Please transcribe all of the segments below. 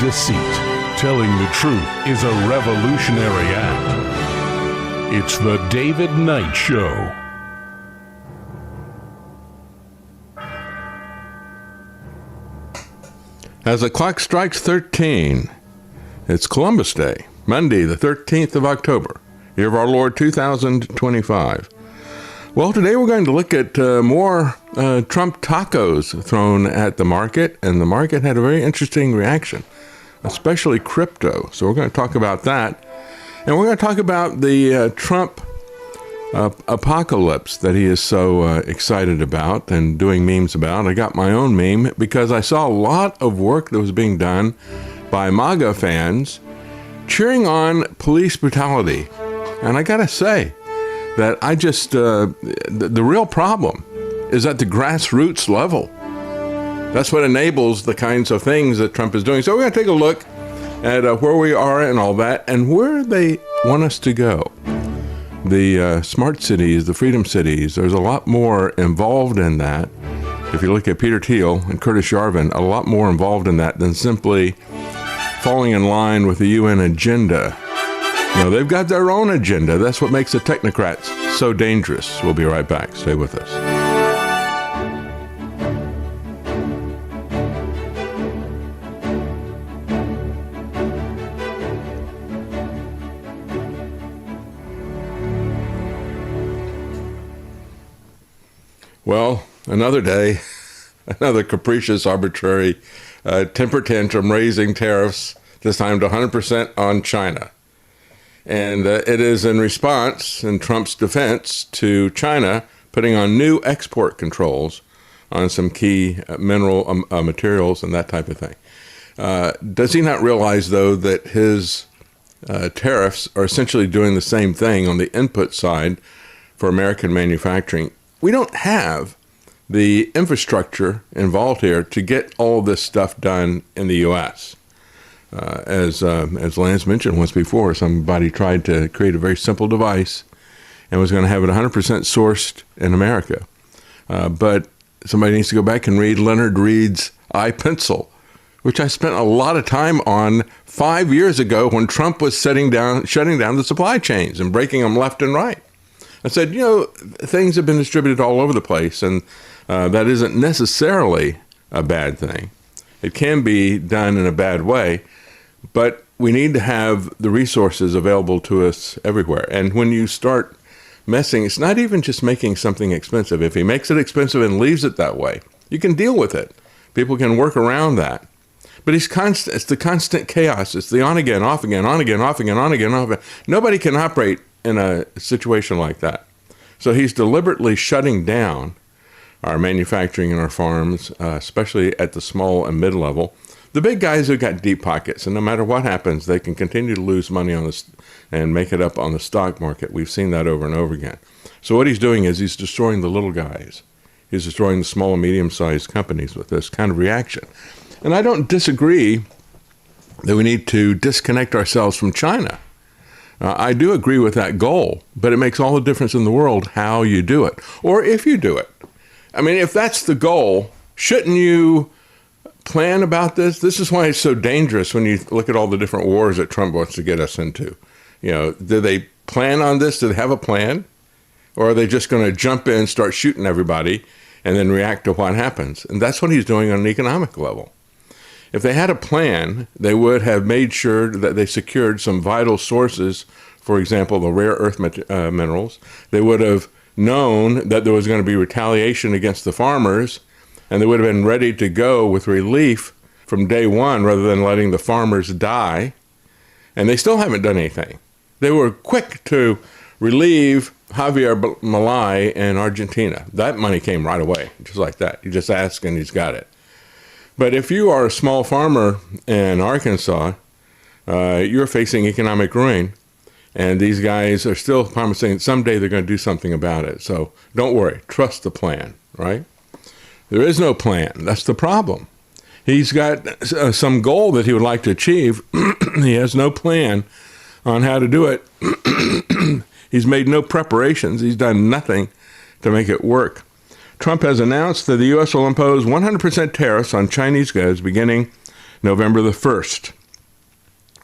deceit. Telling the truth is a revolutionary act. It's the David Knight Show. As the clock strikes 13, it's Columbus Day, Monday, the 13th of October, year of our Lord 2025. Well, today we're going to look at more Trump tacos thrown at the market, and the market had a very interesting reaction, especially crypto. So we're going to talk about that. And we're going to talk about the Trump apocalypse that he is so excited about and doing memes about. I got my own meme because I saw a lot of work that was being done by MAGA fans cheering on police brutality. And I got to say that I just, the real problem is at the grassroots level. That's what enables the kinds of things that Trump is doing. So we're going to take a look at where we are and all that and where they want us to go. The smart cities, the freedom cities, there's a lot more involved in that. If you look at Peter Thiel and Curtis Yarvin, a lot more involved in that than simply falling in line with the UN agenda. No, they've got their own agenda. That's what makes the technocrats so dangerous. We'll be right back. Stay with us. Well, another day, another capricious, arbitrary temper tantrum raising tariffs, this time to 100% on China. And it is in response, in Trump's defense, to China putting on new export controls on some key mineral materials and that type of thing. Does he not realize, though, that his tariffs are essentially doing the same thing on the input side for American manufacturing? We don't have the infrastructure involved here to get all this stuff done in the U.S. As Lance mentioned once before, somebody tried to create a very simple device and was going to have it 100% sourced in America. But somebody needs to go back and read Leonard Reed's iPencil, which I spent a lot of time on 5 years ago when Trump was shutting down the supply chains and breaking them left and right. I said, things have been distributed all over the place, and that isn't necessarily a bad thing. It can be done in a bad way, but we need to have the resources available to us everywhere. And when you start messing, it's not even just making something expensive. If he makes it expensive and leaves it that way, you can deal with it. People can work around that. But it's the constant chaos. It's the on again, off again, on again, off again, on again, off again. Nobody can operate in a situation like that. So he's deliberately shutting down our manufacturing and our farms, especially at the small and mid-level. The big guys have got deep pockets, and no matter what happens, they can continue to lose money on this and make it up on the stock market. We've seen that over and over again. So what he's doing is he's destroying the little guys. He's destroying the small and medium-sized companies with this kind of reaction. And I don't disagree that we need to disconnect ourselves from China. I do agree with that goal, but it makes all the difference in the world how you do it, or if you do it. I mean, if that's the goal, shouldn't you plan about this? This is why it's so dangerous when you look at all the different wars that Trump wants to get us into. Do they plan on this? Do they have a plan? Or are they just going to jump in, start shooting everybody, and then react to what happens? And that's what he's doing on an economic level. If they had a plan, they would have made sure that they secured some vital sources, for example, the rare earth minerals. They would have known that there was going to be retaliation against the farmers, and they would have been ready to go with relief from day one rather than letting the farmers die. And they still haven't done anything. They were quick to relieve Javier Milei in Argentina. That money came right away, just like that. You just ask and he's got it. But if you are a small farmer in Arkansas, you're facing economic ruin, and these guys are still promising someday they're going to do something about it. So don't worry, trust the plan, right? There is no plan. That's the problem. He's got some goal that he would like to achieve. He has no plan on how to do it. He's made no preparations. He's done nothing to make it work. Trump has announced that the U.S. will impose 100% tariffs on Chinese goods beginning November the 1st,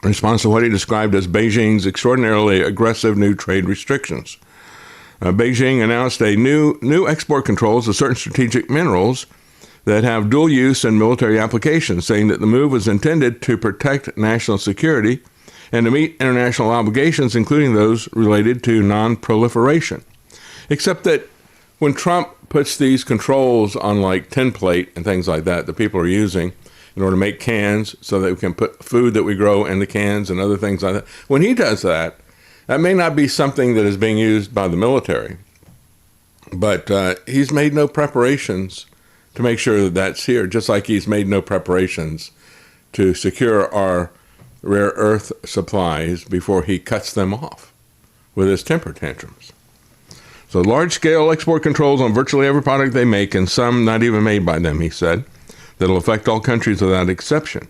in response to what he described as Beijing's extraordinarily aggressive new trade restrictions. Beijing announced a new export controls of certain strategic minerals that have dual use in military applications, saying that the move was intended to protect national security and to meet international obligations, including those related to non-proliferation. Except that when Trump puts these controls on like tin plate and things like that people are using in order to make cans so that we can put food that we grow in the cans and other things like that, when he does that, that may not be something that is being used by the military, but he's made no preparations to make sure that that's here, just like he's made no preparations to secure our rare earth supplies before he cuts them off with his temper tantrums. So large-scale export controls on virtually every product they make, and some not even made by them, he said, that'll affect all countries without exception.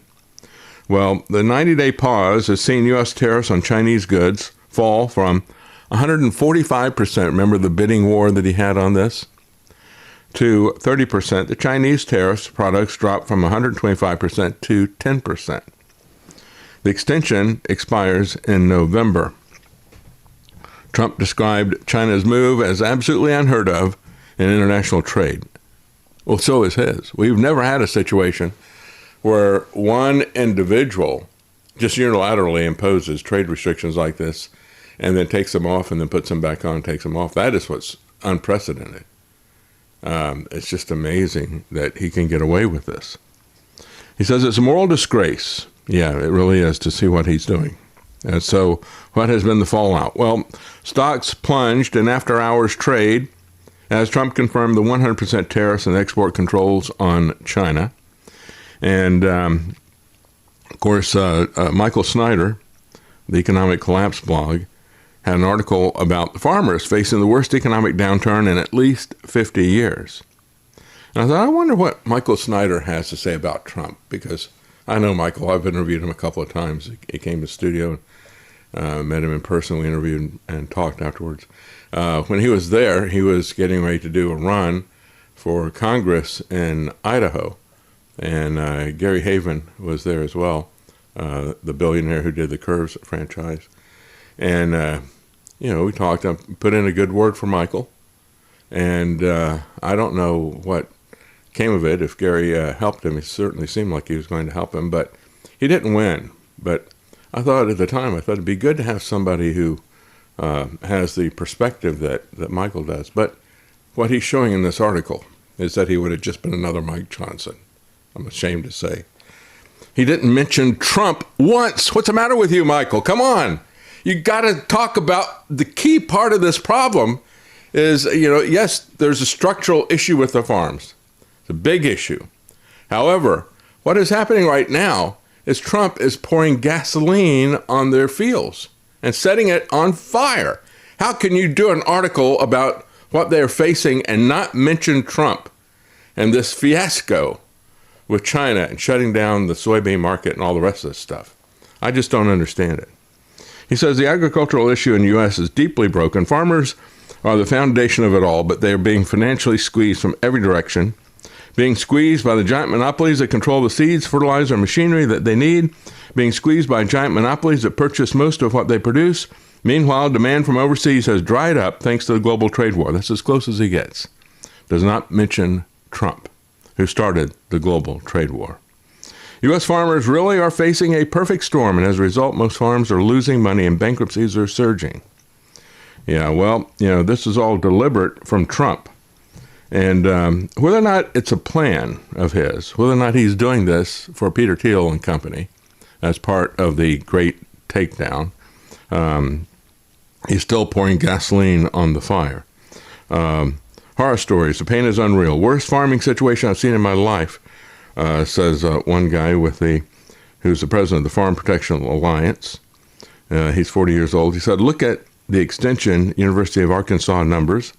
Well, the 90-day pause has seen U.S. tariffs on Chinese goods fall from 145%, remember the bidding war that he had on this, to 30%. The Chinese tariffs products dropped from 125% to 10%. The extension expires in November. Trump described China's move as absolutely unheard of in international trade. Well, so is his. We've never had a situation where one individual just unilaterally imposes trade restrictions like this and then takes them off and then puts them back on and takes them off. That is what's unprecedented. It's just amazing that he can get away with this. He says it's a moral disgrace. Yeah, it really is, to see what he's doing. And so what has been the fallout? Well, stocks plunged in after-hours trade as Trump confirmed the 100% tariffs and export controls on China. And, of course, Michael Snyder, the Economic Collapse blog, had an article about the farmers facing the worst economic downturn in at least 50 years. And I thought, I wonder what Michael Snyder has to say about Trump, because I know Michael. I've interviewed him a couple of times. He came to the studio, met him in person. We interviewed and talked afterwards. When he was there, he was getting ready to do a run for Congress in Idaho. And Gary Haven was there as well, the billionaire who did the Curves franchise. And, we talked, put in a good word for Michael. And I don't know what came of it. If Gary helped him, it certainly seemed like he was going to help him. But he didn't win. But I thought at the time, it'd be good to have somebody who has the perspective that Michael does. But what he's showing in this article is that he would have just been another Mike Johnson. I'm ashamed to say. He didn't mention Trump once. What's the matter with you, Michael? Come on. You got to talk about the key part of this problem is, yes, there's a structural issue with the farms. It's a big issue. However, what is happening right now is Trump is pouring gasoline on their fields and setting it on fire. How can you do an article about what they're facing and not mention Trump and this fiasco with China and shutting down the soybean market and all the rest of this stuff? I just don't understand it. He says the agricultural issue in the U.S. is deeply broken. Farmers are the foundation of it all, but they are being financially squeezed from every direction, being squeezed by the giant monopolies that control the seeds, fertilizer, and machinery that they need, being squeezed by giant monopolies that purchase most of what they produce. Meanwhile, demand from overseas has dried up thanks to the global trade war. That's as close as he gets. Does not mention Trump, who started the global trade war. U.S. farmers really are facing a perfect storm, and as a result, most farms are losing money and bankruptcies are surging. Yeah, well, this is all deliberate from Trump. And whether or not it's a plan of his, whether or not he's doing this for Peter Thiel and company as part of the great takedown, he's still pouring gasoline on the fire. Horror stories. The pain is unreal. Worst farming situation I've seen in my life, says one guy who's the president of the Farm Protection Alliance. He's 40 years old. He said, look at the Extension University of Arkansas numbers.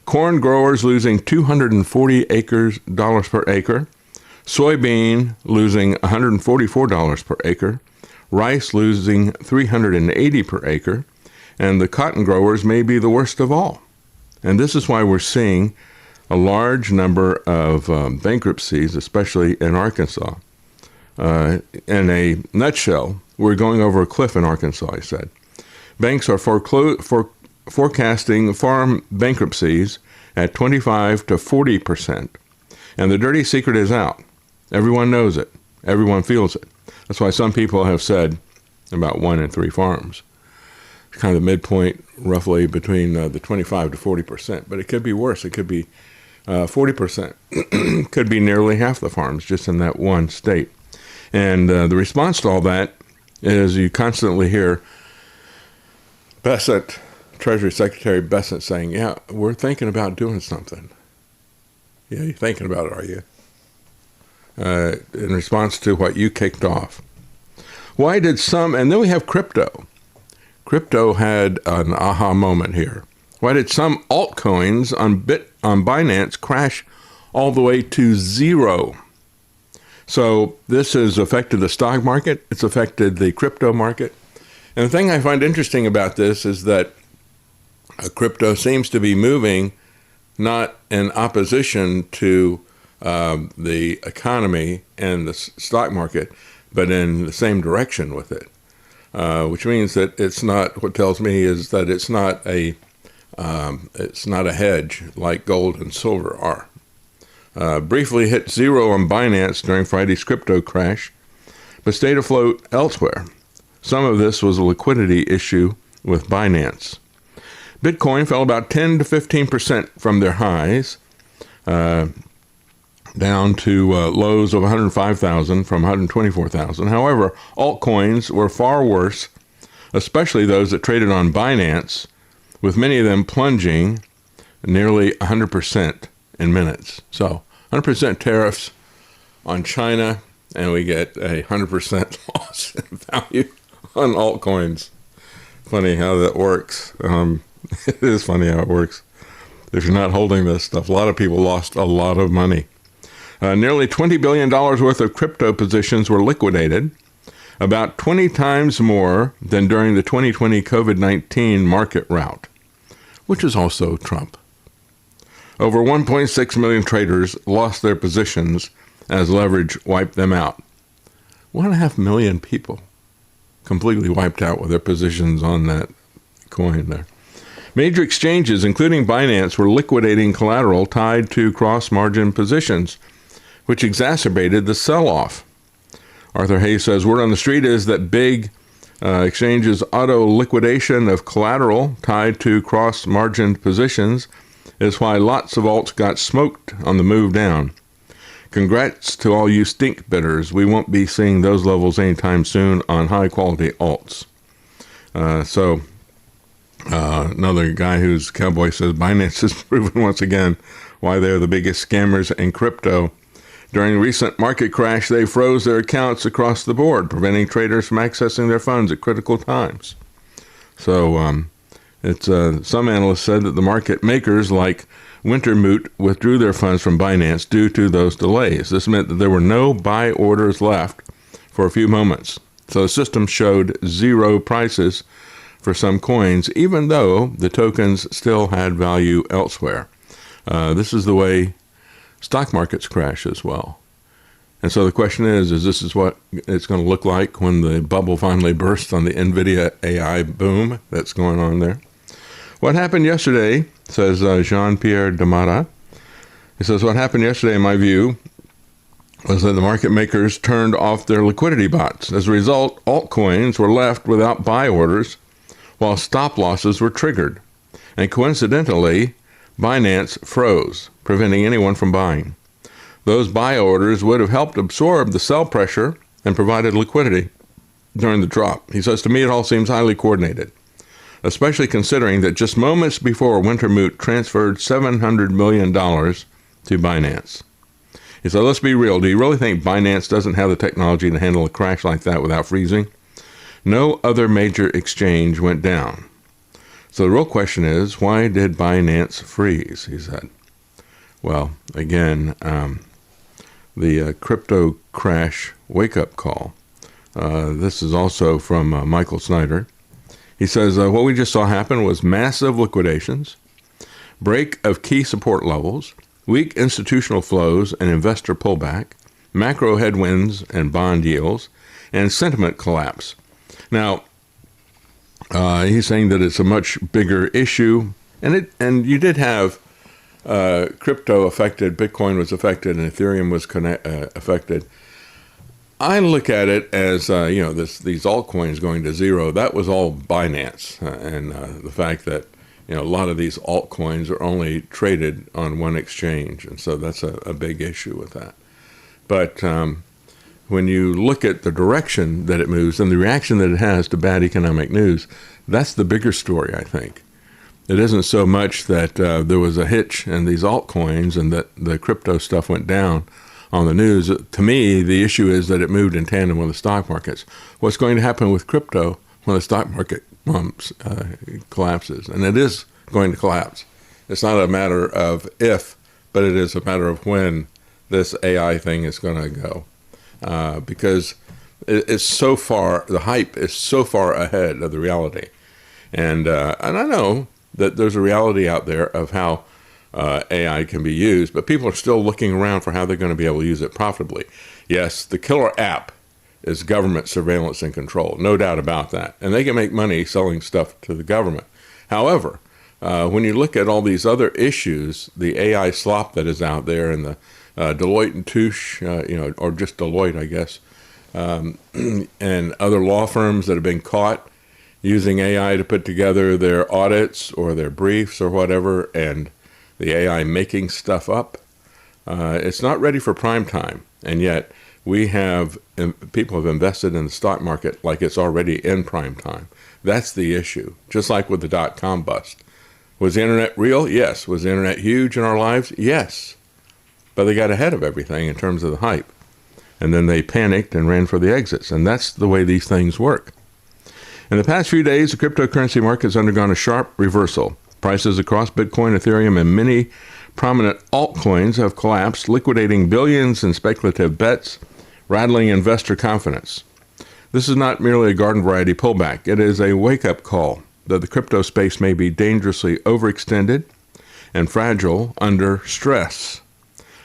Corn growers losing $240 per acre. Soybean losing $144 per acre. Rice losing $380 per acre. And the cotton growers may be the worst of all. And this is why we're seeing a large number of bankruptcies, especially in Arkansas. In a nutshell, we're going over a cliff in Arkansas, he said. Banks are forecasting farm bankruptcies at 25 to 40%. And the dirty secret is out. Everyone knows it. Everyone feels it. That's why some people have said about 1 in 3 farms. It's kind of the midpoint, roughly between the 25 to 40%. But it could be worse. It could be 40%. Could be nearly half the farms just in that one state. And the response to all that is you constantly hear Bessent, Treasury Secretary Bessent saying, yeah, we're thinking about doing something. Yeah, you're thinking about it, are you? In response to what you kicked off. Why did some, and then we have crypto. Crypto had an aha moment here. Why did some altcoins on Binance crash all the way to zero? So this has affected the stock market. It's affected the crypto market. And the thing I find interesting about this is that crypto seems to be moving not in opposition to the economy and the stock market, but in the same direction with it, which means that it's not, what tells me is that it's not a hedge like gold and silver are. Briefly hit zero on Binance during Friday's crypto crash, but stayed afloat elsewhere. Some of this was a liquidity issue with Binance. Bitcoin fell about 10 to 15% from their highs, down to lows of 105,000 from 124,000. However, altcoins were far worse, especially those that traded on Binance, with many of them plunging nearly 100% in minutes. So 100% tariffs on China, and we get a 100% loss in value on altcoins. Funny how that works. It is funny how it works. If you're not holding this stuff, a lot of people lost a lot of money. Nearly $20 billion worth of crypto positions were liquidated, about 20 times more than during the 2020 COVID-19 market rout, which is also Trump. Over 1.6 million traders lost their positions as leverage wiped them out. 1.5 million people completely wiped out with their positions on that coin there. Major exchanges, including Binance, were liquidating collateral tied to cross-margin positions, which exacerbated the sell-off. Arthur Hayes says, word on the street is that big exchanges' auto-liquidation of collateral tied to cross-margin positions is why lots of alts got smoked on the move down. Congrats to all you stink bidders. We won't be seeing those levels anytime soon on high-quality alts. Another guy who's cowboy says Binance has proven once again why they're the biggest scammers in crypto. During the recent market crash, they froze their accounts across the board, preventing traders from accessing their funds at critical times. So some analysts said that the market makers like Wintermute withdrew their funds from Binance due to those delays. This meant that there were no buy orders left for a few moments. So the system showed zero prices for some coins, even though the tokens still had value elsewhere. This is the way stock markets crash as well. And so the question is this is what it's going to look like when the bubble finally bursts on the NVIDIA AI boom that's going on there? What happened yesterday, says Jean-Pierre Damata, he says, what happened yesterday, in my view, was that the market makers turned off their liquidity bots. As a result, altcoins were left without buy orders, while stop losses were triggered. And coincidentally, Binance froze, preventing anyone from buying. Those buy orders would have helped absorb the sell pressure and provided liquidity during the drop. He says, to me, it all seems highly coordinated, especially considering that just moments before Wintermute transferred $700 million to Binance. He said, let's be real. Do you really think Binance doesn't have the technology to handle a crash like that without freezing? No other major exchange went down. So the real question is, why did Binance freeze, he said. Well, again, the crypto crash wake-up call. This is also from Michael Snyder. He says, what we just saw happen was massive liquidations, break of key support levels, weak institutional flows and investor pullback, macro headwinds and bond yields, and sentiment collapse. Now, he's saying that it's a much bigger issue, and you did have crypto affected, Bitcoin was affected, and Ethereum was affected. I look at it as, these altcoins going to zero. That was all Binance, and the fact that, a lot of these altcoins are only traded on one exchange, and so that's a big issue with that. But when you look at the direction that it moves and the reaction that it has to bad economic news, that's the bigger story, I think. It isn't so much that there was a hitch in these altcoins and that the crypto stuff went down on the news. To me, the issue is that it moved in tandem with the stock markets. What's going to happen with crypto when the stock market collapses? And it is going to collapse. It's not a matter of if, but it is a matter of when this AI thing is going to go. Because it's so far, the hype is so far ahead of the reality. And I know that there's a reality out there of how AI can be used, but people are still looking around for how they're going to be able to use it profitably. Yes, the killer app is government surveillance and control, no doubt about that. And they can make money selling stuff to the government. However, when you look at all these other issues, the AI slop that is out there and the Deloitte and Touche, or just Deloitte, I guess, and other law firms that have been caught using AI to put together their audits or their briefs or whatever, and the AI making stuff up. It's not ready for prime time, and yet people have invested in the stock market like it's already in prime time. That's the issue, just like with the dot-com bust. Was the internet real? Yes. Was the internet huge in our lives? Yes. But they got ahead of everything in terms of the hype. And then they panicked and ran for the exits, and that's the way these things work. In the past few days, the cryptocurrency market has undergone a sharp reversal. Prices across Bitcoin, Ethereum, and many prominent altcoins have collapsed, liquidating billions in speculative bets, rattling investor confidence. This is not merely a garden variety pullback. It is a wake-up call that the crypto space may be dangerously overextended and fragile under stress,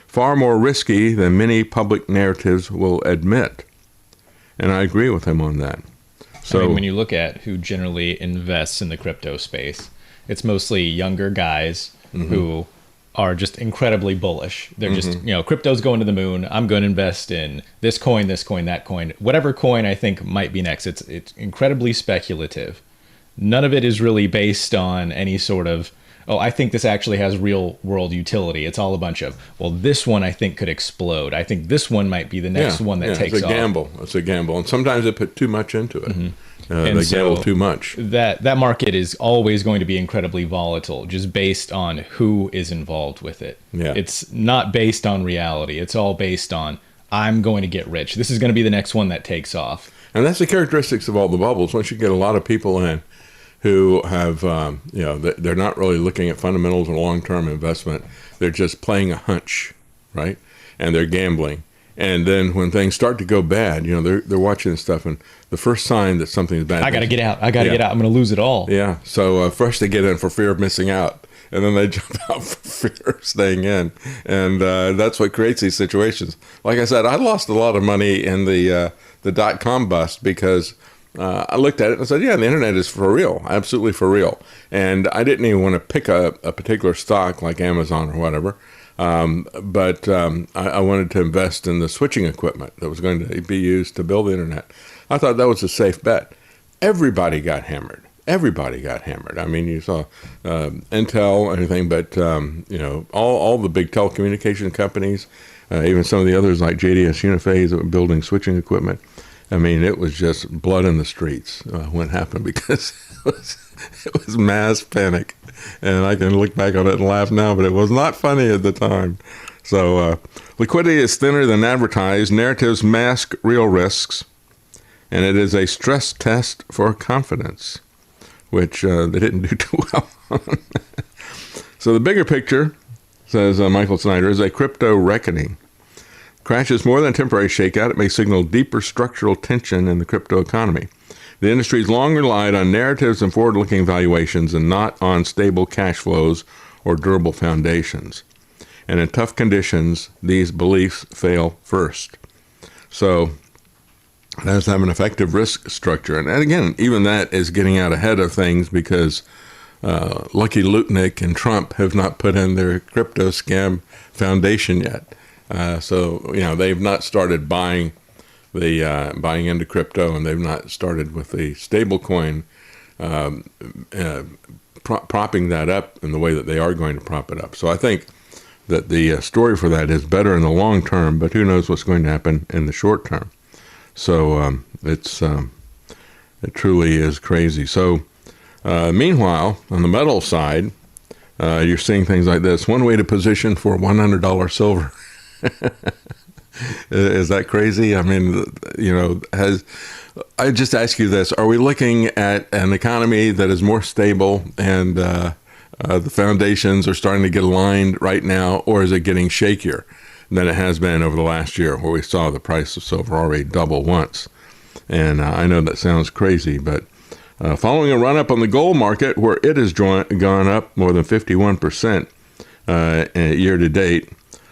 far more risky than many public narratives will admit. And I agree with him on that. So when you look at who generally invests in the crypto space, it's mostly younger guys who are just incredibly bullish. They're just, crypto's going to the moon. I'm going to invest in this coin, that coin, whatever coin I think might be next. It's incredibly speculative. None of it is really based on any sort of, I think this actually has real world utility. It's all a bunch of, this one I think could explode. I think this one might be the next one that takes off. It's a gamble. And sometimes they put too much into it. They gamble too much. That market is always going to be incredibly volatile, just based on who is involved with it. Yeah. It's not based on reality. It's all based on, I'm going to get rich. This is going to be the next one that takes off. And that's the characteristics of all the bubbles. Once you get a lot of people in who have, they're not really looking at fundamentals or long-term investment. They're just playing a hunch, right? And they're gambling. And then when things start to go bad, they're watching this stuff, and the first sign that something's bad, I got to get out. I got to get out. I'm going to lose it all. Yeah. So first they get in for fear of missing out, and then they jump out for fear of staying in, and that's what creates these situations. Like I said, I lost a lot of money in the dot-com bust because I looked at it and I said, the internet is for real, absolutely for real. And I didn't even want to pick a particular stock like Amazon or whatever. But I wanted to invest in the switching equipment that was going to be used to build the internet. I thought that was a safe bet. Everybody got hammered. I mean, you saw Intel, everything, but all the big telecommunication companies, even some of the others like JDS Uniphase that were building switching equipment. I mean, it was just blood in the streets when it happened because it was mass panic. And I can look back on it and laugh now, but it was not funny at the time. So liquidity is thinner than advertised. Narratives mask real risks. And it is a stress test for confidence, which they didn't do too well on. So the bigger picture, says Michael Snyder, is a crypto reckoning. Crash is more than a temporary shakeout. It may signal deeper structural tension in the crypto economy. The industry's long relied on narratives and forward-looking valuations and not on stable cash flows or durable foundations. And in tough conditions, these beliefs fail first. So it has to have an effective risk structure. And again, even that is getting out ahead of things because Lucky Lutnick and Trump have not put in their crypto scam foundation yet. So, they've not started buying into crypto, and they've not started with the stablecoin propping that up in the way that they are going to prop it up. So I think that the story for that is better in the long term, but who knows what's going to happen in the short term. So it truly is crazy. So meanwhile, on the metal side, you're seeing things like this. One way to position for $100 silver. Is that crazy? I mean, I just ask you this. Are we looking at an economy that is more stable and the foundations are starting to get aligned right now, or is it getting shakier than it has been over the last year, where we saw the price of silver already double once? And I know that sounds crazy, but following a run-up on the gold market, where it has gone up more than 51% year to date,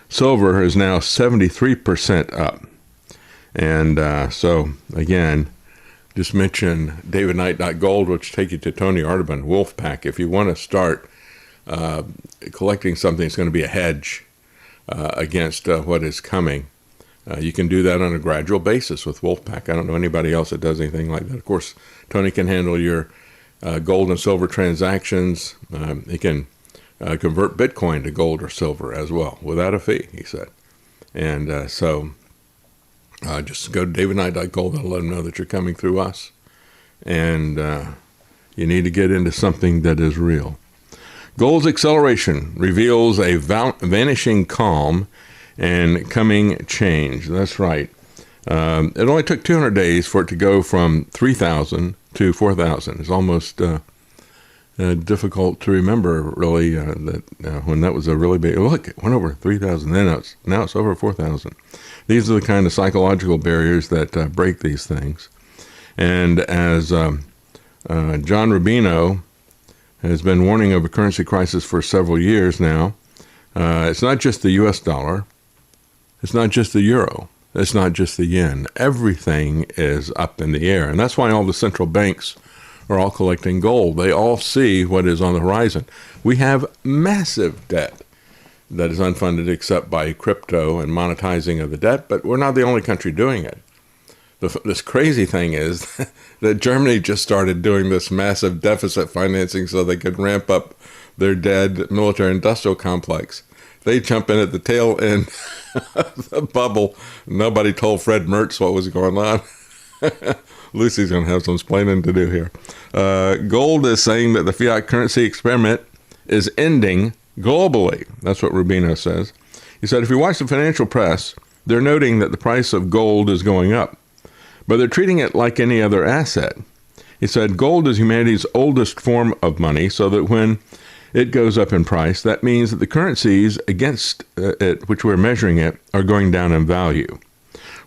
silver is now 73% up. And so, again, just mention davidknight.gold, which take you to Tony Arterburn, Wolfpack. If you want to start collecting something that's going to be a hedge against what is coming, you can do that on a gradual basis with Wolfpack. I don't know anybody else that does anything like that. Of course, Tony can handle your gold and silver transactions. He can convert Bitcoin to gold or silver as well without a fee, he said. And so just go to davidknight.gold and let them know that you're coming through us. And you need to get into something that is real. Gold's acceleration reveals a vanishing calm and coming change. That's right. It only took 200 days for it to go from 3,000 to 4,000. It's almost difficult to remember, really, that when that was a really big... Look, it went over 3,000. Then now it's over 4,000. These are the kind of psychological barriers that break these things. And as John Rubino has been warning of a currency crisis for several years now, it's not just the U.S. dollar. It's not just the euro. It's not just the yen. Everything is up in the air. And that's why all the central banks are all collecting gold. They all see what is on the horizon. We have massive debt that is unfunded except by crypto and monetizing of the debt, but we're not the only country doing it. This crazy thing is that Germany just started doing this massive deficit financing so they could ramp up their dead military-industrial complex. They jump in at the tail end of the bubble. Nobody told Fred Mertz what was going on. Lucy's going to have some explaining to do here. Gold is saying that the fiat currency experiment is ending globally. That's what Rubino says. He said, if you watch the financial press, they're noting that the price of gold is going up, but they're treating it like any other asset. He said, gold is humanity's oldest form of money, so that when it goes up in price, that means that the currencies against it, which we're measuring it, are going down in value.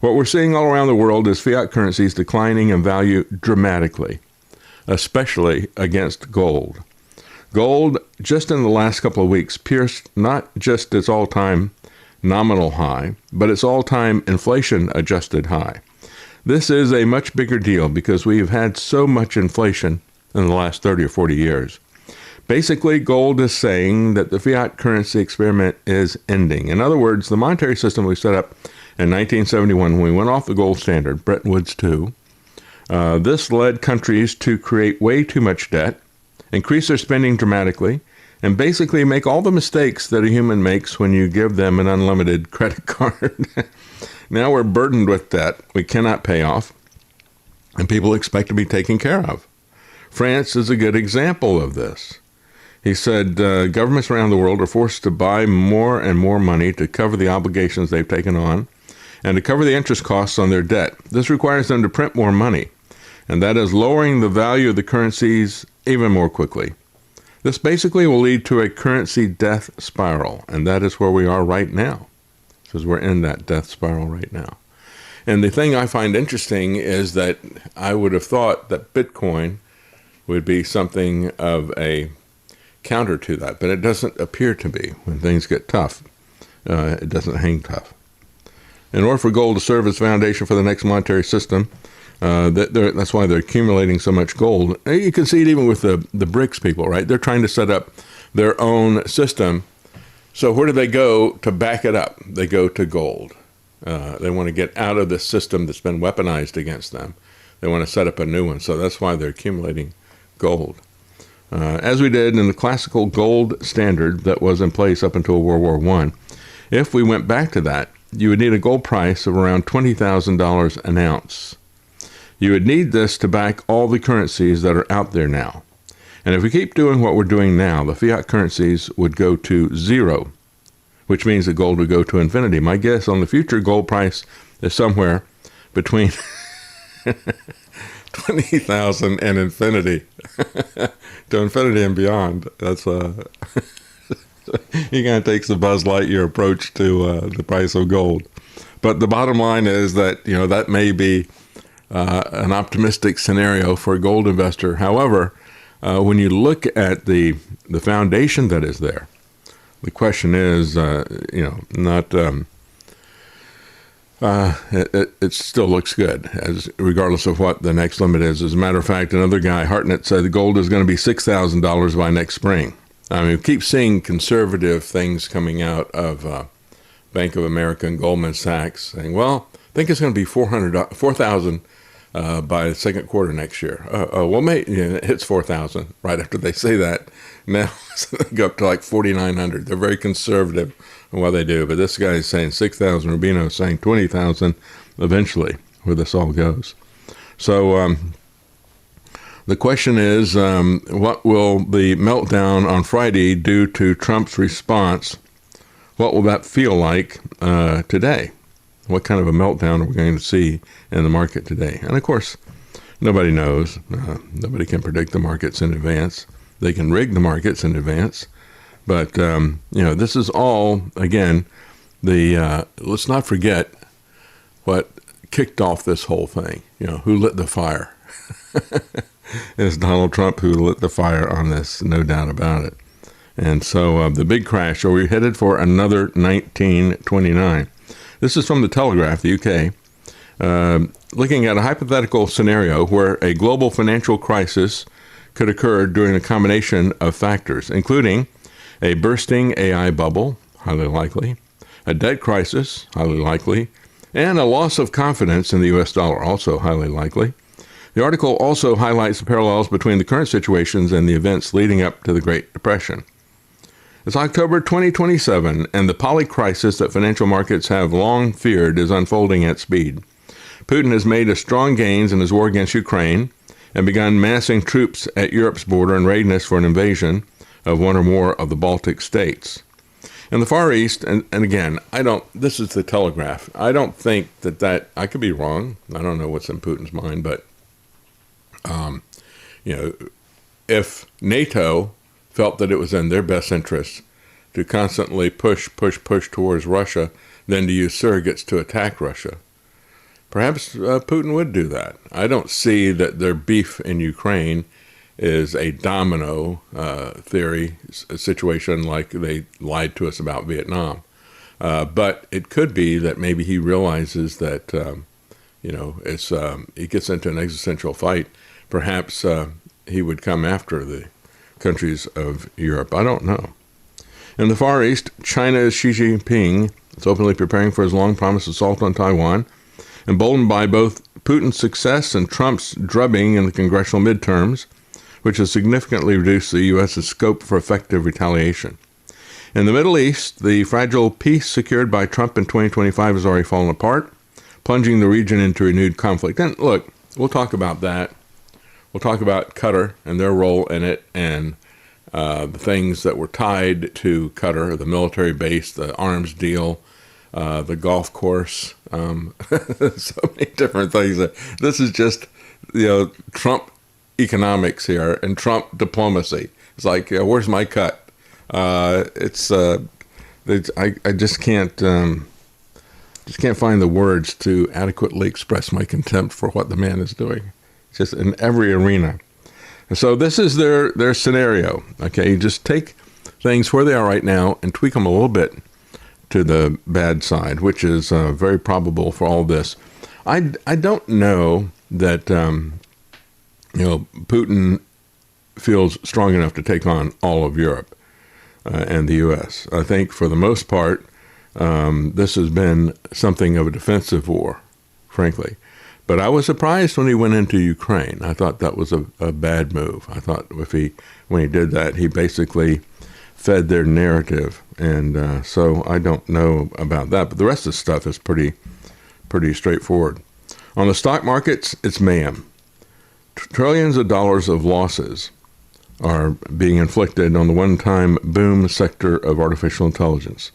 What we're seeing all around the world is fiat currencies declining in value dramatically, especially against gold. Gold, just in the last couple of weeks, pierced not just its all-time nominal high, but its all-time inflation-adjusted high. This is a much bigger deal because we've had so much inflation in the last 30 or 40 years. Basically, gold is saying that the fiat currency experiment is ending. In other words, the monetary system we set up in 1971, when we went off the gold standard, Bretton Woods II, this led countries to create way too much debt, increase their spending dramatically, and basically make all the mistakes that a human makes when you give them an unlimited credit card. Now we're burdened with debt we cannot pay off, and people expect to be taken care of. France is a good example of this. He said governments around the world are forced to buy more and more money to cover the obligations they've taken on and to cover the interest costs on their debt. This requires them to print more money, and that is lowering the value of the currencies even more quickly. This basically will lead to a currency death spiral, and that is where we are right now, because we're in that death spiral right now. And the thing I find interesting is that I would have thought that Bitcoin would be something of a counter to that, but it doesn't appear to be when things get tough. it doesn't hang tough. In order for gold to serve as foundation for the next monetary system, that's why they're accumulating so much gold. You can see it even with the BRICS people, right? They're trying to set up their own system. So where do they go to back it up? They go to gold. They want to get out of the system that's been weaponized against them. They want to set up a new one. So that's why they're accumulating gold. As we did in the classical gold standard that was in place up until World War I, if we went back to that, you would need a gold price of around $20,000 an ounce. You would need this to back all the currencies that are out there now. And if we keep doing what we're doing now, the fiat currencies would go to zero, which means that gold would go to infinity. My guess on the future gold price is somewhere between 20,000 and infinity. To infinity and beyond. That's you kind of takes the Buzz Lightyear approach to the price of gold. But the bottom line is that, that may be an optimistic scenario for a gold investor. However, when you look at the foundation that is there, the question is, not it still looks good, regardless of what the next limit is. As a matter of fact, another guy, Hartnett, said the gold is going to be $6,000 by next spring. I mean, we keep seeing conservative things coming out of Bank of America and Goldman Sachs saying, well, I think it's going to be $4,000 by the second quarter next year. It hits 4,000 right after they say that. Now they go up to like 4,900. They're very conservative in what they do. But this guy is saying 6,000. Rubino is saying 20,000 eventually, where this all goes. So the question is, what will the meltdown on Friday do to Trump's response? What will that feel like today? What kind of a meltdown are we going to see in the market today? And of course, nobody knows. Nobody can predict the markets in advance. They can rig the markets in advance. But, this is all, again, let's not forget what kicked off this whole thing. Who lit the fire? It's Donald Trump who lit the fire on this, no doubt about it. And so the big crash, are we headed for another 1929? This is from the Telegraph, the UK, looking at a hypothetical scenario where a global financial crisis could occur during a combination of factors, including a bursting AI bubble, highly likely, a debt crisis, highly likely, and a loss of confidence in the U.S. dollar, also highly likely. The article also highlights the parallels between the current situations and the events leading up to the Great Depression. It's October 2027, and the polycrisis that financial markets have long feared is unfolding at speed. Putin has made strong gains in his war against Ukraine and begun massing troops at Europe's border in readiness for an invasion of one or more of the Baltic states. In the Far East, and again, this is the Telegraph. I don't think that I could be wrong. I don't know what's in Putin's mind, but, if NATO felt that it was in their best interest to constantly push towards Russia than to use surrogates to attack Russia, perhaps Putin would do that. I don't see that their beef in Ukraine is a domino theory situation like they lied to us about Vietnam. But it could be that maybe he realizes that, he gets into an existential fight. Perhaps he would come after the countries of Europe. I don't know. In the Far East, China's Xi Jinping is openly preparing for his long-promised assault on Taiwan, emboldened by both Putin's success and Trump's drubbing in the congressional midterms, which has significantly reduced the U.S.'s scope for effective retaliation. In the Middle East, the fragile peace secured by Trump in 2025 has already fallen apart, plunging the region into renewed conflict. And look, we'll talk about that. We'll talk about Qatar and their role in it, and the things that were tied to Qatar, the military base, the arms deal, the golf course, so many different things. This is just, Trump economics here and Trump diplomacy. It's like, where's my cut? I just can't find the words to adequately express my contempt for what the man is doing. Just in every arena. And so this is their scenario. Okay, you just take things where they are right now and tweak them a little bit to the bad side, which is very probable for all this. I don't know that Putin feels strong enough to take on all of Europe and the U.S. I think for the most part, this has been something of a defensive war, frankly. But I was surprised when he went into Ukraine. I thought that was a bad move. I thought when he did that, he basically fed their narrative. And so I don't know about that. But the rest of the stuff is pretty straightforward. On the stock markets, it's mayhem. Trillions of dollars of losses are being inflicted on the one-time boom sector of artificial intelligence.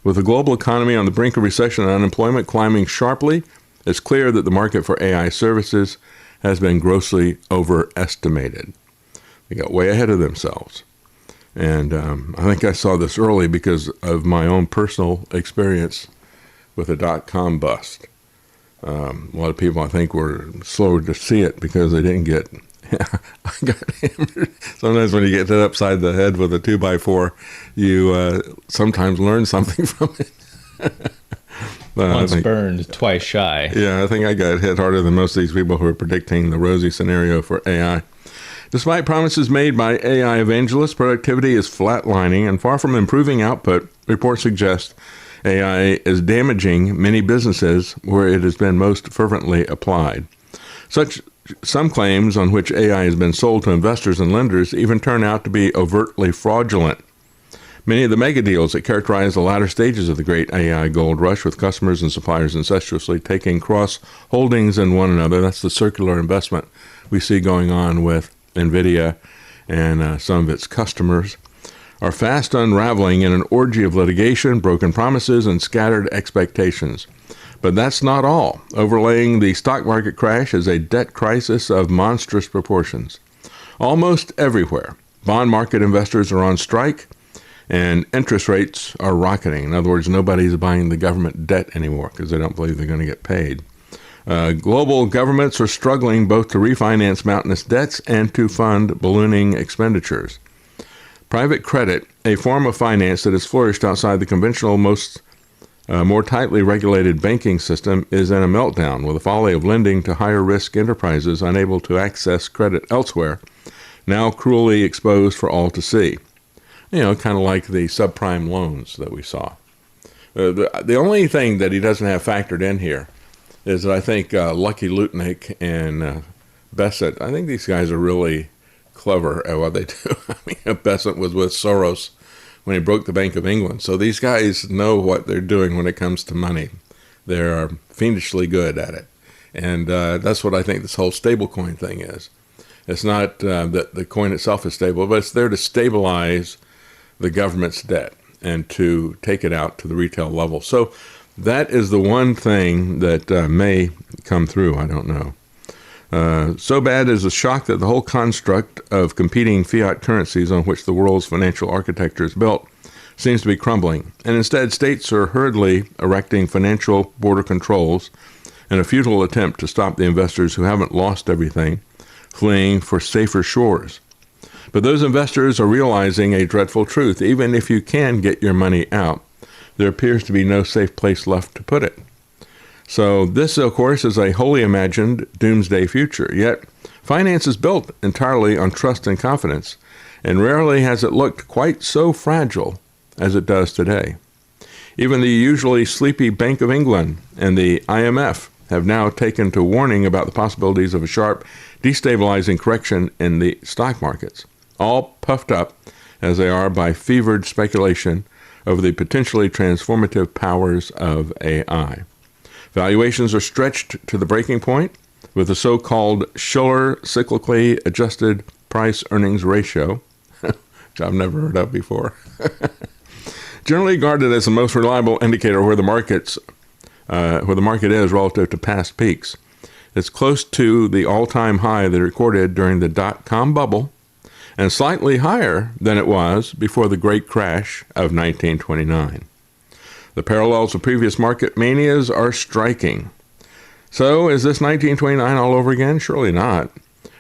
With the global economy on the brink of recession and unemployment climbing sharply, it's clear that the market for AI services has been grossly overestimated. They got way ahead of themselves. And I think I saw this early because of my own personal experience with the dot-com bust. A lot of people, I think, were slower to see it because they didn't get... I got hammered. Sometimes when you get hit upside the head with a 2x4, you sometimes learn something from it. Once burned, twice shy. Yeah, I think I got hit harder than most of these people who are predicting the rosy scenario for AI. Despite promises made by AI evangelists, productivity is flatlining, and far from improving output, reports suggest AI is damaging many businesses where it has been most fervently applied. Some claims on which AI has been sold to investors and lenders even turn out to be overtly fraudulent. Many of the mega deals that characterize the latter stages of the great AI gold rush, with customers and suppliers incestuously taking cross holdings in one another, that's the circular investment we see going on with NVIDIA and some of its customers, are fast unraveling in an orgy of litigation, broken promises, and scattered expectations. But that's not all. Overlaying the stock market crash is a debt crisis of monstrous proportions. Almost everywhere, bond market investors are on strike, and interest rates are rocketing. In other words, nobody's buying the government debt anymore because they don't believe they're going to get paid. Global governments are struggling both to refinance mountainous debts and to fund ballooning expenditures. Private credit, a form of finance that has flourished outside the conventional, more tightly regulated banking system, is in a meltdown, with the folly of lending to higher-risk enterprises unable to access credit elsewhere, now cruelly exposed for all to see. Kind of like the subprime loans that we saw. The only thing that he doesn't have factored in here is that I think Lucky Lutnick and Bessett, I think these guys are really clever at what they do. I mean, Bessett was with Soros when he broke the Bank of England. So these guys know what they're doing when it comes to money. They're fiendishly good at it. And that's what I think this whole stablecoin thing is. It's not that the coin itself is stable, but it's there to stabilize the government's debt and to take it out to the retail level. So that is the one thing that may come through. I don't know. So bad is the shock that the whole construct of competing fiat currencies on which the world's financial architecture is built seems to be crumbling. And instead, states are hurriedly erecting financial border controls in a futile attempt to stop the investors who haven't lost everything, fleeing for safer shores. But those investors are realizing a dreadful truth. Even if you can get your money out, there appears to be no safe place left to put it. So this, of course, is a wholly imagined doomsday future. Yet finance is built entirely on trust and confidence, and rarely has it looked quite so fragile as it does today. Even the usually sleepy Bank of England and the IMF have now taken to warning about the possibilities of a sharp, destabilizing correction in the stock markets, all puffed up as they are by fevered speculation over the potentially transformative powers of AI. Valuations are stretched to the breaking point, with the so-called Shiller cyclically adjusted price-earnings ratio, which I've never heard of before, generally regarded as the most reliable indicator where the market is relative to past peaks. It's close to the all-time high that it recorded during the dot-com bubble, and slightly higher than it was before the great crash of 1929. The parallels of previous market manias are striking. So, is this 1929 all over again? Surely not.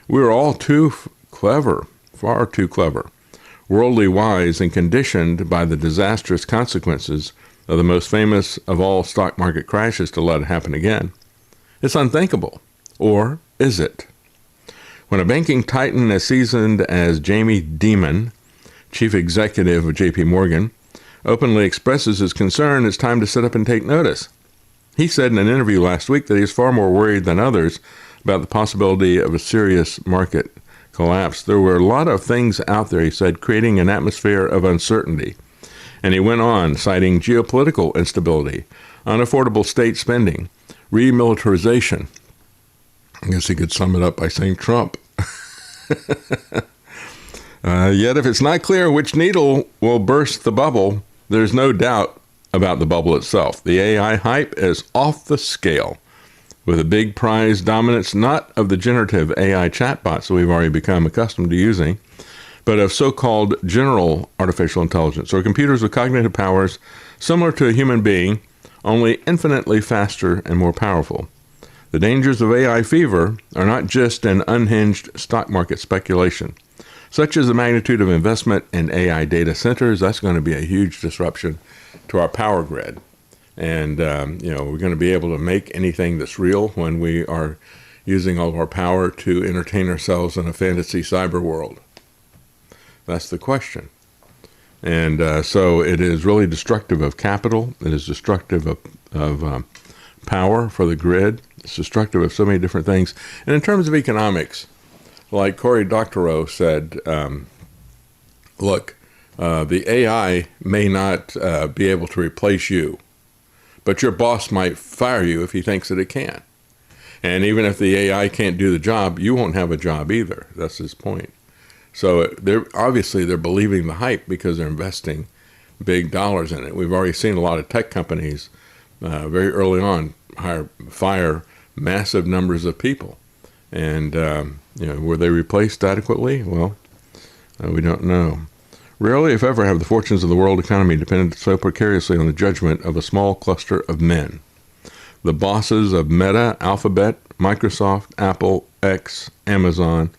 We were all too clever, far too clever, worldly wise, and conditioned by the disastrous consequences of the most famous of all stock market crashes to let it happen again. It's unthinkable. Or is it? When a banking titan as seasoned as Jamie Dimon, chief executive of J.P. Morgan, openly expresses his concern, it's time to sit up and take notice. He said in an interview last week that he's far more worried than others about the possibility of a serious market collapse. There were a lot of things out there, he said, creating an atmosphere of uncertainty. And he went on, citing geopolitical instability, unaffordable state spending, remilitarization. I guess he could sum it up by saying Trump. Yet if it's not clear which needle will burst the bubble, there's no doubt about the bubble itself. The AI hype is off the scale, with a big prize dominance not of the generative AI chatbots that we've already become accustomed to using, but of so-called general artificial intelligence, or computers with cognitive powers similar to a human being, only infinitely faster and more powerful. The dangers of AI fever are not just an unhinged stock market speculation. Such as the magnitude of investment in AI data centers, that's going to be a huge disruption to our power grid. And, we're going to be able to make anything that's real when we are using all of our power to entertain ourselves in a fantasy cyber world. That's the question. And so it is really destructive of capital. It is destructive of power for the grid. It's destructive of so many different things. And in terms of economics, like Cory Doctorow said, look, the AI may not be able to replace you, but your boss might fire you if he thinks that it can. And even if the AI can't do the job, you won't have a job either. That's his point. So they're believing the hype because they're investing big dollars in it. We've already seen a lot of tech companies very early on fire massive numbers of people. And, were they replaced adequately? Well, we don't know. Rarely, if ever, have the fortunes of the world economy depended so precariously on the judgment of a small cluster of men. The bosses of Meta, Alphabet, Microsoft, Apple, X, Amazon,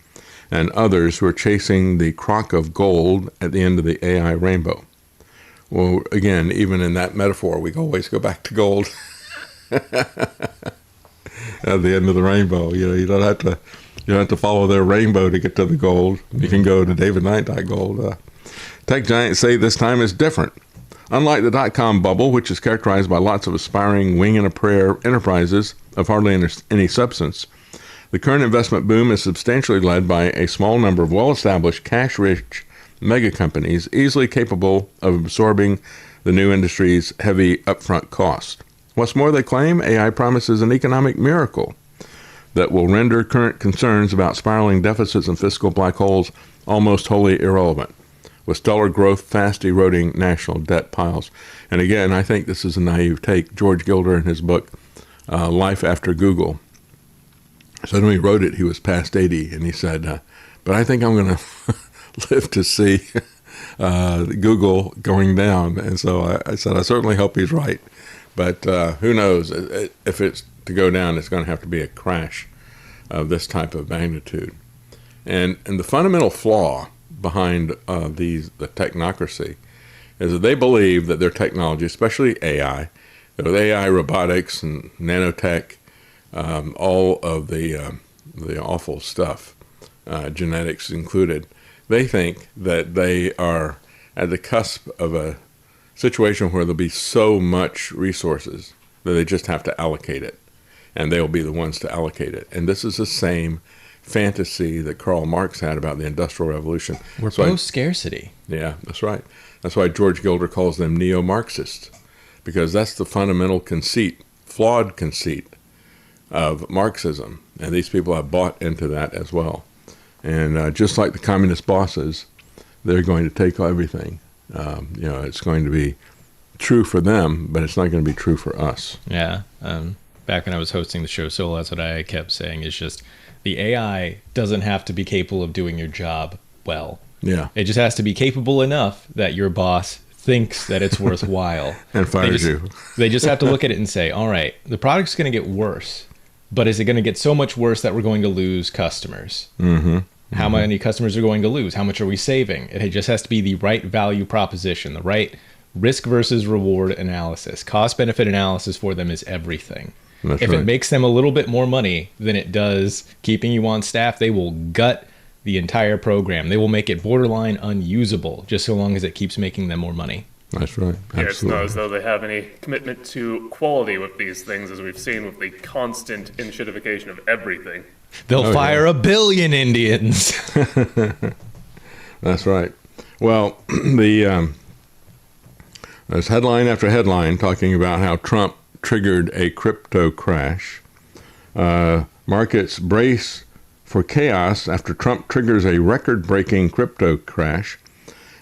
and others who are chasing the crock of gold at the end of the AI rainbow. Well, again, even in that metaphor, we always go back to gold at the end of the rainbow. You don't have to follow their rainbow to get to the gold. You can go to davidknight.gold. Tech giants say this time is different. Unlike the dot-com bubble, which is characterized by lots of aspiring wing-and-a-prayer enterprises of hardly any substance, the current investment boom is substantially led by a small number of well-established, cash-rich mega companies easily capable of absorbing the new industry's heavy upfront cost. What's more, they claim AI promises an economic miracle that will render current concerns about spiraling deficits and fiscal black holes almost wholly irrelevant, with stellar growth fast eroding national debt piles. And again, I think this is a naive take. George Gilder, in his book, Life After Google, so when he wrote it, he was past 80, and he said, but I think I'm going to live to see Google going down. And so I said, I certainly hope he's right. But who knows? If it's to go down, it's going to have to be a crash of this type of magnitude. And the fundamental flaw behind the technocracy is that they believe that their technology, especially AI, with AI, robotics, and nanotech, all of the awful stuff, genetics included, they think that they are at the cusp of a situation where there'll be so much resources that they just have to allocate it, and they'll be the ones to allocate it. And this is the same fantasy that Karl Marx had about the Industrial Revolution. We're post-scarcity. Yeah, that's right. That's why George Gilder calls them neo-Marxists, because that's the fundamental conceit, flawed conceit of Marxism. And these people have bought into that as well. And just like the communist bosses, they're going to take everything. It's going to be true for them, but it's not going to be true for us. Yeah. Back when I was hosting the show solo, that's what I kept saying, is just the AI doesn't have to be capable of doing your job well. Yeah. It just has to be capable enough that your boss thinks that it's worthwhile. And fires you. They just have to look at it and say, all right, the product's going to get worse, but is it going to get so much worse that we're going to lose customers? Mm-hmm. How many customers are going to lose? How much are we saving? It just has to be the right value proposition, the right risk versus reward analysis. Cost benefit analysis for them is everything. That's if right. it makes them a little bit more money than it does keeping you on staff, they will gut the entire program. They will make it borderline unusable just so long as it keeps making them more money. That's right. Yeah, it's Absolutely. not as though they have any commitment to quality with these things, as we've seen with the constant enshittification of everything. They'll fire 1 billion Indians. That's right. Well, there's headline after headline talking about how Trump triggered a crypto crash. Markets brace for chaos after Trump triggers a record-breaking crypto crash.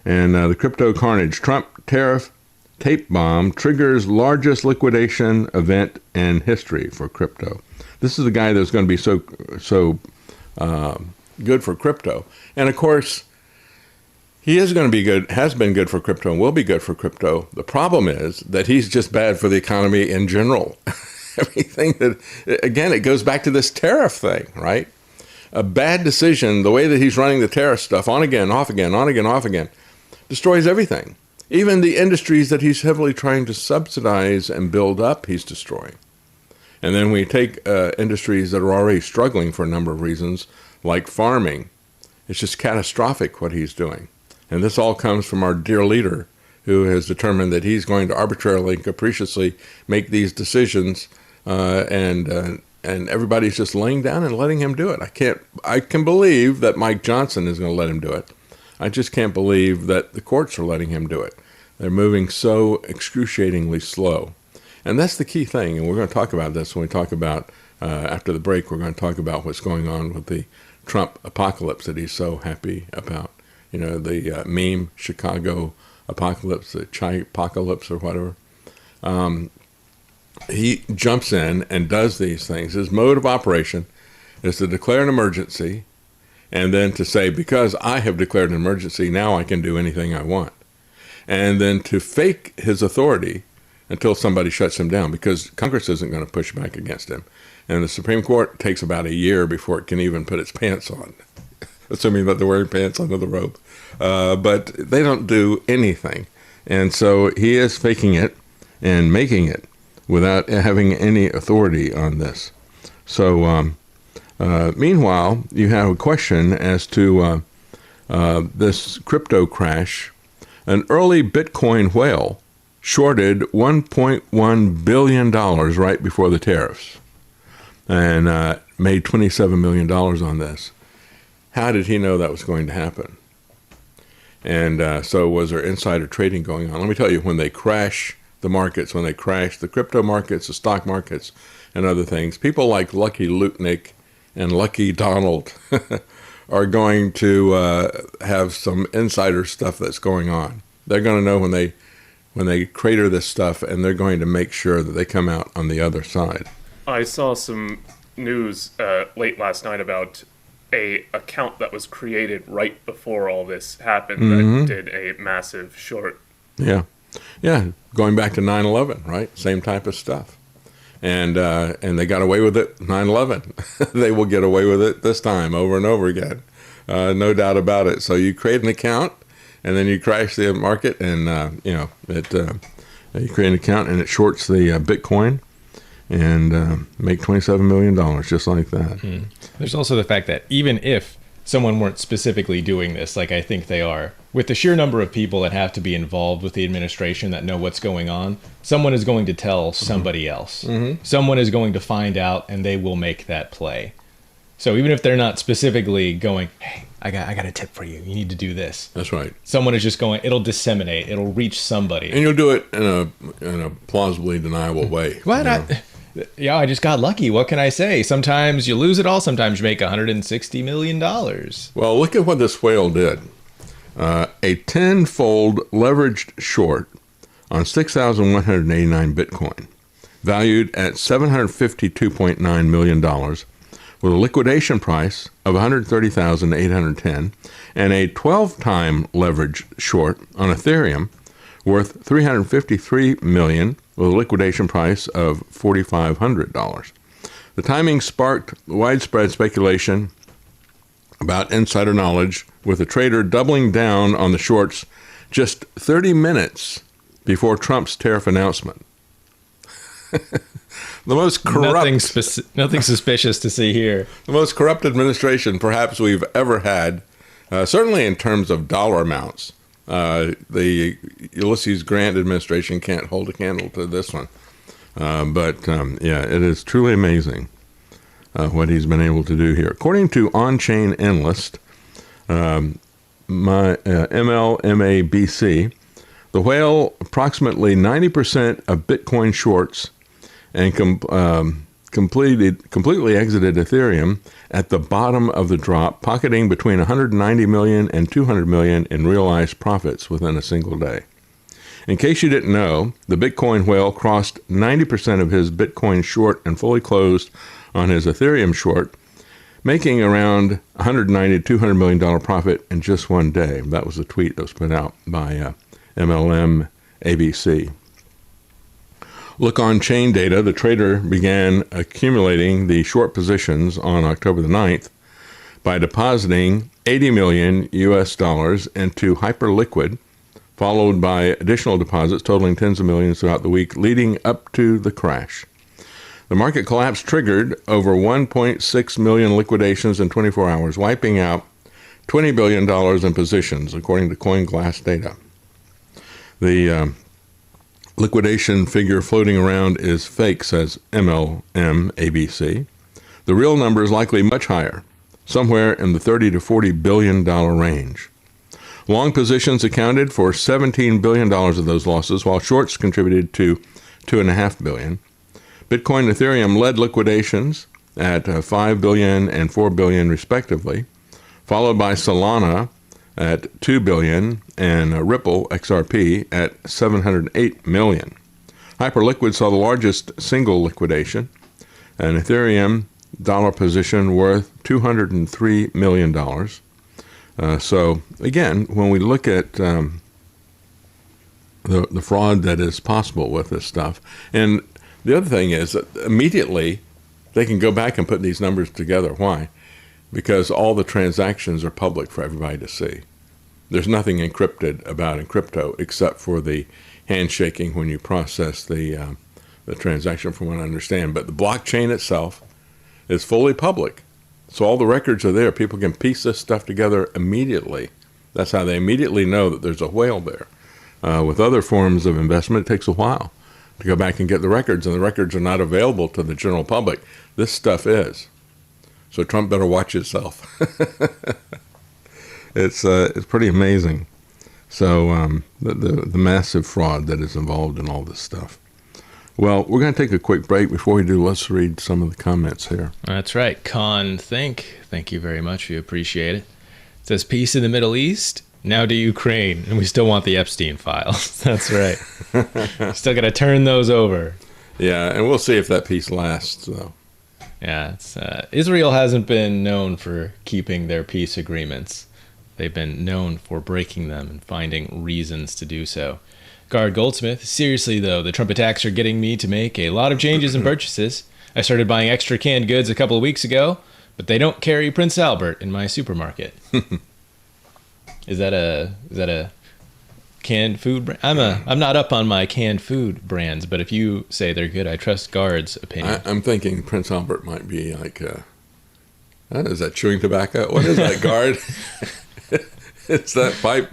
And the crypto carnage. Trump tariff tape bomb triggers largest liquidation event in history for crypto. This is the guy that's going to be so good for crypto. And of course, he is going to be good, has been good for crypto, and will be good for crypto. The problem is that he's just bad for the economy in general. Everything that, again, it goes back to this tariff thing, right? A bad decision, the way that he's running the tariff stuff, on again, off again, on again, off again, destroys everything. Even the industries that he's heavily trying to subsidize and build up, he's destroying. And then we take industries that are already struggling for a number of reasons, like farming. It's just catastrophic what he's doing. And this all comes from our dear leader, who has determined that he's going to arbitrarily and capriciously make these decisions, and everybody's just laying down and letting him do it. I can believe that Mike Johnson is going to let him do it. I just can't believe that the courts are letting him do it. They're moving so excruciatingly slow. And that's the key thing, and we're going to talk about this when we talk about, after the break, we're going to talk about what's going on with the Trump apocalypse that he's so happy about. You know, the meme Chicago apocalypse, the Chai apocalypse or whatever. He jumps in and does these things. His mode of operation is to declare an emergency and then to say, because I have declared an emergency, now I can do anything I want. And then to fake his authority until somebody shuts him down, because Congress isn't going to push back against him. And the Supreme Court takes about a year before it can even put its pants on, assuming that they're wearing pants under the robe. But they don't do anything. And so he is faking it and making it without having any authority on this. So meanwhile, you have a question as to this crypto crash. An early Bitcoin whale shorted $1.1 billion right before the tariffs and made $27 million on this. How did he know that was going to happen? And so was there insider trading going on? Let me tell you, when they crash the markets, when they crash the crypto markets, the stock markets, and other things, people like Lucky Lutnick and Lucky Donald are going to have some insider stuff that's going on. They're going to know when they crater this stuff, and they're going to make sure that they come out on the other side. I saw some news late last night about a account that was created right before all this happened that did a massive short. Yeah, going back to 9/11, right? Same type of stuff. And they got away with it 9/11. They will get away with it this time over and over again. No doubt about it. So you create an account, and then you crash the market, and you create an account, and it shorts the Bitcoin, and make $27 million just like that. There's also the fact that even if someone weren't specifically doing this, like I think they are, with the sheer number of people that have to be involved with the administration that know what's going on, someone is going to tell somebody else. Someone is going to find out, and they will make that play. So even if they're not specifically going, hey, I got a tip for you. You need to do this. That's right. Someone is just going, it'll disseminate. It'll reach somebody. And you'll do it in a plausibly deniable way. What? I just got lucky. What can I say? Sometimes you lose it all. Sometimes you make $160 million. Well, look at what this whale did. A tenfold leveraged short on 6,189 Bitcoin, valued at $752.9 million, with a liquidation price of $130,810, and a 12-time leveraged short on Ethereum worth $353 million, with a liquidation price of $4,500. The timing sparked widespread speculation about insider knowledge, with the trader doubling down on the shorts just 30 minutes before Trump's tariff announcement. The most corrupt... Nothing suspicious to see here. The most corrupt administration perhaps we've ever had, certainly in terms of dollar amounts. The Ulysses Grant administration can't hold a candle to this one. But it is truly amazing what he's been able to do here. According to On-Chain Analyst, MLMABC, the whale approximately 90% of Bitcoin shorts and completely exited Ethereum at the bottom of the drop, pocketing between 190 million and 200 million in realized profits within a single day. In case you didn't know, the Bitcoin whale crossed 90% of his Bitcoin short and fully closed on his Ethereum short, making around 190 to $200 million profit in just one day. That was a tweet that was put out by MLM ABC. Look on chain data, the trader began accumulating the short positions on October the 9th by depositing 80 million US dollars into Hyperliquid, followed by additional deposits totaling tens of millions throughout the week leading up to the crash. The market collapse triggered over 1.6 million liquidations in 24 hours, wiping out $20 billion in positions, according to CoinGlass data. The liquidation figure floating around is fake, says MLM ABC. The real number is likely much higher, somewhere in the $30 to $40 billion range. Long positions accounted for $17 billion of those losses, while shorts contributed to $2.5 billion. Bitcoin and Ethereum led liquidations at $5 billion and $4 billion respectively, followed by Solana at $2 billion and Ripple XRP at $708 million. Hyperliquid saw the largest single liquidation, an Ethereum dollar position worth $203 million. So again, when we look at the fraud that is possible with this stuff, and the other thing is that immediately they can go back and put these numbers together. Why? Because all the transactions are public for everybody to see. There's nothing encrypted about in crypto except for the handshaking when you process the transaction, from what I understand. But the blockchain itself is fully public. So all the records are there. People can piece this stuff together immediately. That's how they immediately know that there's a whale there. With other forms of investment, it takes a while to go back and get the records, and the records are not available to the general public. This stuff is. So Trump better watch himself. It's pretty amazing. So the massive fraud that is involved in all this stuff. Well, we're going to take a quick break. Before we do, let's read some of the comments here. That's right. Thank you very much. We appreciate it. It says, peace in the Middle East, now to Ukraine. And we still want the Epstein files. That's right. Still got to turn those over. Yeah, and we'll see if that peace lasts, though. Yeah, Israel hasn't been known for keeping their peace agreements. They've been known for breaking them and finding reasons to do so. Guard Goldsmith, seriously though, the Trump attacks are getting me to make a lot of changes and purchases. I started buying extra canned goods a couple of weeks ago, but they don't carry Prince Albert in my supermarket. Is that a canned food brand? I'm not up on my canned food brands, but if you say they're good, I trust Guard's opinion. I'm thinking Prince Albert might be like, is that chewing tobacco? What is that, Guard? It's that pipe,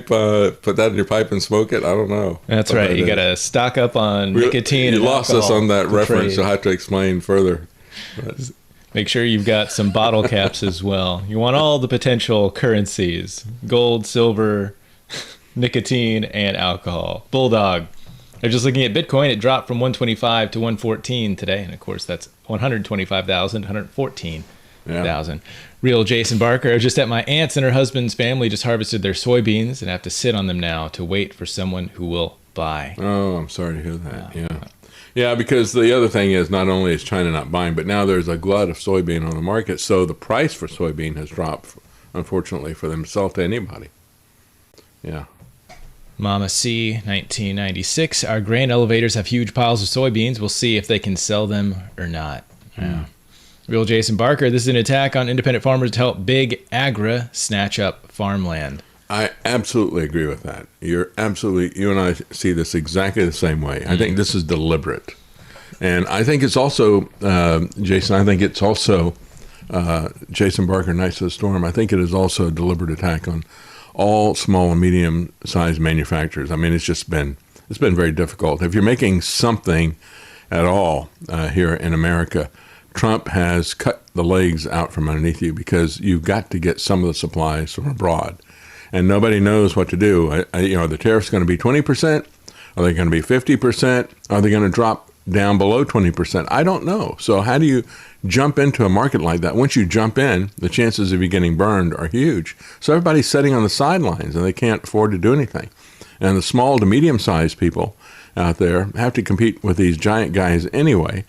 put that in your pipe and smoke it? I don't know. That's right. You got to stock up on nicotine. You lost us on that reference. You'll have to explain further. But make sure you've got some bottle caps as well. You want all the potential currencies: gold, silver, nicotine, and alcohol. Bulldog. They're just looking at Bitcoin. It dropped from 125 to 114 today. And of course, that's 125,000, 114,000. Real Jason Barker. I was just at my aunt's, and her husband's family just harvested their soybeans and have to sit on them now to wait for someone who will buy. Oh, I'm sorry to hear that. Yeah, because the other thing is, not only is China not buying, but now there's a glut of soybean on the market. So the price for soybean has dropped, unfortunately, for them to sell to anybody. Yeah. Mama C, 1996. Our grain elevators have huge piles of soybeans. We'll see if they can sell them or not. Yeah. Real Jason Barker, this is an attack on independent farmers to help big agra snatch up farmland. I absolutely agree with that. You and I see this exactly the same way. I think this is deliberate. And I think it's also, Jason, Jason Barker, Knights of the Storm, I think it is also a deliberate attack on all small and medium-sized manufacturers. I mean, it's been very difficult. If you're making something at all here in America, Trump has cut the legs out from underneath you because you've got to get some of the supplies from abroad. And nobody knows what to do. Are the tariffs going to be 20%? Are they going to be 50%? Are they going to drop down below 20%? I don't know. So how do you jump into a market like that? Once you jump in, the chances of you getting burned are huge. So everybody's sitting on the sidelines and they can't afford to do anything. And the small to medium-sized people out there have to compete with these giant guys anyway.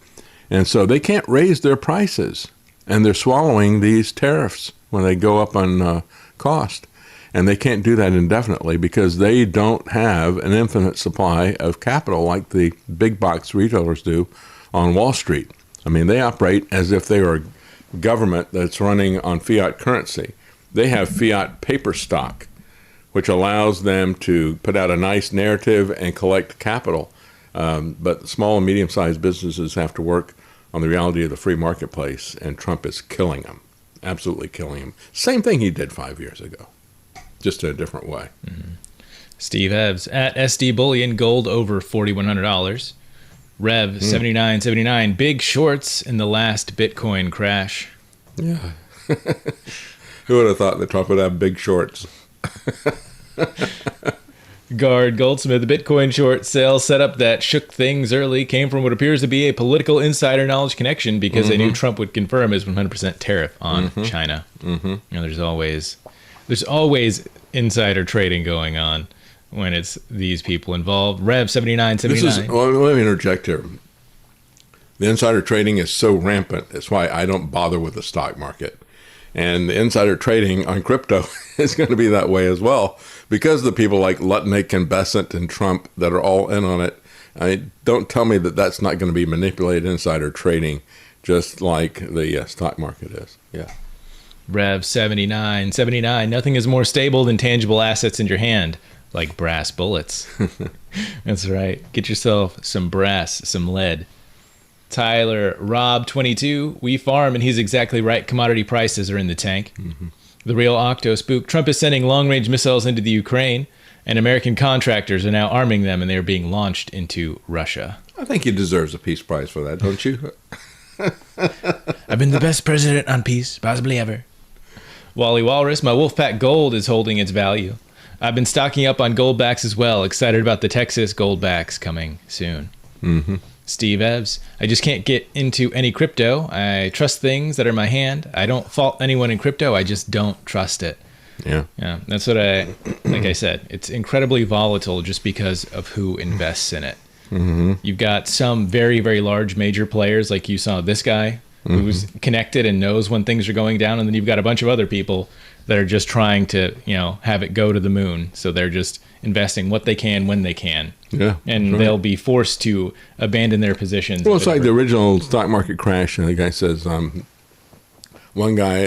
And so they can't raise their prices. And they're swallowing these tariffs when they go up on cost. And they can't do that indefinitely because they don't have an infinite supply of capital like the big box retailers do on Wall Street. I mean, they operate as if they were a government that's running on fiat currency. They have fiat paper stock, which allows them to put out a nice narrative and collect capital. But small and medium-sized businesses have to work on the reality of the free marketplace, and Trump is killing them, absolutely killing them. Same thing he did 5 years ago. Just in a different way. Mm-hmm. Steve Evans at SD Bullion, gold over $4,100. Rev 7979, big shorts in the last Bitcoin crash. Yeah. Who would have thought that Trump would have big shorts? Guard Goldsmith, the Bitcoin short sale setup that shook things early came from what appears to be a political insider knowledge connection because they knew Trump would confirm his 100% tariff on China. There's always insider trading going on when it's these people involved. Rev 7979. Let me interject here. The insider trading is so rampant. That's why I don't bother with the stock market. And the insider trading on crypto is going to be that way as well because the people like Lutnick and Besant and Trump that are all in on it. Don't tell me that that's not going to be manipulated insider trading just like the stock market is. Yeah. Rev 7979, nothing is more stable than tangible assets in your hand, like brass bullets. That's right. Get yourself some brass, some lead. Tyler Rob 22, we farm, and he's exactly right. Commodity prices are in the tank. The real Octo Spook, Trump is sending long-range missiles into the Ukraine, and American contractors are now arming them, and they are being launched into Russia. I think he deserves a peace prize for that, don't you? I've been the best president on peace, possibly ever. Wally Walrus, my Wolfpack Gold is holding its value. I've been stocking up on goldbacks as well. Excited about the Texas goldbacks coming soon. Steve Evans, I just can't get into any crypto. I trust things that are in my hand. I don't fault anyone in crypto. I just don't trust it. Yeah. That's what like I said, it's incredibly volatile just because of who invests in it. You've got some very, very large major players like you saw this guy who's connected and knows when things are going down. And then you've got a bunch of other people that are just trying to, have it go to the moon. So they're just investing what they can when they can. Yeah. And they'll be forced to abandon their positions. Well, it's like the original stock market crash. And the guy says, one guy,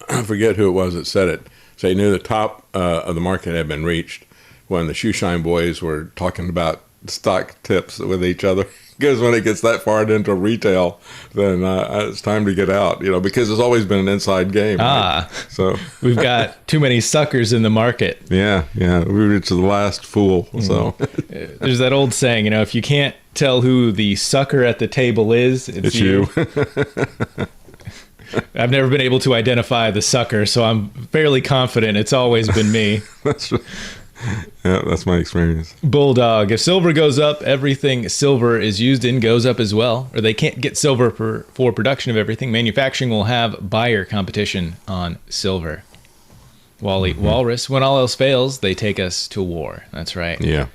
I forget who it was that said it, so he knew the top of the market had been reached when the Shoeshine boys were talking about stock tips with each other. Because when it gets that far into retail, then it's time to get out, because it's always been an inside game. Right? So we've got too many suckers in the market. Yeah. We reached the last fool. So there's that old saying, if you can't tell who the sucker at the table is, it's you. I've never been able to identify the sucker, so I'm fairly confident it's always been me. That's right. Yeah, that's my experience. Bulldog, if silver goes up, everything silver is used in goes up as well. Or they can't get silver for production of everything. Manufacturing will have buyer competition on silver. Wally Walrus, when all else fails, they take us to war. That's right. Yeah.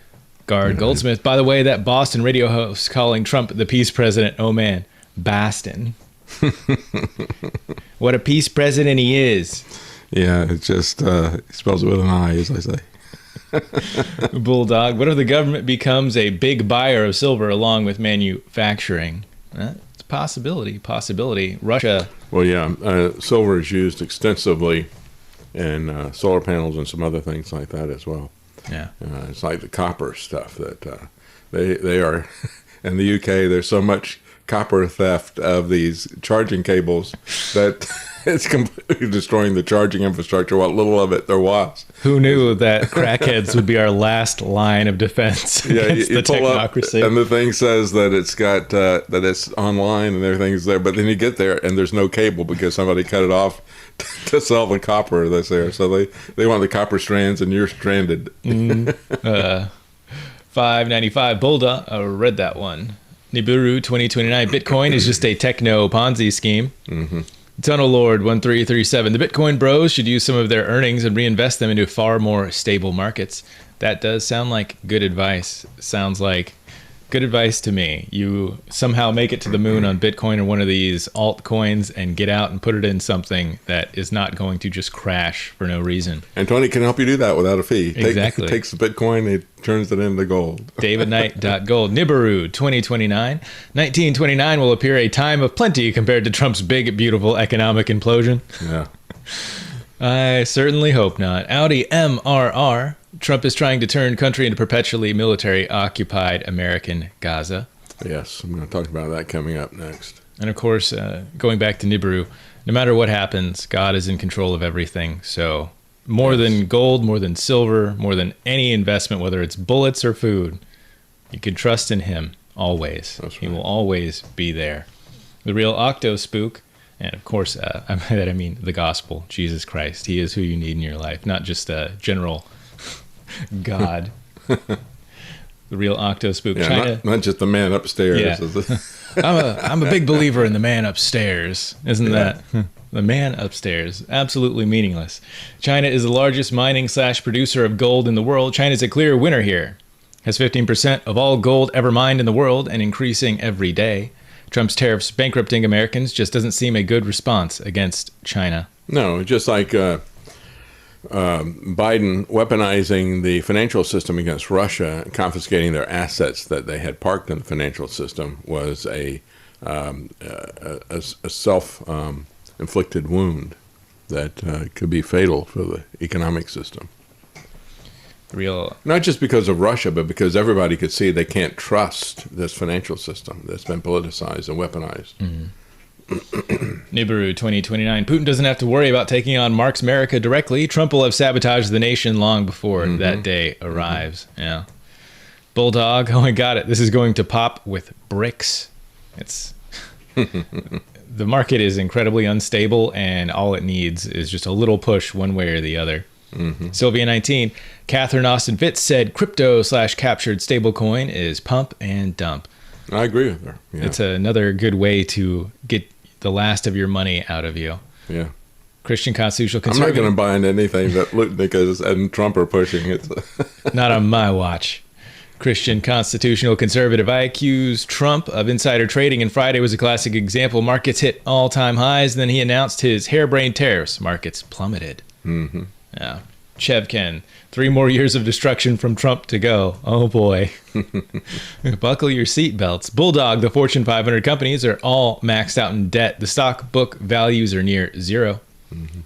Guard Goldsmith, by the way, that Boston radio host calling Trump the peace president, oh man, Baston. What a peace president he is. Yeah, it's just, he spells it with an I, as I say. Bulldog, what if the government becomes a big buyer of silver along with manufacturing? It's a possibility. Russia. Well, yeah, silver is used extensively and solar panels and some other things like that as well. Yeah. It's like the copper stuff that they are in the UK. There's so much copper theft of these charging cables that it's completely destroying the charging infrastructure, what little of it there was. Who knew that crackheads would be our last line of defense against the pull technocracy? Up, and the thing says that it's got that it's online and everything's there, but then you get there and there's no cable because somebody cut it off to sell the copper that's there. So they want the copper strands and you're stranded. $5.95 Bulldog. I read that one. Nibiru 2029. Bitcoin is just a techno Ponzi scheme. Mm-hmm. Tunnel Lord 1337. The Bitcoin bros should use some of their earnings and reinvest them into far more stable markets. That does sound like good advice. Sounds like good advice to me. You somehow make it to the moon on Bitcoin or one of these altcoins and get out and put it in something that is not going to just crash for no reason. And Tony can help you do that without a fee. Exactly. Takes the Bitcoin, he turns it into gold. davidknight.gold. Nibiru 2029. 1929 will appear a time of plenty compared to Trump's big, beautiful economic implosion. Yeah. I certainly hope not. Audi MRR. Trump is trying to turn country into perpetually military-occupied American Gaza. Yes, I'm going to talk about that coming up next. And of course, going back to Nibiru, no matter what happens, God is in control of everything. So more than gold, more than silver, more than any investment, whether it's bullets or food, you can trust in him always. That's right. He will always be there. The real Octo Spook, and of course, by that I mean the gospel, Jesus Christ. He is who you need in your life, not just a general God. The real Octo Spook. Yeah, China. not just the man upstairs. Yeah. I'm a big believer in the man upstairs. Isn't that the man upstairs? Absolutely meaningless. China is the largest mining/producer of gold in the world. China is a clear winner here. Has 15% of all gold ever mined in the world and increasing every day. Trump's tariffs bankrupting Americans just doesn't seem a good response against China. No, just like Biden weaponizing the financial system against Russia, confiscating their assets that they had parked in the financial system was a self-inflicted wound that could be fatal for the economic system. Not just because of Russia, but because everybody could see they can't trust this financial system that's been politicized and weaponized. Mm-hmm. Nibiru 2029. Putin doesn't have to worry about taking on Mark's America directly. Trump will have sabotaged the nation long before that day arrives. Yeah. Bulldog. Oh, I got it. This is going to pop with bricks. It's the market is incredibly unstable, and all it needs is just a little push one way or the other. Mm-hmm. Sylvia 19. Catherine Austin Fitz said crypto/captured stablecoin is pump and dump. I agree with her. Yeah. It's another good way to get the last of your money out of you. Yeah. Christian Constitutional I'm Conservative. not going to buy into anything that Lutnick and Trump are pushing. It's Not on my watch. Christian Constitutional Conservative. I accuse Trump of insider trading, and Friday was a classic example. Markets hit all-time highs, and then he announced his harebrained tariffs. Markets plummeted. Mm-hmm. Yeah. Chevken. 3 more years of destruction from Trump to go. Oh, boy. Buckle your seatbelts. Bulldog, the Fortune 500 companies are all maxed out in debt. The stock book values are near zero. Mm-hmm.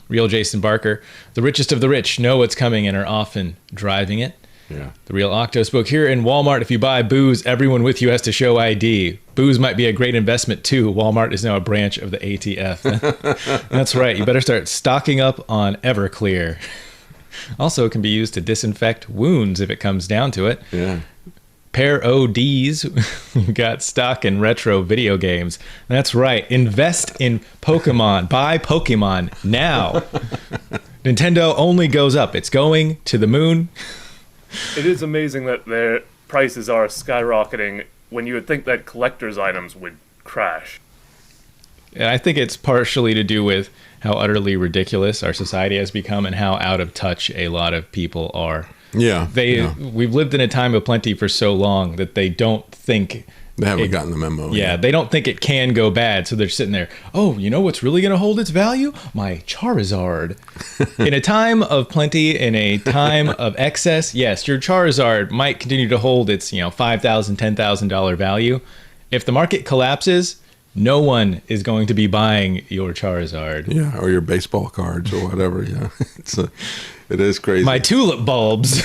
Real Jason Barker. The richest of the rich know what's coming and are often driving it. Yeah. The Real Octo spoke here in Walmart. If you buy booze, everyone with you has to show ID. Booze might be a great investment too. Walmart is now a branch of the ATF. That's right. You better start stocking up on Everclear. Also, it can be used to disinfect wounds if it comes down to it. Yeah. Pair ODs. You've got stock in retro video games. That's right. Invest in Pokemon. Buy Pokemon now. Nintendo only goes up. It's going to the moon. It is amazing that their prices are skyrocketing when you would think that collector's items would crash. And I think it's partially to do with how utterly ridiculous our society has become and how out of touch a lot of people are. Yeah. We've lived in a time of plenty for so long that they don't think... They haven't gotten the memo. Yeah, they don't think it can go bad, so they're sitting there, oh, you know what's really going to hold its value? My Charizard. In a time of plenty, in a time of excess, yes, your Charizard might continue to hold its $5,000, $10,000 value. If the market collapses, no one is going to be buying your Charizard. Yeah, or your baseball cards or whatever. Yeah, it is crazy. My tulip bulbs.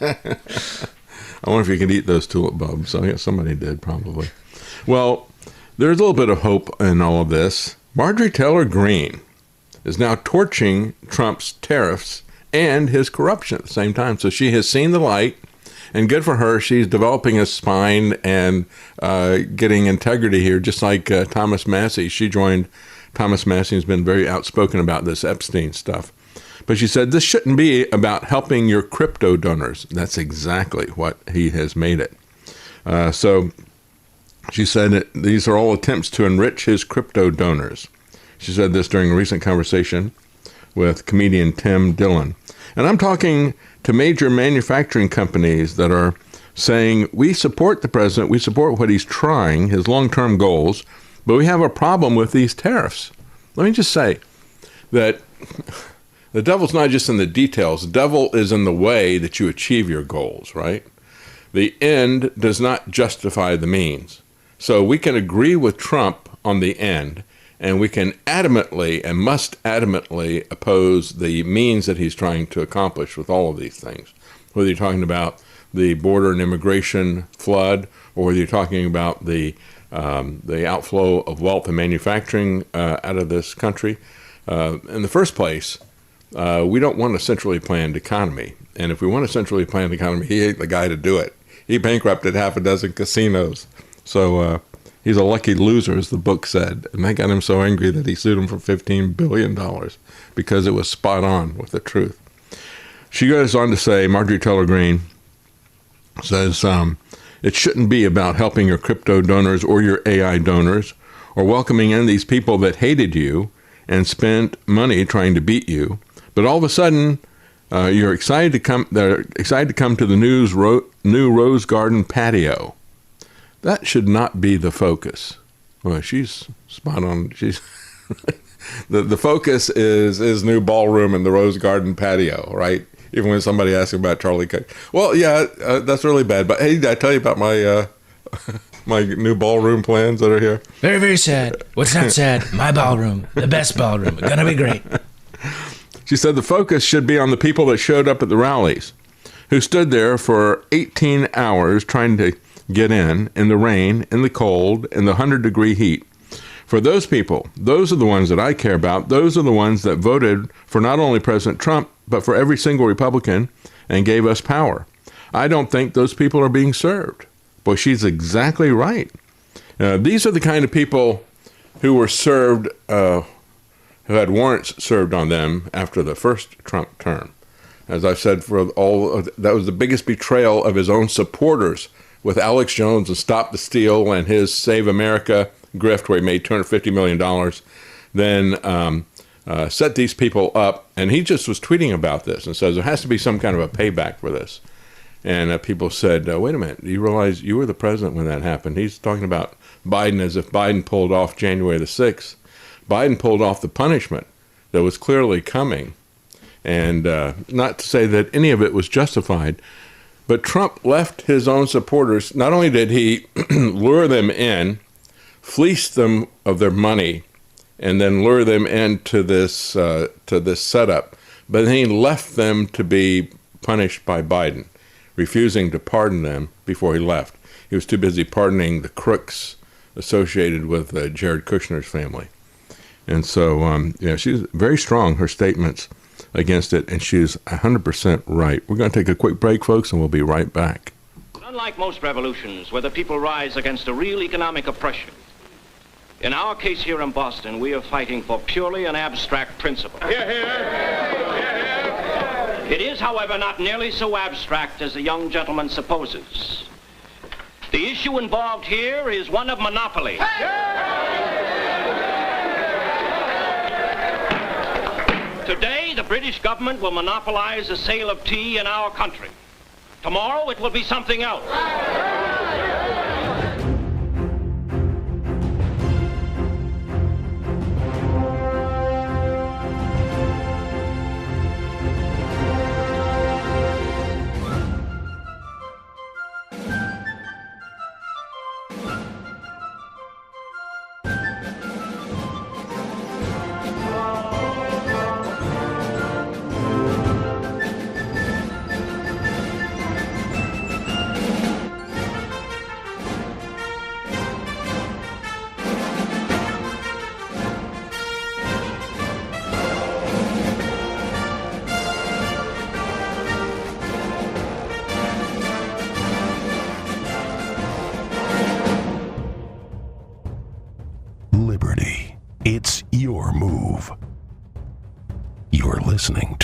I wonder if you can eat those tulip bulbs. I guess somebody did, probably. Well, there's a little bit of hope in all of this. Marjorie Taylor Greene is now torching Trump's tariffs and his corruption at the same time. So she has seen the light, and good for her. She's developing a spine and getting integrity here, just like Thomas Massie. She joined Thomas Massie, has been very outspoken about this Epstein stuff. But she said this shouldn't be about helping your crypto donors. That's exactly what he has made it. So she said that these are all attempts to enrich his crypto donors. She said this during a recent conversation with comedian Tim Dillon. And I'm talking to major manufacturing companies that are saying, we support the president, we support what he's trying, his long-term goals, but we have a problem with these tariffs. Let me just say that the devil's not just in the details. The devil is in the way that you achieve your goals, right? The end does not justify the means. So we can agree with Trump on the end, and we can adamantly and must adamantly oppose the means that he's trying to accomplish with all of these things. Whether you're talking about the border and immigration flood, or whether you're talking about the outflow of wealth and manufacturing out of this country. In the first place, we don't want a centrally planned economy. And if we want a centrally planned economy, he ain't the guy to do it. He bankrupted half a dozen casinos. So he's a lucky loser, as the book said. And that got him so angry that he sued him for $15 billion because it was spot on with the truth. She goes on to say, Marjorie Taylor Greene says, it shouldn't be about helping your crypto donors or your AI donors or welcoming in these people that hated you and spent money trying to beat you. But all of a sudden, they're excited to come to the new Rose Garden patio. That should not be the focus. Well, she's spot on. She's the focus is new ballroom in the Rose Garden patio, right? Even when somebody asks about Charlie Cook. Well, yeah, that's really bad. But hey, did I tell you about my my new ballroom plans that are here? Very, very sad. What's not sad? My ballroom, the best ballroom. It's gonna be great. She said the focus should be on the people that showed up at the rallies, who stood there for 18 hours trying to get in the rain, in the cold, in the 100-degree heat. For those people, those are the ones that I care about. Those are the ones that voted for not only President Trump, but for every single Republican and gave us power. I don't think those people are being served. Boy, she's exactly right. These are the kind of people who were served, who had warrants served on them after the first Trump term. As I've said, that was the biggest betrayal of his own supporters with Alex Jones and Stop the Steal and his Save America grift where he made $250 million. Then set these people up, and he just was tweeting about this and says there has to be some kind of a payback for this. And people said, wait a minute, do you realize you were the president when that happened? He's talking about Biden as if Biden pulled off January the 6th. Biden pulled off the punishment that was clearly coming. And not to say that any of it was justified, but Trump left his own supporters. Not only did he lure them in, fleece them of their money, and then lure them into this setup, but then he left them to be punished by Biden, refusing to pardon them before he left. He was too busy pardoning the crooks associated with Jared Kushner's family. And so, she's very strong, her statements against it, and she's 100% right. We're going to take a quick break, folks, and we'll be right back. Unlike most revolutions where the people rise against a real economic oppression, in our case here in Boston, we are fighting for purely an abstract principle. Hear, hear. Hear, hear. It is, however, not nearly so abstract as the young gentleman supposes. The issue involved here is one of monopoly. Today, the British government will monopolize the sale of tea in our country. Tomorrow, it will be something else.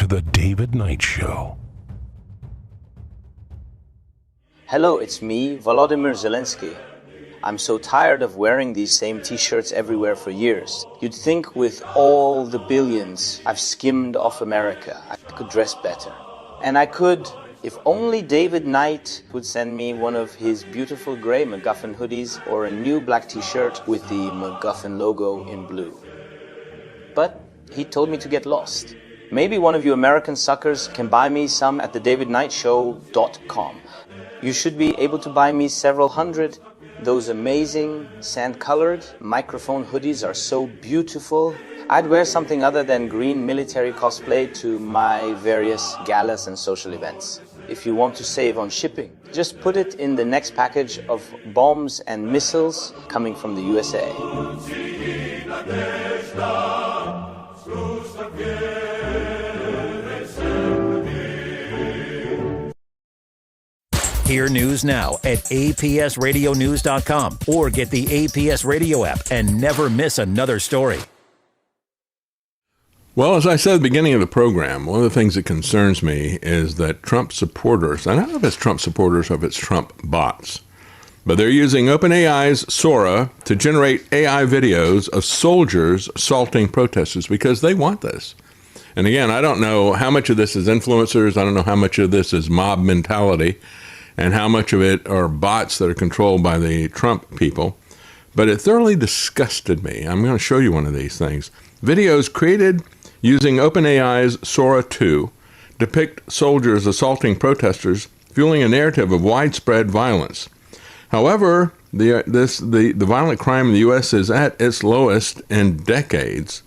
The David Knight Show. Hello, it's me, Volodymyr Zelensky. I'm so tired of wearing these same t-shirts everywhere for years. You'd think with all the billions I've skimmed off America, I could dress better. And I could, if only David Knight would send me one of his beautiful gray MacGuffin hoodies or a new black t-shirt with the MacGuffin logo in blue. But he told me to get lost. Maybe one of you American suckers can buy me some at thedavidknightshow.com. You should be able to buy me several hundred. Those amazing sand-colored microphone hoodies are so beautiful. I'd wear something other than green military cosplay to my various galas and social events. If you want to save on shipping, just put it in the next package of bombs and missiles coming from the USA. Hear news now at apsradionews.com or get the APS Radio app and never miss another story. Well, as I said at the beginning of the program, one of the things that concerns me is that Trump supporters, and I don't know if it's Trump supporters or if it's Trump bots, but they're using OpenAI's Sora to generate AI videos of soldiers assaulting protesters because they want this. And again, I don't know how much of this is influencers. I don't know how much of this is mob mentality and how much of it are bots that are controlled by the Trump people. But it thoroughly disgusted me. I'm going to show you one of these things. Videos created using OpenAI's Sora 2 depict soldiers assaulting protesters, fueling a narrative of widespread violence. However, the violent crime in the U.S. is at its lowest in decades,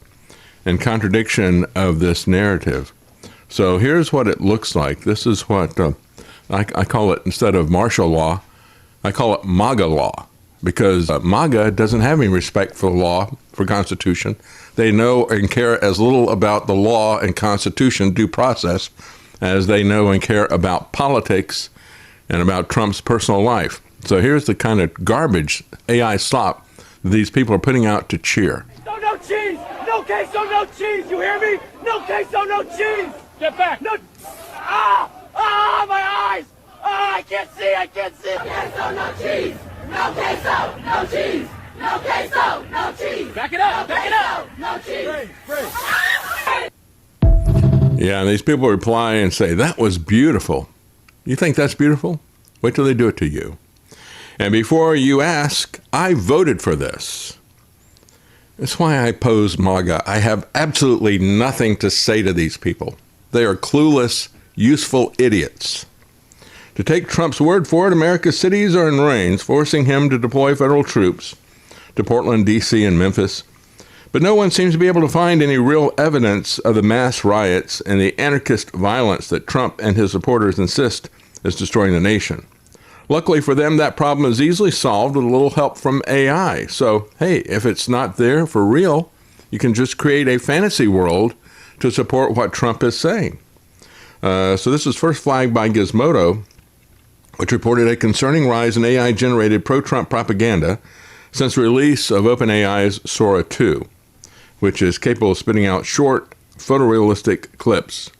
in contradiction of this narrative. So here's what it looks like. This is what I call it, instead of martial law, I call it MAGA law, because MAGA doesn't have any respect for the law, for Constitution. They know and care as little about the law and Constitution due process as they know and care about politics and about Trump's personal life. So here's the kind of garbage AI slop these people are putting out to cheer. No cheese! No queso, no cheese! You hear me? No queso, no cheese! Get back! No! My eyes! I can't see! No queso, no cheese! No queso, no cheese! No queso, no cheese! Back it up! No cheese! Yeah, and these people reply and say, that was beautiful. You think that's beautiful? Wait till they do it to you. And before you ask, I voted for this. That's why I oppose MAGA. I have absolutely nothing to say to these people. They are clueless, useful idiots. To take Trump's word for it, America's cities are in reins, forcing him to deploy federal troops to Portland, D.C., and Memphis. But no one seems to be able to find any real evidence of the mass riots and the anarchist violence that Trump and his supporters insist is destroying the nation. Luckily for them, that problem is easily solved with a little help from AI. So, hey, if it's not there for real, you can just create a fantasy world to support what Trump is saying. So this is first flagged by Gizmodo, which reported a concerning rise in AI-generated pro-Trump propaganda since the release of OpenAI's Sora 2, which is capable of spitting out short, photorealistic clips,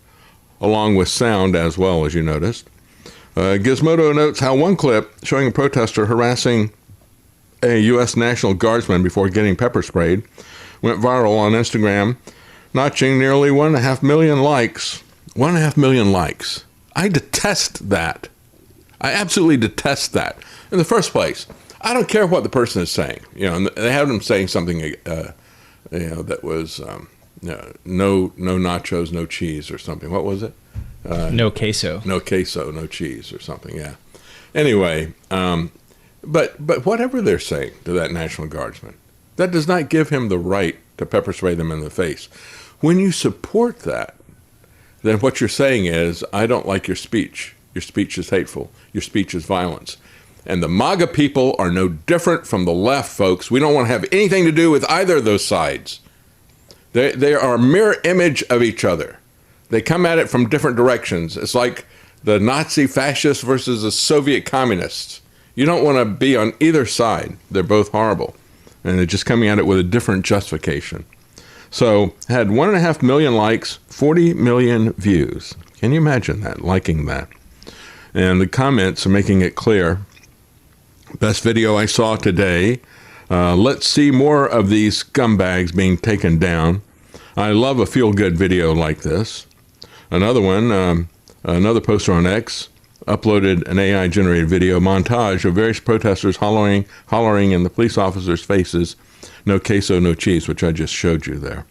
along with sound as well, as you noticed. Gizmodo notes how one clip showing a protester harassing a U.S. National Guardsman before getting pepper sprayed went viral on Instagram, notching nearly 1.5 million likes. 1.5 million likes. I detest that. I absolutely detest that. In the first place, I don't care what the person is saying. You know, and they had them saying something, that was no nachos, no cheese, or something. What was it? No queso. No queso, no cheese, or something. Yeah. Anyway, but whatever they're saying to that National Guardsman, that does not give him the right to pepper spray them in the face. When you support that, then what you're saying is, I don't like your speech. Your speech is hateful. Your speech is violence. And the MAGA people are no different from the left, folks. We don't want to have anything to do with either of those sides. They are a mirror image of each other. They come at it from different directions. It's like the Nazi fascists versus the Soviet communists. You don't want to be on either side. They're both horrible. And they're just coming at it with a different justification. So had 1.5 million likes, 40 million views. Can you imagine that, liking that? And the comments are making it clear. Best video I saw today. Let's see more of these scumbags being taken down. I love a feel-good video like this. Another one, another poster on X, uploaded an AI-generated video montage of various protesters hollering in the police officers' faces, "No queso, no cheese," which I just showed you there.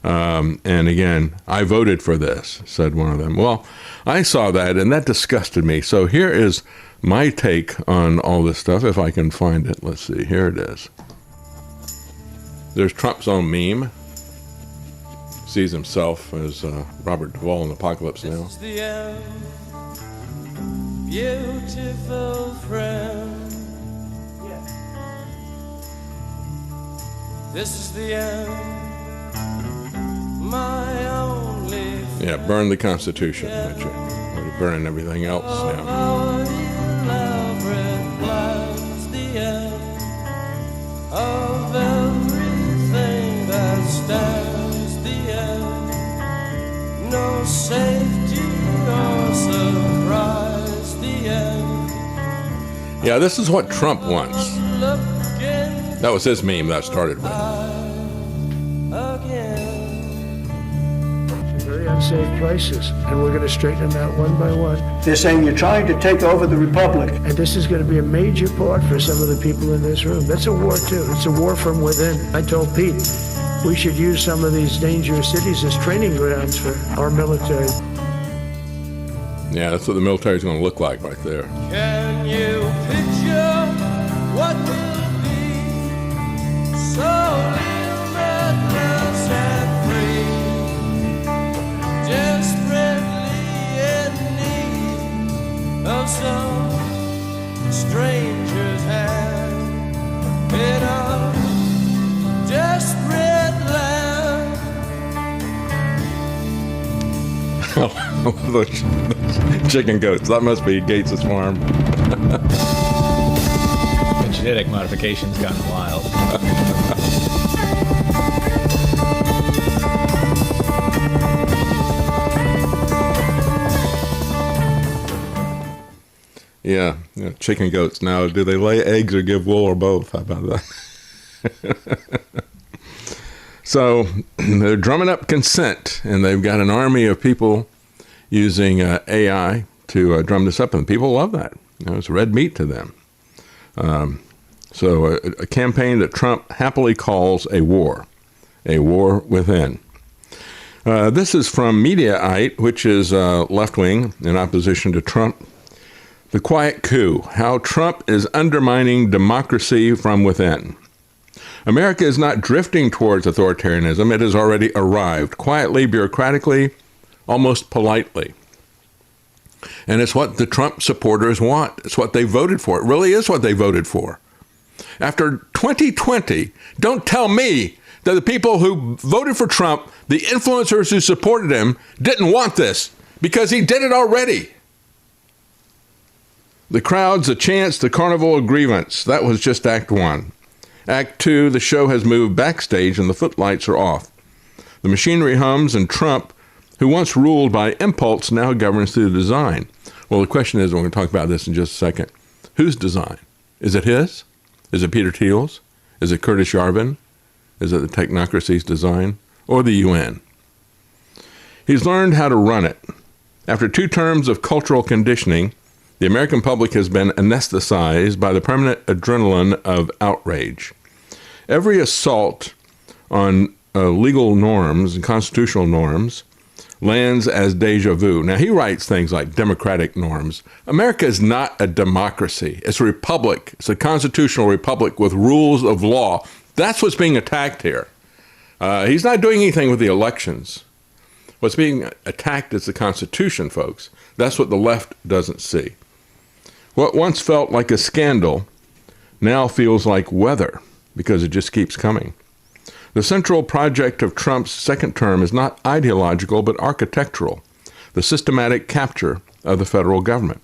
And again, "I voted for this," said one of them. Well, I saw that, and that disgusted me. So here is my take on all this stuff, if I can find it. Let's see. Here it is. There's Trump's own meme. Sees himself as Robert Duvall in Apocalypse Now. This is the end, beautiful friend. This is the end, my only friend. Yeah, burn the Constitution, but you're burning everything else now. Our elaborate plans, the end of everything that stands, the end. No safety or surprise, the end. Yeah, this is what Trump wants. That was his meme that started with. Very unsafe places, and we're going to straighten them out one by one. They're saying you're trying to take over the republic. And this is going to be a major part for some of the people in this room. That's a war, too. It's a war from within. I told Pete, we should use some of these dangerous cities as training grounds for our military. Yeah, that's what the military is going to look like right there. Can you picture what will be so limitless and free, desperately in need of some stranger's hand in a desperate land? Those chicken goats. That must be Gates's farm. The genetic modification's gotten wild. Yeah, chicken goats. Now, do they lay eggs or give wool or both? How about that? So they're drumming up consent, and they've got an army of people using AI to drum this up, and people love that. It's red meat to them. So a campaign that Trump happily calls a war within. This is from Mediaite, which is left-wing in opposition to Trump. The quiet coup, how Trump is undermining democracy from within. America is not drifting towards authoritarianism. It has already arrived, quietly, bureaucratically, almost politely. And it's what the Trump supporters want. It's what they voted for. It really is what they voted for. After 2020, don't tell me that the people who voted for Trump, the influencers who supported him, didn't want this, because he did it already. The crowds, the chants, the carnival of grievance. That was just Act 1. Act 2, the show has moved backstage and the footlights are off. The machinery hums, and Trump, who once ruled by impulse, now governs through design. Well, the question is, we're going to talk about this in just a second, whose design? Is it his? Is it Peter Thiel's? Is it Curtis Yarvin? Is it the technocracy's design? Or the UN? He's learned how to run it. After 2 terms of cultural conditioning, the American public has been anesthetized by the permanent adrenaline of outrage. Every assault on legal norms and constitutional norms lands as deja vu. Now, he writes things like democratic norms. America is not a democracy. It's a republic. It's a constitutional republic with rules of law. That's what's being attacked here. He's not doing anything with the elections. What's being attacked is the Constitution, folks. That's what the left doesn't see. What once felt like a scandal now feels like weather, because it just keeps coming. The central project of Trump's second term is not ideological, but architectural, the systematic capture of the federal government.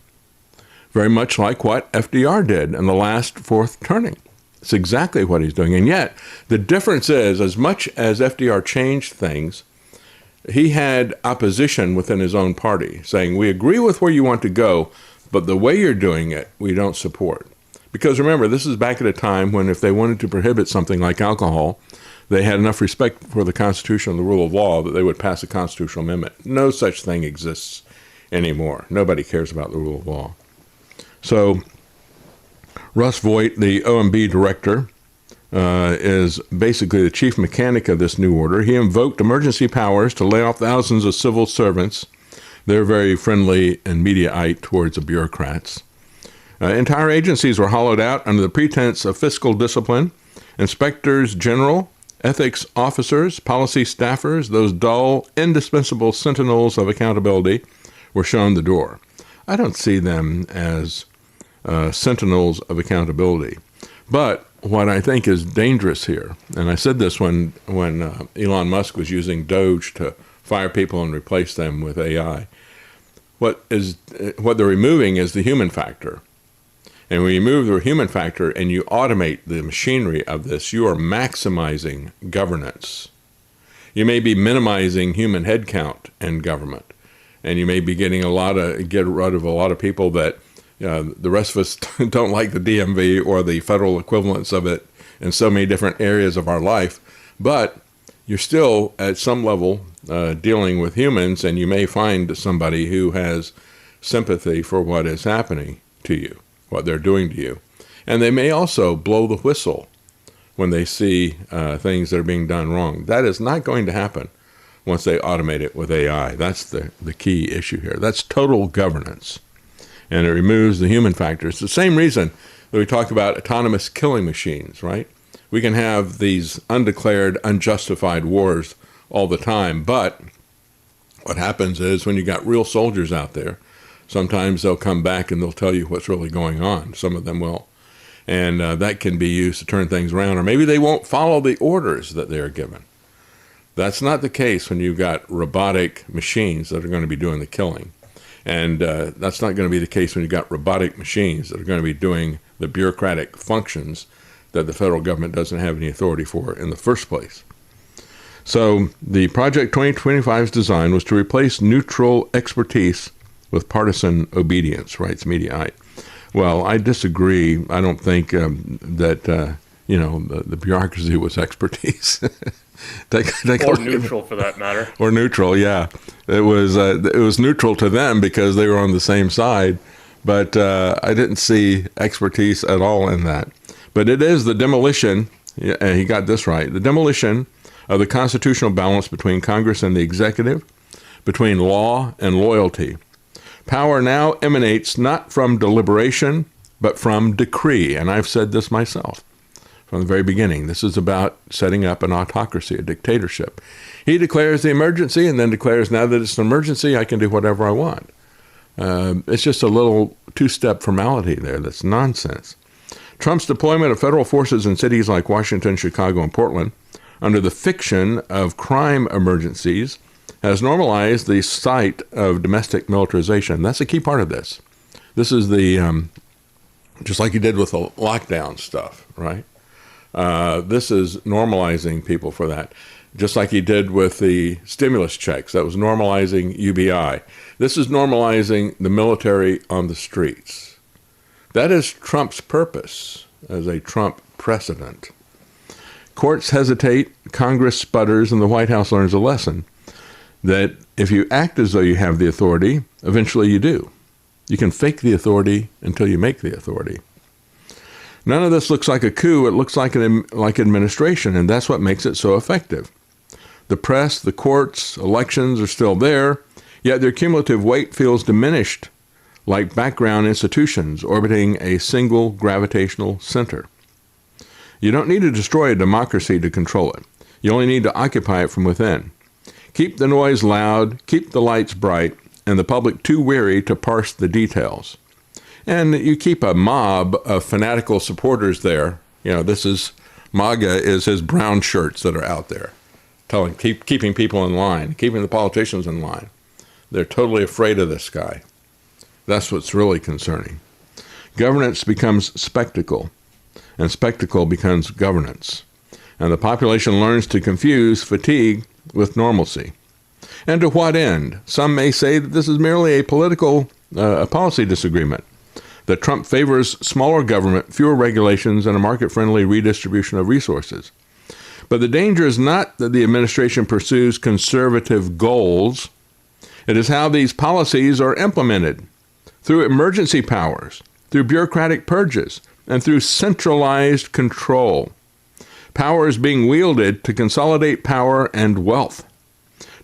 Very much like what FDR did in the last fourth turning. It's exactly what he's doing. And yet, the difference is, as much as FDR changed things, he had opposition within his own party saying, we agree with where you want to go, but the way you're doing it, we don't support. Because remember, this is back at a time when if they wanted to prohibit something like alcohol, they had enough respect for the Constitution and the rule of law that they would pass a constitutional amendment. No such thing exists anymore. Nobody cares about the rule of law. So Russ Voigt, the OMB director, is basically the chief mechanic of this new order. He invoked emergency powers to lay off thousands of civil servants. They're very friendly and Mediaite towards the bureaucrats. Entire agencies were hollowed out under the pretense of fiscal discipline. Inspectors general, ethics officers, policy staffers, those dull, indispensable sentinels of accountability were shown the door. I don't see them as sentinels of accountability. But what I think is dangerous here, and I said this when Elon Musk was using Doge to fire people and replace them with AI, what they're removing is the human factor. And when you remove the human factor and you automate the machinery of this, you are maximizing governance. You may be minimizing human headcount in government, and you may be get rid of a lot of people that the rest of us don't like the DMV or the federal equivalents of it in so many different areas of our life. But you're still at some level dealing with humans, and you may find somebody who has sympathy for what is happening to you, what they're doing to you. And they may also blow the whistle when they see things that are being done wrong. That is not going to happen once they automate it with AI. That's the key issue here. That's total governance. And it removes the human factor. It's the same reason that we talk about autonomous killing machines, right? We can have these undeclared, unjustified wars all the time, but what happens is when you got real soldiers out there, sometimes they'll come back and they'll tell you what's really going on. Some of them will. And that can be used to turn things around. Or maybe they won't follow the orders that they're given. That's not the case when you've got robotic machines that are going to be doing the killing. And that's not going to be the case when you've got robotic machines that are going to be doing the bureaucratic functions that the federal government doesn't have any authority for in the first place. So the Project 2025's design was to replace neutral expertise with partisan obedience, writes Mediaite. Well, I disagree. I don't think that the bureaucracy was expertise. Or neutral, for that matter. Or neutral, yeah. It was neutral to them because they were on the same side, but I didn't see expertise at all in that. But it is the demolition, and he got this right, the demolition of the constitutional balance between Congress and the executive, between law and loyalty. Power now emanates not from deliberation, but from decree. And I've said this myself from the very beginning. This is about setting up an autocracy, a dictatorship. He declares the emergency and then declares, now that it's an emergency, I can do whatever I want. It's just a little two-step formality there that's nonsense. Trump's deployment of federal forces in cities like Washington, Chicago, and Portland under the fiction of crime emergencies has normalized the sight of domestic militarization. That's a key part of this. This is just like he did with the lockdown stuff, right? This is normalizing people for that. Just like he did with the stimulus checks. That was normalizing UBI. This is normalizing the military on the streets. That is Trump's purpose as a Trump precedent. Courts hesitate, Congress sputters, and the White House learns a lesson that if you act as though you have the authority, eventually you do. You can fake the authority until you make the authority. None of this looks like a coup. It looks like administration, and that's what makes it so effective. The press, the courts, elections are still there, yet their cumulative weight feels diminished like background institutions orbiting a single gravitational center. You don't need to destroy a democracy to control it. You only need to occupy it from within. Keep the noise loud, keep the lights bright, and the public too weary to parse the details. And you keep a mob of fanatical supporters there. This is MAGA is his brown shirts that are out there, keeping people in line, keeping the politicians in line. They're totally afraid of this guy. That's what's really concerning. Governance becomes spectacle. and spectacle becomes governance. And the population learns to confuse fatigue with normalcy. And to what end? Some may say that this is merely a policy disagreement, that Trump favors smaller government, fewer regulations, and a market-friendly redistribution of resources. But the danger is not that the administration pursues conservative goals. It is how these policies are implemented, through emergency powers, through bureaucratic purges, and through centralized control. Power is being wielded to consolidate power and wealth,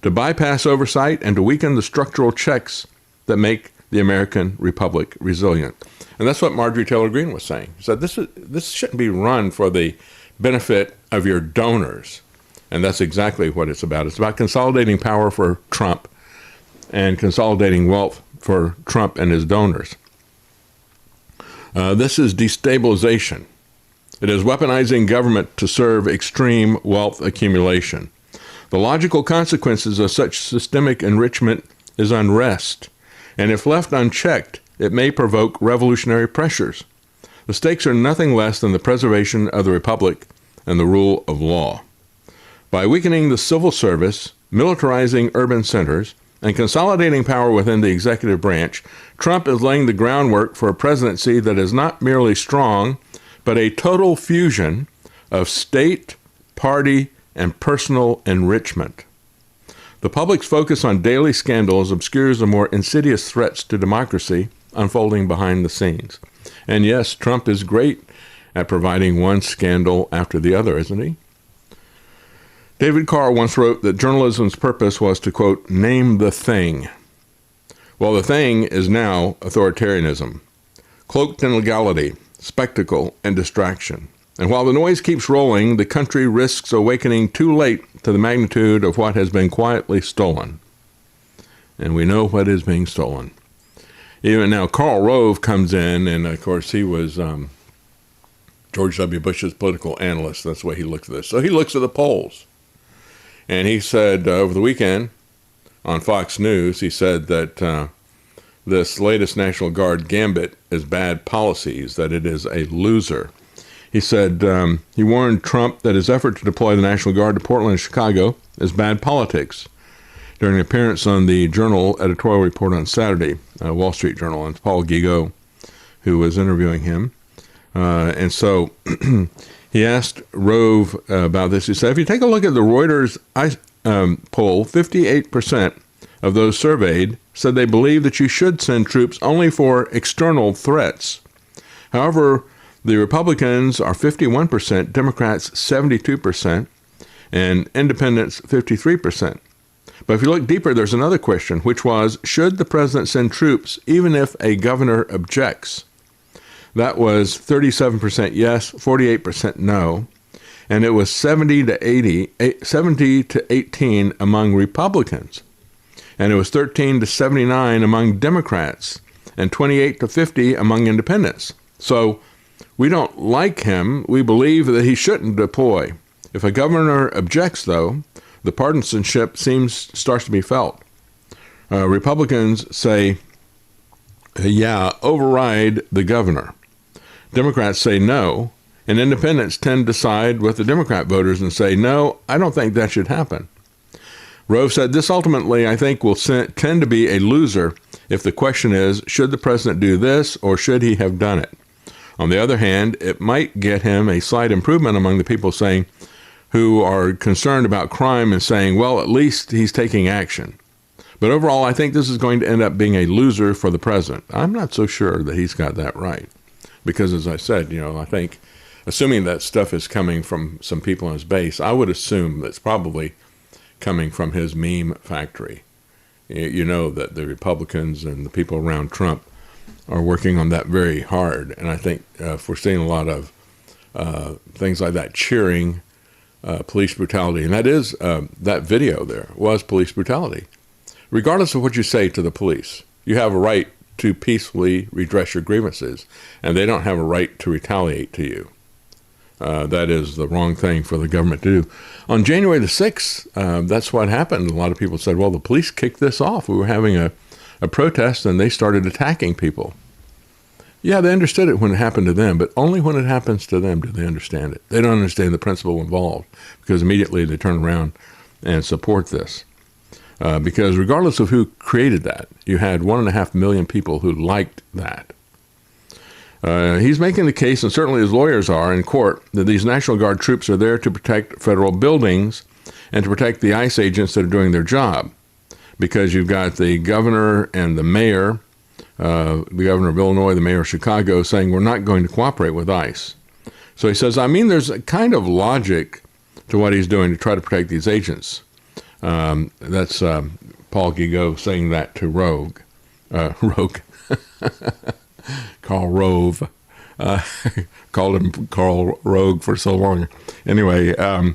to bypass oversight, and to weaken the structural checks that make the American Republic resilient. And that's what Marjorie Taylor Greene was saying. She said this shouldn't be run for the benefit of your donors. And that's exactly what it's about. It's about consolidating power for Trump and consolidating wealth for Trump and his donors. This is destabilization. It is weaponizing government to serve extreme wealth accumulation. The logical consequences of such systemic enrichment is unrest, and if left unchecked, it may provoke revolutionary pressures. The stakes are nothing less than the preservation of the republic and the rule of law. By weakening the civil service, militarizing urban centers, and consolidating power within the executive branch, Trump is laying the groundwork for a presidency that is not merely strong, but a total fusion of state, party, and personal enrichment. The public's focus on daily scandals obscures the more insidious threats to democracy unfolding behind the scenes. And yes, Trump is great at providing one scandal after the other, isn't he? David Carr once wrote that journalism's purpose was to, quote, name the thing. Well, the thing is now authoritarianism, cloaked in legality, spectacle, and distraction. And while the noise keeps rolling, the country risks awakening too late to the magnitude of what has been quietly stolen. And we know what is being stolen. Even now, Karl Rove comes in, and of course he was George W. Bush's political analyst. That's the way he looks at this. So he looks at the polls. And he said over the weekend on Fox News, he said that this latest National Guard gambit is bad policies, that it is a loser. He said he warned Trump that his effort to deploy the National Guard to Portland and Chicago is bad politics during an appearance on the Journal editorial report on Saturday, Wall Street Journal, and Paul Gigot, who was interviewing him. And so he asked Rove about this. He said, if you take a look at the Reuters poll, 58% of those surveyed said they believe that you should send troops only for external threats. However, the Republicans are 51%, Democrats 72%, and independents 53%. But if you look deeper, there's another question, which was, should the president send troops even if a governor objects? That was 37% yes, 48% no, and it was 70 to 18 among Republicans, and it was 13 to 79 among Democrats, and 28 to 50 among independents. So we don't like him. We believe that he shouldn't deploy. If a governor objects, though, the partisanship starts to be felt. Republicans say, yeah, override the governor. Democrats say no, and independents tend to side with the Democrat voters and say, no, I don't think that should happen. Rove said this ultimately, I think, will tend to be a loser if the question is, should the president do this or should he have done it? On the other hand, it might get him a slight improvement among the people who are concerned about crime and saying, well, at least he's taking action. But overall, I think this is going to end up being a loser for the president. I'm not so sure that he's got that right. Because as I said, I think, assuming that stuff is coming from some people on his base, I would assume that's probably coming from his meme factory. You know that the Republicans and the people around Trump are working on that very hard. And I think if we're seeing a lot of things like that, cheering police brutality, and that is, that video there was police brutality. Regardless of what you say to the police, you have a right to peacefully redress your grievances, and they don't have a right to retaliate to you. That is the wrong thing for the government to do. On January the 6th, that's what happened. A lot of people said, well, the police kicked this off. We were having a protest, and they started attacking people. Yeah, they understood it when it happened to them, but only when it happens to them do they understand it. They don't understand the principle involved because immediately they turn around and support this. Because regardless of who created that, you had 1.5 million people who liked that. He's making the case, and certainly his lawyers are in court, that these National Guard troops are there to protect federal buildings and to protect the ICE agents that are doing their job. Because you've got the governor and the mayor, the governor of Illinois, the mayor of Chicago, saying we're not going to cooperate with ICE. So he says, I mean, there's a kind of logic to what he's doing to try to protect these agents. That's Paul Gigot saying that to Rogue. Karl Rove. Called him Karl Rogue for so long. Anyway, but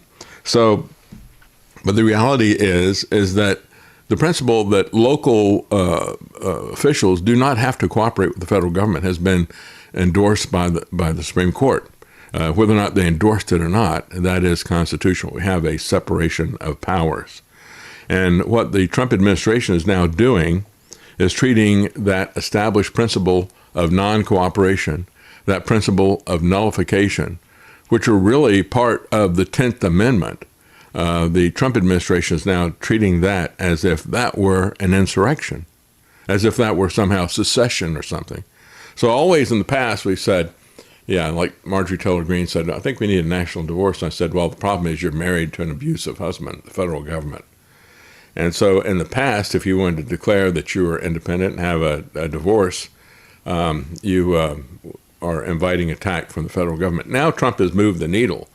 the reality is that the principle that local officials do not have to cooperate with the federal government has been endorsed by the Supreme Court. Whether or not they endorsed it or not, that is constitutional. We have a separation of powers. And what the Trump administration is now doing is treating that established principle of non-cooperation, that principle of nullification, which are really part of the 10th Amendment. The Trump administration is now treating that as if that were an insurrection, as if that were somehow secession or something. So always in the past we've said, yeah, like Marjorie Taylor Greene said, I think we need a national divorce. And I said, well, the problem is you're married to an abusive husband, the federal government. And so in the past, if you wanted to declare that you were independent and have a divorce, you are inviting attack from the federal government. Now Trump has moved the needle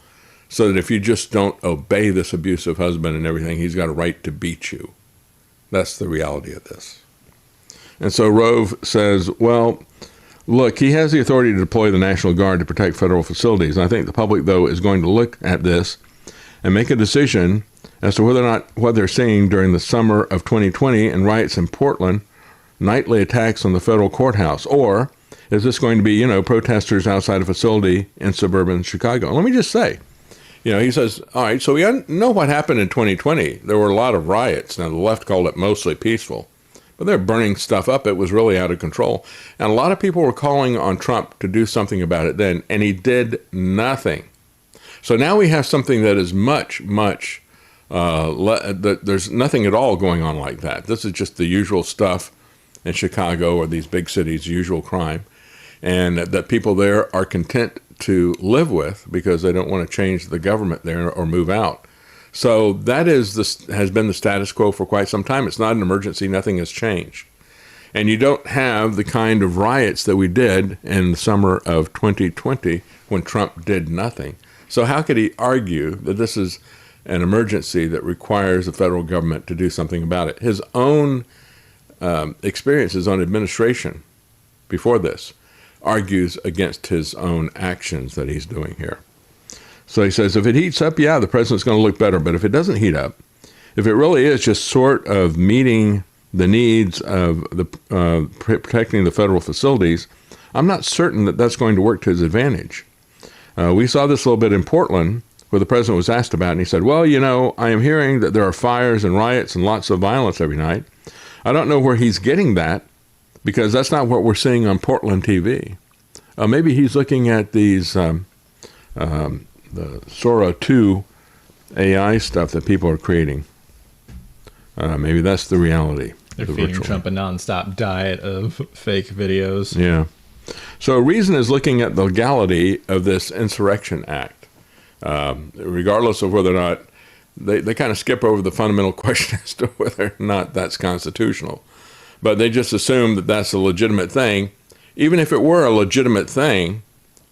so that if you just don't obey this abusive husband and everything, he's got a right to beat you. That's the reality of this. And so Rove says, well, look, he has the authority to deploy the National Guard to protect federal facilities. And I think the public, though, is going to look at this and make a decision as to whether or not what they're seeing during the summer of 2020 and riots in Portland, nightly attacks on the federal courthouse, or is this going to be, protesters outside a facility in suburban Chicago? And let me just say, he says, all right, so we know what happened in 2020. There were a lot of riots. Now, the left called it mostly peaceful, but they're burning stuff up. It was really out of control. And a lot of people were calling on Trump to do something about it then, and he did nothing. So now we have something that is much there's nothing at all going on like that. This is just the usual stuff in Chicago or these big cities, usual crime, and that people there are content to live with because they don't want to change the government there or move out. So that has been the status quo for quite some time. It's not an emergency. Nothing has changed. And you don't have the kind of riots that we did in the summer of 2020 when Trump did nothing. So how could he argue that this is an emergency that requires the federal government to do something about it? His own experiences on administration before this argues against his own actions that he's doing here. So he says, if it heats up, yeah, the president's going to look better. But if it doesn't heat up, if it really is just sort of meeting the needs of the protecting the federal facilities, I'm not certain that that's going to work to his advantage. We saw this a little bit in Portland, where the president was asked about it, and he said, well, I am hearing that there are fires and riots and lots of violence every night. I don't know where he's getting that, because that's not what we're seeing on Portland TV. Maybe he's looking at these the Sora 2 AI stuff that people are creating. Maybe that's the reality. They're feeding Trump a nonstop diet of fake videos. Yeah. So Reason is looking at the legality of this Insurrection Act. Regardless of whether or not they kind of skip over the fundamental question as to whether or not that's constitutional. But they just assume that that's a legitimate thing. Even if it were a legitimate thing,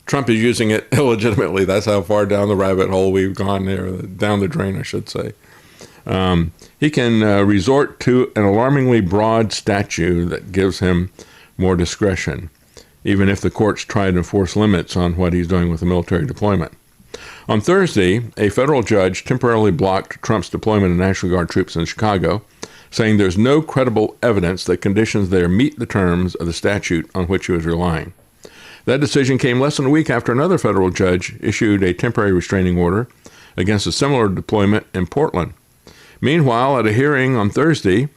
Trump is using it illegitimately. That's how far down the rabbit hole we've gone there, down the drain, I should say. He can resort to an alarmingly broad statute that gives him more discretion, even if the courts try to enforce limits on what he's doing with the military deployment. On Thursday, a federal judge temporarily blocked Trump's deployment of National Guard troops in Chicago, saying there's no credible evidence that conditions there meet the terms of the statute on which he was relying. That decision came less than a week after another federal judge issued a temporary restraining order against a similar deployment in Portland. Meanwhile, at a hearing on Thursday,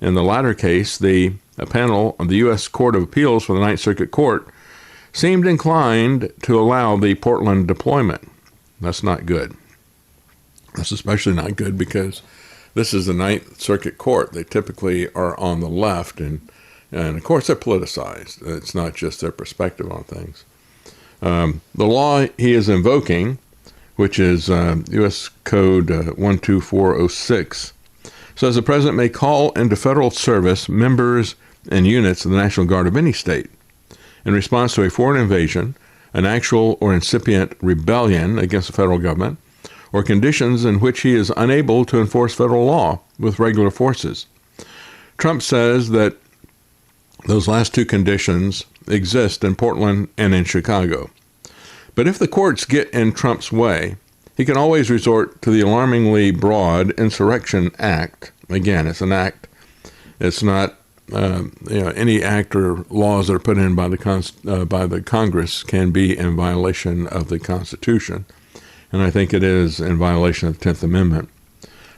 in the latter case, a panel of the U.S. Court of Appeals for the Ninth Circuit Court seemed inclined to allow the Portland deployment. That's not good. That's especially not good because this is the Ninth Circuit Court. They typically are on the left, and of course they're politicized. It's not just their perspective on things. The law he is invoking, which is U.S. Code 12406, says the president may call into federal service members and units of the National Guard of any state in response to a foreign invasion, an actual or incipient rebellion against the federal government, or conditions in which he is unable to enforce federal law with regular forces. Trump says that those last two conditions exist in Portland and in Chicago. But if the courts get in Trump's way, he can always resort to the alarmingly broad Insurrection Act. Again, it's an act. It's not any act or laws that are put in by the Congress can be in violation of the Constitution. And I think it is in violation of the 10th Amendment.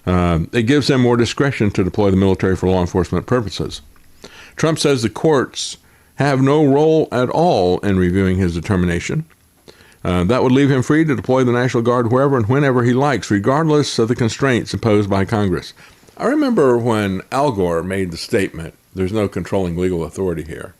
It gives them more discretion to deploy the military for law enforcement purposes. Trump says the courts have no role at all in reviewing his determination. That would leave him free to deploy the National Guard wherever and whenever he likes, regardless of the constraints imposed by Congress. I remember when Al Gore made the statement, "There's no controlling legal authority here."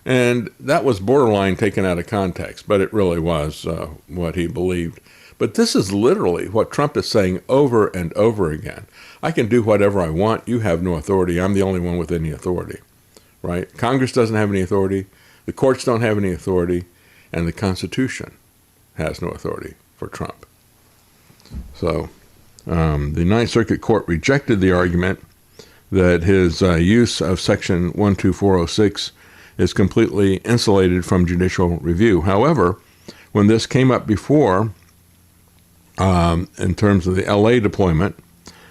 And that was borderline taken out of context, but it really was what he believed. But this is literally what Trump is saying over and over again. I can do whatever I want. You have no authority. I'm the only one with any authority, right? Congress doesn't have any authority. The courts don't have any authority. And the Constitution has no authority for Trump. So the Ninth Circuit Court rejected the argument that his use of Section 12406 is completely insulated from judicial review. However, when this came up before, in terms of the L.A. deployment,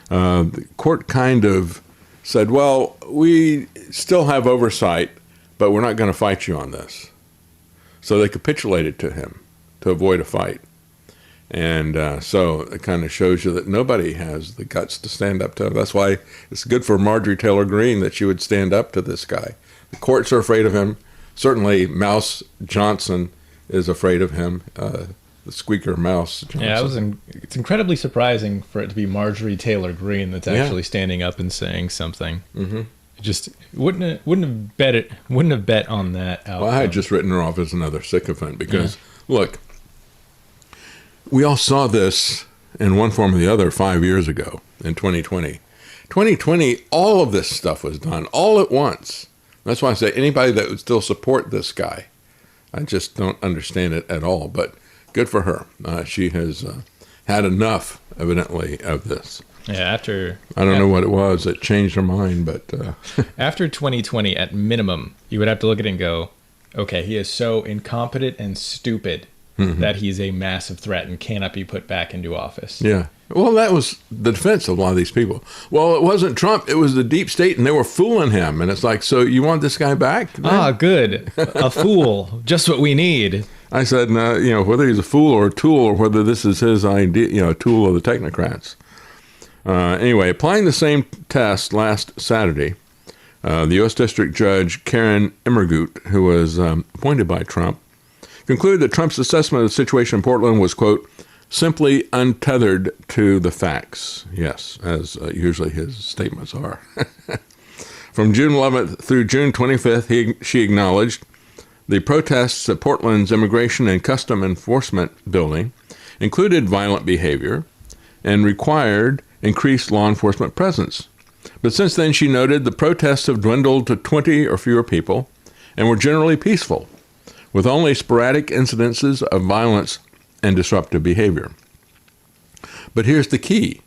the court kind of said, well, we still have oversight, but we're not going to fight you on this. So they capitulated to him to avoid a fight. And so it kind of shows you that nobody has the guts to stand up to him. That's why it's good for Marjorie Taylor Greene that she would stand up to this guy. The courts are afraid of him. Certainly Mouse Johnson is afraid of him, the squeaker Mouse Johnson. Yeah, it's incredibly surprising for it to be Marjorie Taylor Greene that's actually standing up and saying something. Mm-hmm. Just wouldn't have bet on that outcome. Well, I had just written her off as another sycophant because, look, we all saw this in one form or the other 5 years ago in 2020. 2020, all of this stuff was done all at once. That's why I say anybody that would still support this guy, I just don't understand it at all. But good for her. She has had enough, evidently, of this. Yeah, I don't know what it was that changed her mind, but after 2020, at minimum, you would have to look at it and go, okay, he is so incompetent and stupid that he's a massive threat and cannot be put back into office. Yeah. Well, that was the defense of a lot of these people. Well, it wasn't Trump, it was the deep state, and they were fooling him. And it's like, so you want this guy back? Then? Ah, good. A fool. Just what we need. I said, whether he's a fool or a tool or whether this is his idea, a tool of the technocrats. Anyway, applying the same test last Saturday, the U.S. District Judge Karen Immergut, who was appointed by Trump, concluded that Trump's assessment of the situation in Portland was, quote, simply untethered to the facts. Yes, as usually his statements are. From June 11th through June 25th, she acknowledged the protests at Portland's Immigration and Custom Enforcement building included violent behavior and required increased law enforcement presence. But since then, she noted, the protests have dwindled to 20 or fewer people and were generally peaceful, with only sporadic incidences of violence and disruptive behavior. But here's the key.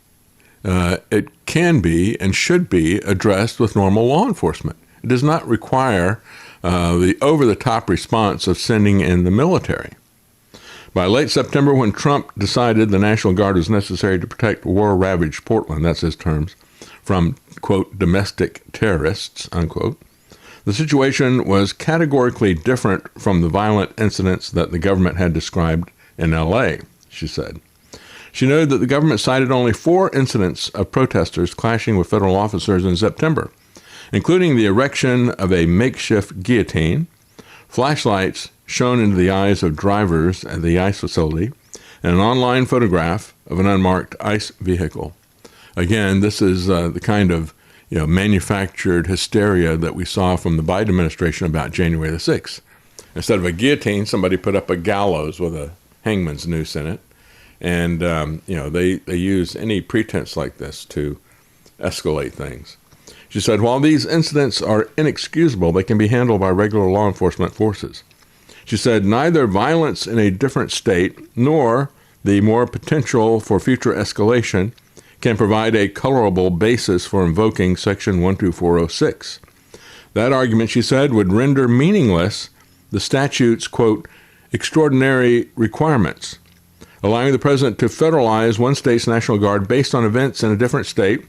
It can be and should be addressed with normal law enforcement. It does not require the over-the-top response of sending in the military. By late September, when Trump decided the National Guard was necessary to protect war-ravaged Portland, that's his terms, from, quote, domestic terrorists, unquote, the situation was categorically different from the violent incidents that the government had described in L.A., she said. She noted that the government cited only 4 incidents of protesters clashing with federal officers in September, including the erection of a makeshift guillotine, flashlights, shown into the eyes of drivers at the ICE facility, and an online photograph of an unmarked ICE vehicle. Again, this is the kind of manufactured hysteria that we saw from the Biden administration about January the 6th. Instead of a guillotine, somebody put up a gallows with a hangman's noose in it. And, they use any pretense like this to escalate things. She said, while these incidents are inexcusable, they can be handled by regular law enforcement forces. She said, neither violence in a different state nor the more potential for future escalation can provide a colorable basis for invoking Section 12406. That argument, she said, would render meaningless the statute's, quote, extraordinary requirements, allowing the president to federalize one state's National Guard based on events in a different state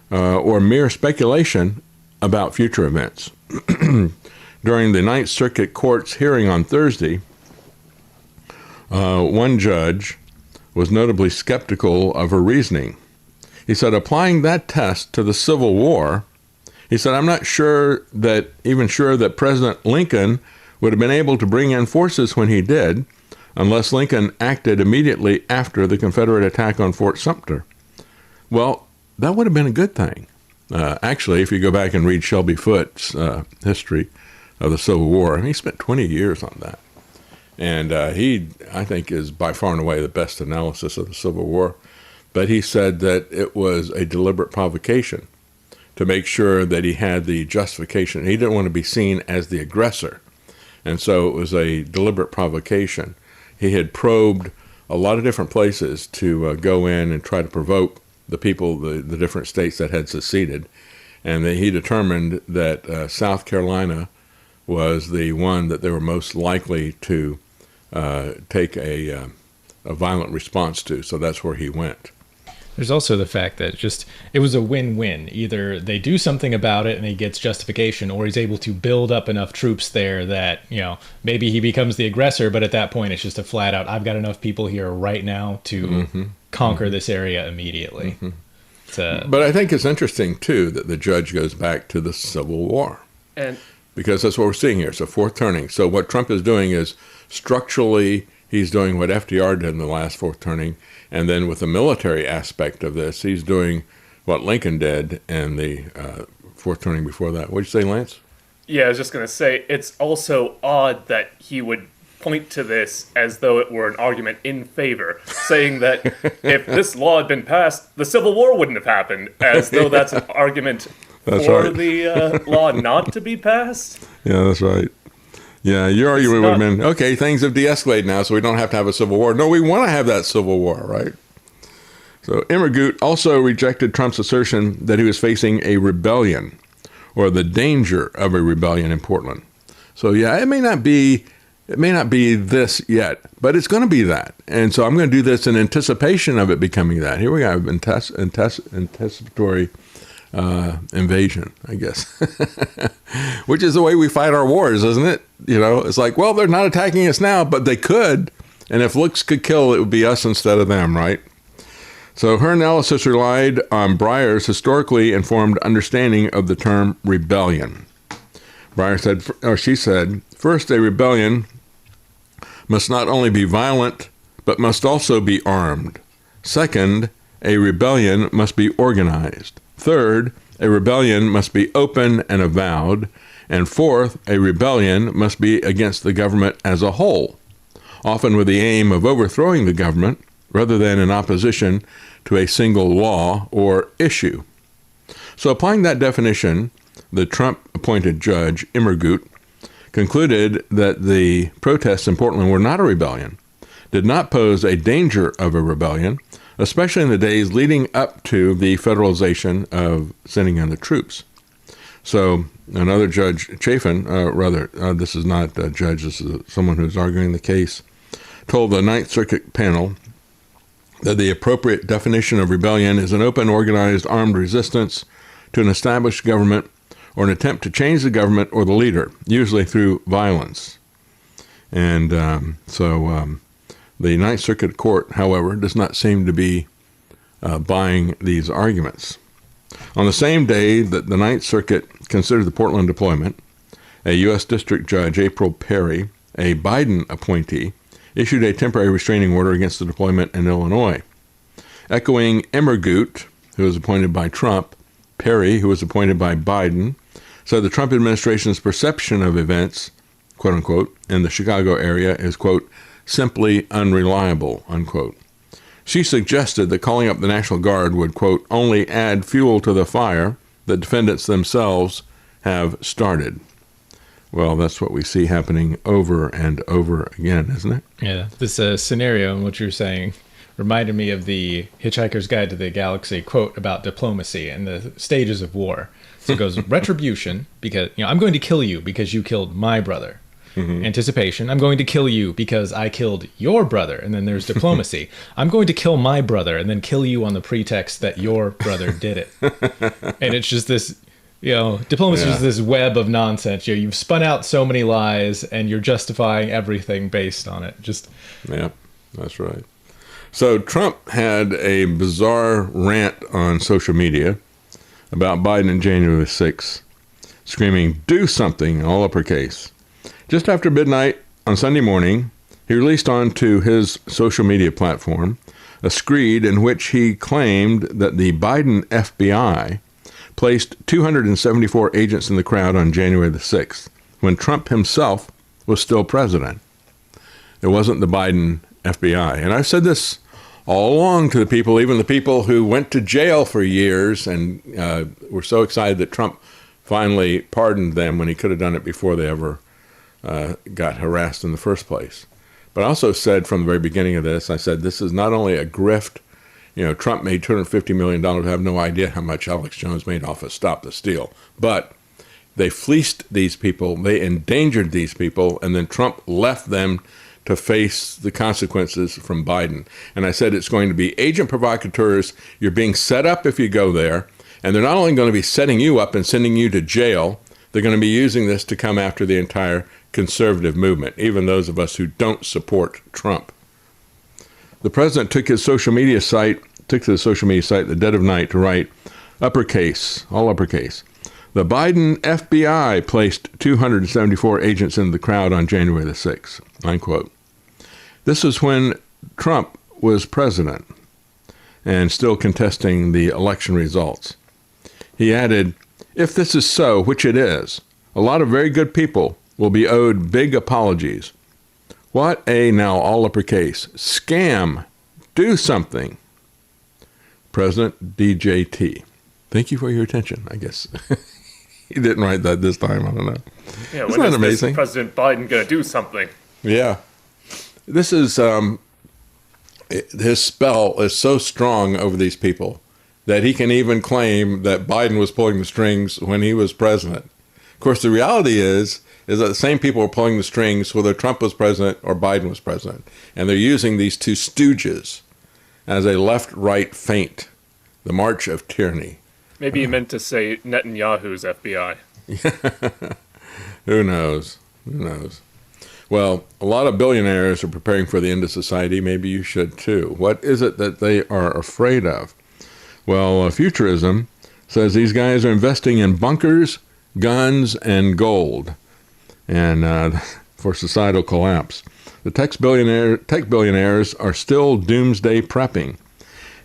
or mere speculation about future events. During the Ninth Circuit Court's hearing on Thursday, one judge was notably skeptical of her reasoning. He said, applying that test to the Civil War, he said, I'm not sure that President Lincoln would have been able to bring in forces when he did, unless Lincoln acted immediately after the Confederate attack on Fort Sumter. Well, that would have been a good thing. Actually, if you go back and read Shelby Foote's history of the Civil War, he spent 20 years on that. And he, I think, is by far and away the best analysis of the Civil War. But he said that it was a deliberate provocation to make sure that he had the justification. He didn't want to be seen as the aggressor. And so it was a deliberate provocation. He had probed a lot of different places to go in and try to provoke the people, the different states that had seceded. And that he determined that South Carolina was the one that they were most likely to take a violent response to. So that's where he went. There's also the fact that it was a win-win. Either they do something about it and he gets justification, or he's able to build up enough troops there that, maybe he becomes the aggressor, but at that point it's just a flat out, I've got enough people here right now to conquer this area immediately. But I think it's interesting, too, that the judge goes back to the Civil War. Because that's what we're seeing here. It's a fourth turning. So what Trump is doing is structurally, he's doing what FDR did in the last fourth turning. And then with the military aspect of this, he's doing what Lincoln did in the fourth turning before that. What'd you say, Lance? Yeah, I was just going to say, it's also odd that he would point to this as though it were an argument in favor, saying that if this law had been passed, the Civil War wouldn't have happened, as though that's an argument the law not to be passed. Yeah, that's right. Yeah, your argument would have been, okay, things have de-escalated now, so we don't have to have a civil war. No, we want to have that civil war, right? So Immergut also rejected Trump's assertion that he was facing a rebellion or the danger of a rebellion in Portland. So yeah, it may not be this yet, but it's going to be that. And so I'm going to do this in anticipation of it becoming that. Here we have anticipatory invasion, I guess, which is the way we fight our wars, isn't it? It's like, well, they're not attacking us now, but they could. And if looks could kill, it would be us instead of them, right? So her analysis relied on Breyer's historically informed understanding of the term rebellion. She said, first, a rebellion must not only be violent, but must also be armed. Second, a rebellion must be organized. Third, a rebellion must be open and avowed. And fourth, a rebellion must be against the government as a whole, often with the aim of overthrowing the government rather than in opposition to a single law or issue. So applying that definition, the Trump-appointed judge, Immergut, concluded that the protests in Portland were not a rebellion, did not pose a danger of a rebellion, especially in the days leading up to the federalization of sending in the troops. So another judge, Chafin, this is not a judge, this is someone who's arguing the case, told the Ninth Circuit panel that the appropriate definition of rebellion is an open, organized, armed resistance to an established government or an attempt to change the government or the leader, usually through violence. And the Ninth Circuit Court, however, does not seem to be buying these arguments. On the same day that the Ninth Circuit considered the Portland deployment, a U.S. District Judge, April Perry, a Biden appointee, issued a temporary restraining order against the deployment in Illinois. Echoing Emmergut, who was appointed by Trump, Perry, who was appointed by Biden, said the Trump administration's perception of events, quote unquote, in the Chicago area is, quote, simply unreliable, unquote. She suggested that calling up the National Guard would, quote, only add fuel to the fire the defendants themselves have started. Well, that's what we see happening over and over again, isn't it? Yeah, this scenario and what you're saying reminded me of the Hitchhiker's Guide to the Galaxy quote about diplomacy and the stages of war. So it goes retribution, because I'm going to kill you because you killed my brother. Mm-hmm. Anticipation, I'm going to kill you because I killed your brother. And then there's diplomacy. I'm going to kill my brother and then kill you on the pretext that your brother did it. And it's just this, diplomacy is this web of nonsense. You've spun out so many lies and you're justifying everything based on it. Yeah, that's right. So Trump had a bizarre rant on social media about Biden in January 6th, screaming, "Do something," all uppercase. Just after midnight on Sunday morning, he released onto his social media platform a screed in which he claimed that the Biden FBI placed 274 agents in the crowd on January the 6th, when Trump himself was still president. It wasn't the Biden FBI. And I've said this all along to the people, even the people who went to jail for years and were so excited that Trump finally pardoned them when he could have done it before they ever got harassed in the first place. But I also said from the very beginning of this, I said this is not only a grift. Trump made $250 million. I have no idea how much Alex Jones made off of Stop the Steal. But they fleeced these people. They endangered these people. And then Trump left them to face the consequences from Biden. And I said it's going to be agent provocateurs. You're being set up if you go there. And they're not only going to be setting you up and sending you to jail, they're going to be using this to come after the entire conservative movement, even those of us who don't support Trump. The president took to the social media site at the dead of night to write, uppercase, all uppercase, "The Biden FBI placed 274 agents in the crowd on January the 6th, unquote. This is when Trump was president and still contesting the election results. He added, "If this is so, which it is, a lot of very good people will be owed big apologies. What a," now all uppercase, "scam. Do something." President DJT. Thank you for your attention, I guess. He didn't write that this time. I don't know. Yeah, Isn't that amazing? President Biden going to do something? Yeah. This is, his spell is so strong over these people that he can even claim that Biden was pulling the strings when he was president. Of course, the reality is that the same people were pulling the strings whether Trump was president or Biden was president. And they're using these two stooges as a left-right feint, the march of tyranny. Maybe you meant to say Netanyahu's FBI. Who knows? Who knows? Well, a lot of billionaires are preparing for the end of society. Maybe you should too. What is it that they are afraid of? Well, Futurism says these guys are investing in bunkers, guns, and gold, and for societal collapse. The tech billionaires are still doomsday prepping.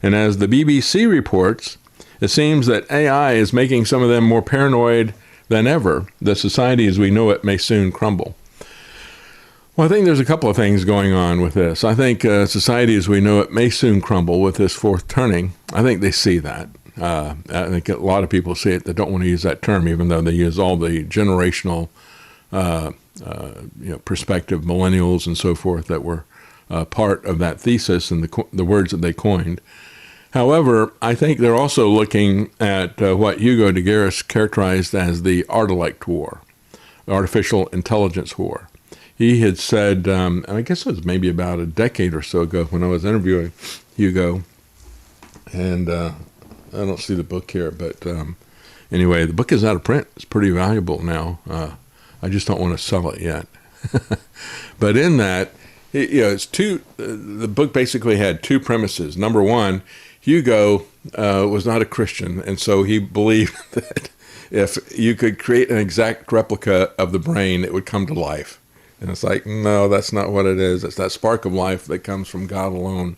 And as the BBC reports, it seems that AI is making some of them more paranoid than ever. The society as we know it may soon crumble. Well, I think there's a couple of things going on with this. I think society as we know it may soon crumble with this fourth turning. I think they see that. I think a lot of people see it that don't want to use that term, even though they use all the generational perspective, millennials and so forth that were part of that thesis and the words that they coined. However, I think they're also looking at what Hugo de Garis characterized as the Artilect War, the artificial intelligence war. He had said, and I guess it was maybe about a decade or so ago when I was interviewing Hugo, and I don't see the book here, but anyway, the book is out of print. It's pretty valuable now. I just don't want to sell it yet. But in that, it's the book basically had two premises. Number one, Hugo was not a Christian, and so he believed that if you could create an exact replica of the brain, it would come to life. And it's like, no, that's not what it is. It's that spark of life that comes from God alone.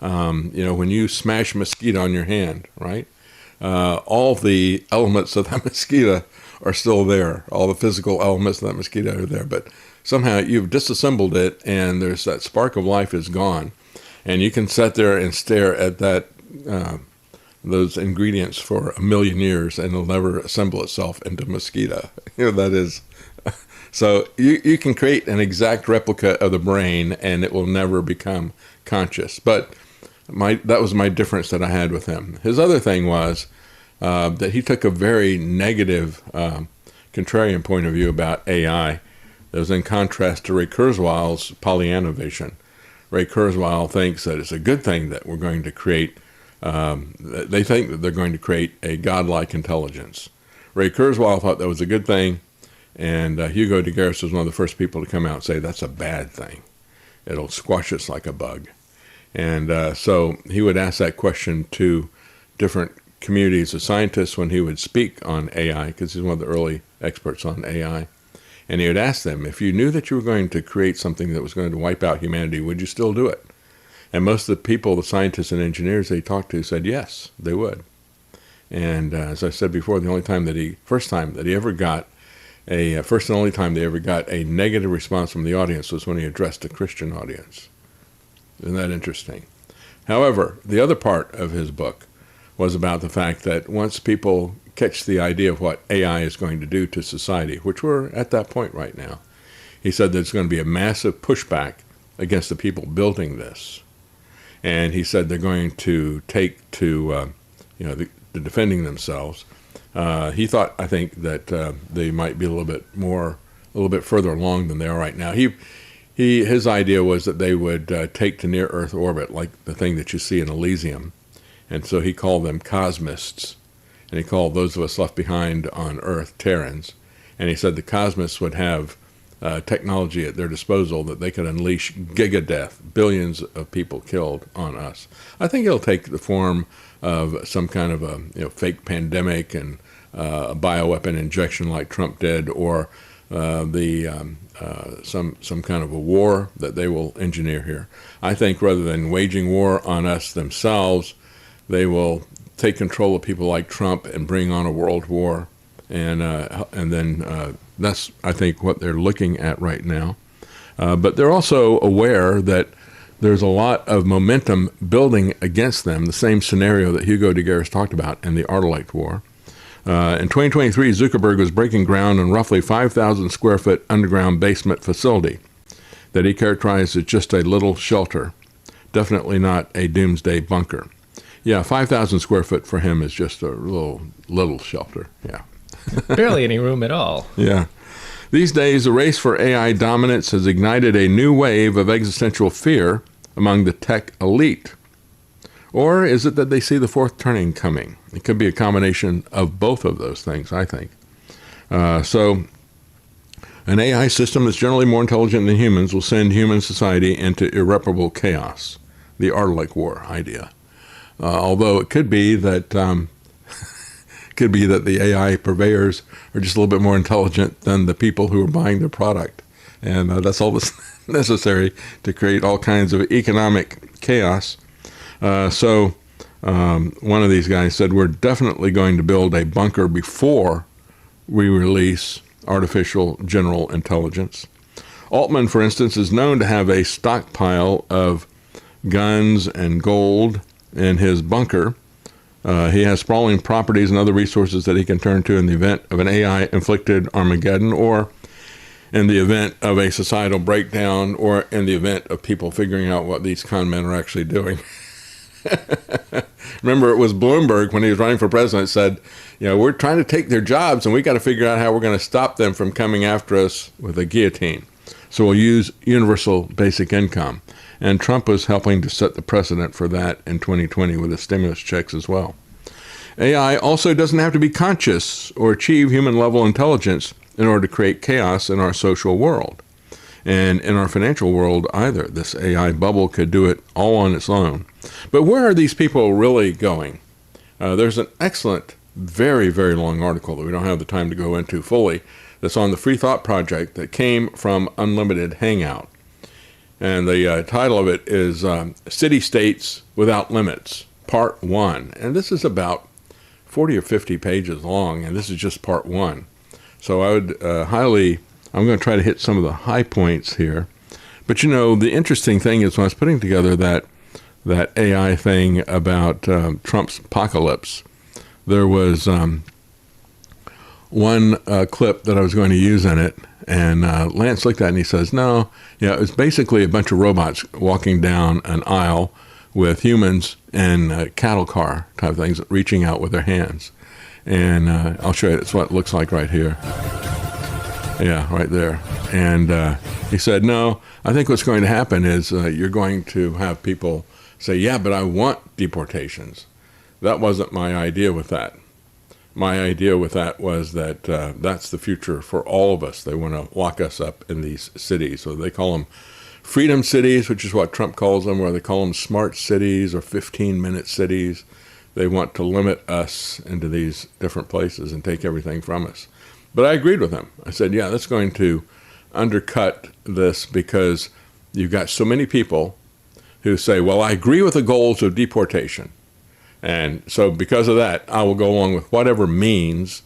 When you smash mosquito on your hand, right? All the elements of that mosquito are still there. All the physical elements of that mosquito are there. But somehow you've disassembled it, and there's that spark of life is gone. And you can sit there and stare at that those ingredients for 1 million years, and it'll never assemble itself into mosquito. That is... So you can create an exact replica of the brain, and it will never become conscious. But that was my difference that I had with him. His other thing was that he took a very negative, contrarian point of view about AI that was in contrast to Ray Kurzweil's Pollyanna vision. Ray Kurzweil thinks that it's a good thing that we're going to create, they think that they're going to create a godlike intelligence. Ray Kurzweil thought that was a good thing. And Hugo de Garis was one of the first people to come out and say, that's a bad thing. It'll squash us like a bug. And so he would ask that question to different communities of scientists when he would speak on AI, because he's one of the early experts on AI. And he would ask them, if you knew that you were going to create something that was going to wipe out humanity, would you still do it? And most of the people, the scientists and engineers they talked to said, yes, they would. And as I said before, the first and only time they ever got a negative response from the audience was when he addressed a Christian audience. Isn't that interesting? However, the other part of his book was about the fact that once people catch the idea of what AI is going to do to society, which we're at that point right now, he said there's going to be a massive pushback against the people building this. And he said they're going to take to, the defending themselves. He thought, I think, that they might be a little bit further along than they are right now. His idea was that they would take to near Earth orbit, like the thing that you see in Elysium, and so he called them cosmists, and he called those of us left behind on Earth Terrans, and he said the cosmists would have technology at their disposal that they could unleash giga-death, billions of people killed on us. I think it'll take the form of some kind of a fake pandemic and a bioweapon injection like Trump did, or some kind of a war that they will engineer here. I think rather than waging war on us themselves, they will take control of people like Trump and bring on a world war, and then that's, I think, what they're looking at right now. But they're also aware that there's a lot of momentum building against them, the same scenario that Hugo de Garis talked about in the Artillite War. In 2023, Zuckerberg was breaking ground on roughly 5,000 square foot underground basement facility that he characterized as just a little shelter, definitely not a doomsday bunker. Yeah, 5,000 square foot for him is just a little shelter, yeah. Barely any room at all. Yeah. These days, the race for AI dominance has ignited a new wave of existential fear among the tech elite. Or is it that they see the fourth turning coming? It could be a combination of both of those things, I think. So an AI system that's generally more intelligent than humans will send human society into irreparable chaos, the Artillite War idea. Although it could be that the AI purveyors are just a little bit more intelligent than the people who are buying their product. And that's all that's necessary to create all kinds of economic chaos. So one of these guys said, we're definitely going to build a bunker before we release artificial general intelligence. Altman, for instance, is known to have a stockpile of guns and gold in his bunker. He has sprawling properties and other resources that he can turn to in the event of an AI-inflicted Armageddon, or in the event of a societal breakdown, or in the event of people figuring out what these con men are actually doing. Remember, it was Bloomberg, when he was running for president, said, we're trying to take their jobs, and we got to figure out how we're going to stop them from coming after us with a guillotine. So we'll use universal basic income. And Trump was helping to set the precedent for that in 2020 with the stimulus checks as well. AI also doesn't have to be conscious or achieve human-level intelligence in order to create chaos in our social world. And in our financial world either. This AI bubble could do it all on its own. But where are these people really going? There's an excellent, very, very long article that we don't have the time to go into fully that's on the Free Thought Project that came from Unlimited Hangout. And the title of it is City-States Without Limits, Part 1. And this is about 40 or 50 pages long, and this is just Part 1. So I would I'm going to try to hit some of the high points here. But, you know, the interesting thing is when I was putting together that AI thing about Trump's apocalypse, there was one clip that I was going to use in it, and Lance looked at it and he says, no, it was basically a bunch of robots walking down an aisle with humans and cattle car type things reaching out with their hands. And I'll show you, it's what it looks like right here. Yeah, right there. And he said, no, I think what's going to happen is you're going to have people say, yeah, but I want deportations. That wasn't my idea with that. My idea with that was that that's the future for all of us. They want to lock us up in these cities. So they call them freedom cities, which is what Trump calls them, or they call them smart cities or 15-minute cities. They want to limit us into these different places and take everything from us. But I agreed with him. I said, yeah, that's going to undercut this because you've got so many people who say, well, I agree with the goals of deportation. And so because of that, I will go along with whatever means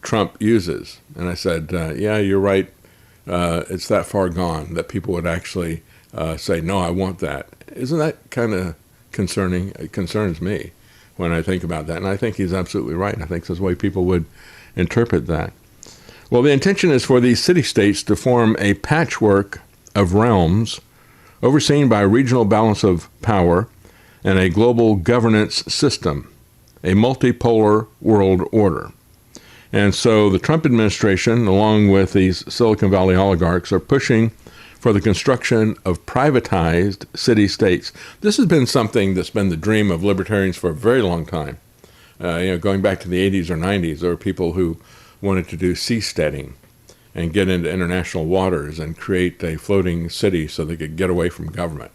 Trump uses. And I said, yeah, you're right. It's that far gone that people would actually say, no, I want that. Isn't that kind of concerning? It concerns me when I think about that. And I think he's absolutely right. I think that's the way people would interpret that. Well, the intention is for these city-states to form a patchwork of realms overseen by a regional balance of power and a global governance system, a multipolar world order. And so the Trump administration, along with these Silicon Valley oligarchs, are pushing for the construction of privatized city-states. This has been something that's been the dream of libertarians for a very long time. Going back to the 80s or 90s, there were people who wanted to do seasteading and get into international waters and create a floating city so they could get away from government.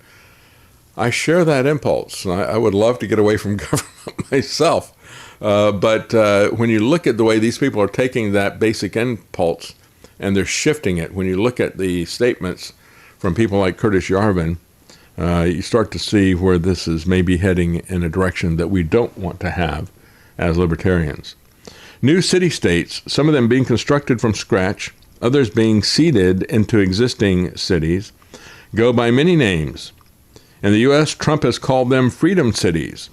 I share that impulse. I would love to get away from government myself. But when you look at the way these people are taking that basic impulse and they're shifting it, when you look at the statements from people like Curtis Yarvin, you start to see where this is maybe heading in a direction that we don't want to have as libertarians. New city-states, some of them being constructed from scratch, others being seeded into existing cities, go by many names. In the U.S., Trump has called them freedom cities.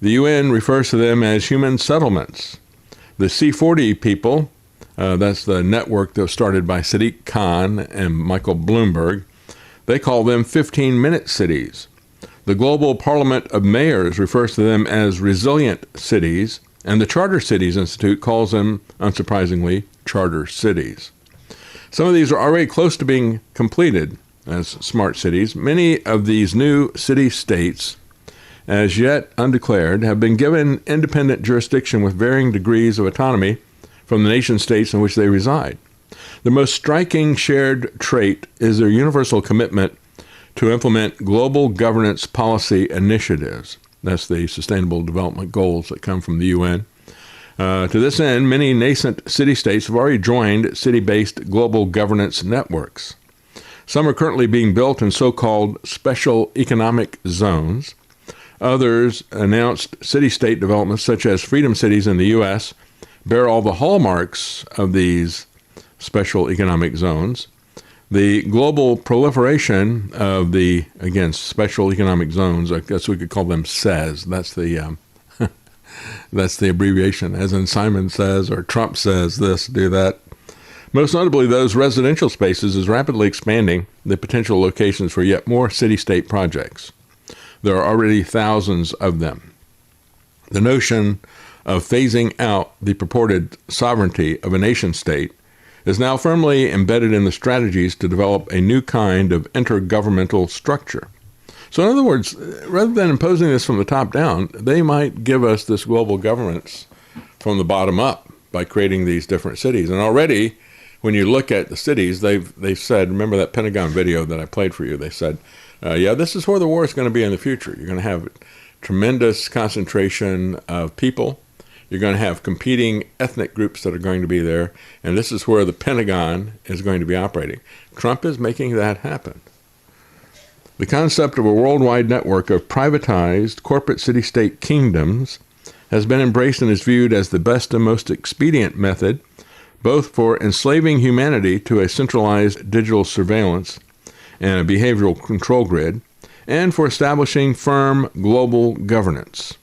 The UN refers to them as human settlements. The C40 people, that's the network that was started by Sadiq Khan and Michael Bloomberg, they call them 15-minute cities. The Global Parliament of Mayors refers to them as resilient cities, and the Charter Cities Institute calls them, unsurprisingly, charter cities. Some of these are already close to being completed as smart cities. Many of these new city-states, as yet undeclared, have been given independent jurisdiction with varying degrees of autonomy from the nation-states in which they reside. The most striking shared trait is their universal commitment to implement global governance policy initiatives. That's the Sustainable Development Goals that come from the UN. To this end, many nascent city-states have already joined city-based global governance networks. Some are currently being built in so-called special economic zones. Others, announced city-state developments, such as freedom cities in the U.S., bear all the hallmarks of these special economic zones. The global proliferation of the, again, special economic zones, I guess we could call them SEZ. That's the that's the abbreviation, as in Simon Says or Trump says this, do that. Most notably, those residential spaces is rapidly expanding the potential locations for yet more city-state projects. There are already thousands of them. The notion of phasing out the purported sovereignty of a nation-state is now firmly embedded in the strategies to develop a new kind of intergovernmental structure. So in other words, rather than imposing this from the top down, they might give us this global governance from the bottom up by creating these different cities. And already, when you look at the cities, they've said, remember that Pentagon video that I played for you, they said, yeah, this is where the war is going to be in the future. You're going to have tremendous concentration of people. You're going to have competing ethnic groups that are going to be there, and this is where the Pentagon is going to be operating. Trump is making that happen. The concept of a worldwide network of privatized corporate city-state kingdoms has been embraced and is viewed as the best and most expedient method, both for enslaving humanity to a centralized digital surveillance and a behavioral control grid, and for establishing firm global governance.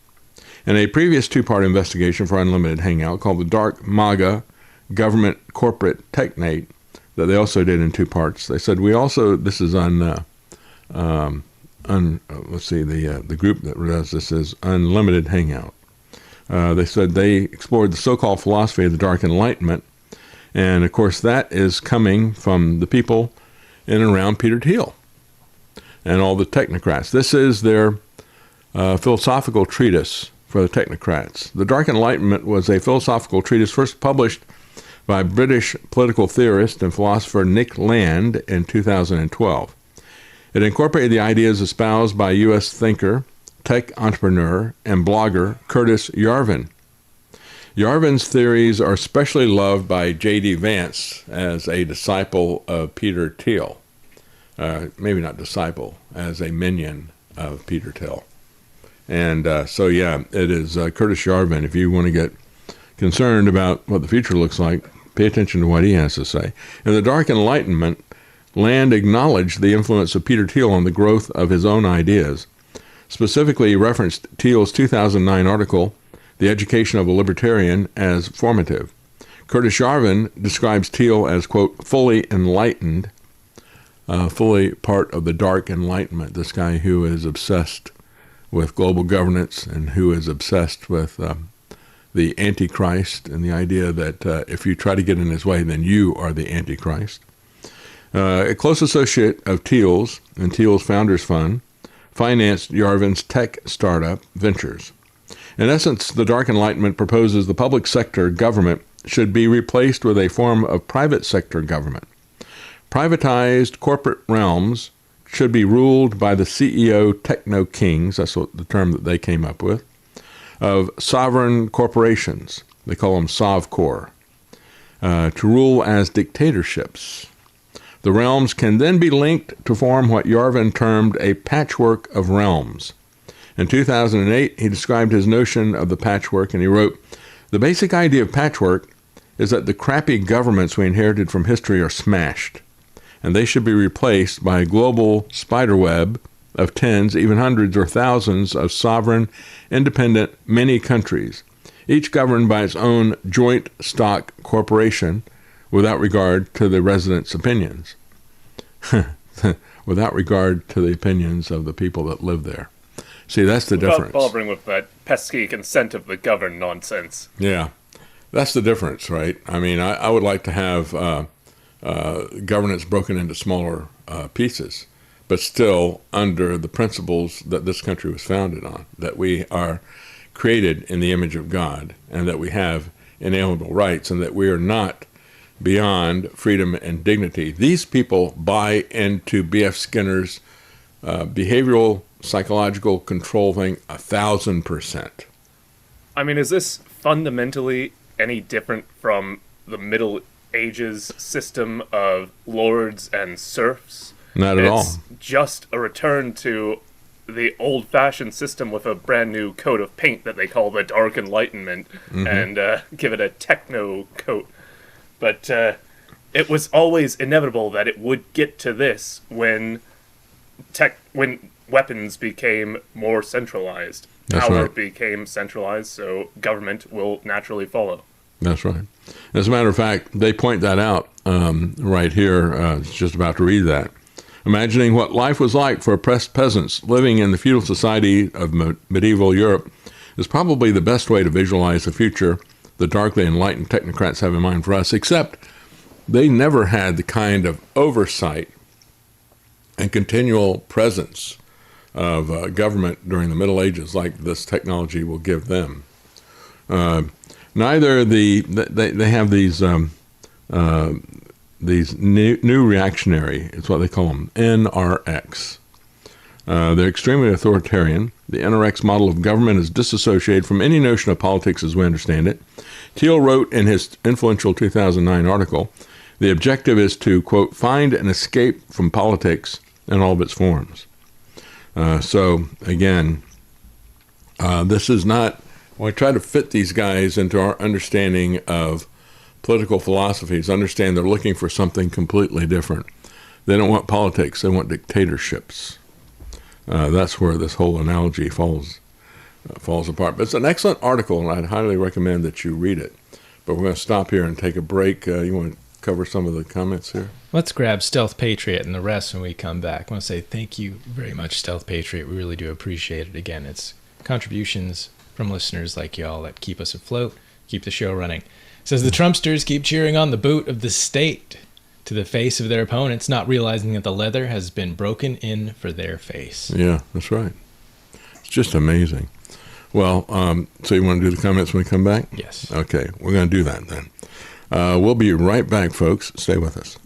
In a previous two-part investigation for Unlimited Hangout called the Dark MAGA Government Corporate Technate, that they also did in 2 parts, they said this is the group that does this is Unlimited Hangout. They said they explored the so-called philosophy of the Dark Enlightenment, and of course that is coming from the people in and around Peter Thiel and all the technocrats. This is their philosophical treatise for the technocrats. The Dark Enlightenment was a philosophical treatise first published by British political theorist and philosopher Nick Land in 2012. It incorporated the ideas espoused by U.S. thinker, tech entrepreneur, and blogger Curtis Yarvin. Yarvin's theories are especially loved by J.D. Vance as a disciple of Peter Thiel. Maybe not disciple, as a minion of Peter Thiel. And it is Curtis Yarvin. If you want to get concerned about what the future looks like, pay attention to what he has to say. In the Dark Enlightenment, Land acknowledged the influence of Peter Thiel on the growth of his own ideas. Specifically, he referenced Thiel's 2009 article, The Education of a Libertarian, as formative. Curtis Yarvin describes Thiel as, quote, fully enlightened, fully part of the Dark Enlightenment, this guy who is obsessed with global governance and who is obsessed with the Antichrist and the idea that if you try to get in his way, then you are the Antichrist. A close associate of Thiel's and Thiel's Founders Fund financed Yarvin's tech startup ventures. In essence, the Dark Enlightenment proposes the public sector government should be replaced with a form of private sector government. Privatized corporate realms should be ruled by the CEO techno-kings, that's what the term that they came up with, of sovereign corporations, they call them Sovcor, to rule as dictatorships. The realms can then be linked to form what Yarvin termed a patchwork of realms. In 2008, he described his notion of the patchwork, and he wrote, "The basic idea of patchwork is that the crappy governments we inherited from history are smashed, and they should be replaced by a global spiderweb of tens, even hundreds or thousands of sovereign, independent mini countries, each governed by its own joint stock corporation without regard to the residents' opinions." Without regard to the opinions of the people that live there. See, that's the difference. Bothering with that pesky consent of the governed nonsense. Yeah, that's the difference, right? I mean, I would like to have governance broken into smaller pieces, but still under the principles that this country was founded on, that we are created in the image of God, and that we have inalienable rights, and that we are not beyond freedom and dignity. These people buy into B.F. Skinner's behavioral psychological control thing 1,000%. I mean, is this fundamentally any different from the Middle Ages system of lords and serfs? Not at all. It's just a return to the old-fashioned system with a brand new coat of paint that they call the Dark Enlightenment, and give it a techno coat. But it was always inevitable that it would get to this when weapons became more centralized. That's Power right. became centralized, so government will naturally follow. That's right. As a matter of fact, they point that out right here. Just about to read that. Imagining what life was like for oppressed peasants living in the feudal society of medieval Europe is probably the best way to visualize the future the darkly enlightened technocrats have in mind for us, except they never had the kind of oversight and continual presence of government during the Middle Ages like this technology will give them. Neither they have these new reactionary, it's what they call them, NRX. They're extremely authoritarian. The NRX model of government is disassociated from any notion of politics as we understand it. Thiel wrote in his influential 2009 article, the objective is to, quote, find an escape from politics in all of its forms. So, again, this is not, when we try to fit these guys into our understanding of political philosophies, understand they're looking for something completely different. They don't want politics, they want dictatorships. That's where this whole analogy falls apart. But it's an excellent article, and I'd highly recommend that you read it. But we're going to stop here and take a break. You want to cover some of the comments here? Let's grab Stealth Patriot and the rest when we come back. I want to say thank you very much, Stealth Patriot. We really do appreciate it. Again, it's contributions from listeners like y'all that keep us afloat, keep the show running. It says the Trumpsters keep cheering on the boot of the state to the face of their opponents, not realizing that the leather has been broken in for their face. Yeah, that's right. It's just amazing. Well, so you want to do the comments when we come back? Yes. Okay, we're going to do that then. We'll be right back, folks. Stay with us.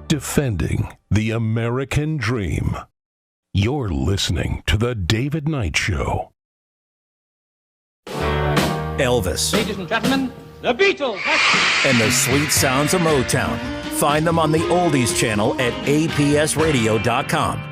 Defending the American dream. You're listening to The David Knight Show. Elvis. Ladies and gentlemen, the Beatles. And the sweet sounds of Motown. Find them on the Oldies channel at apsradio.com.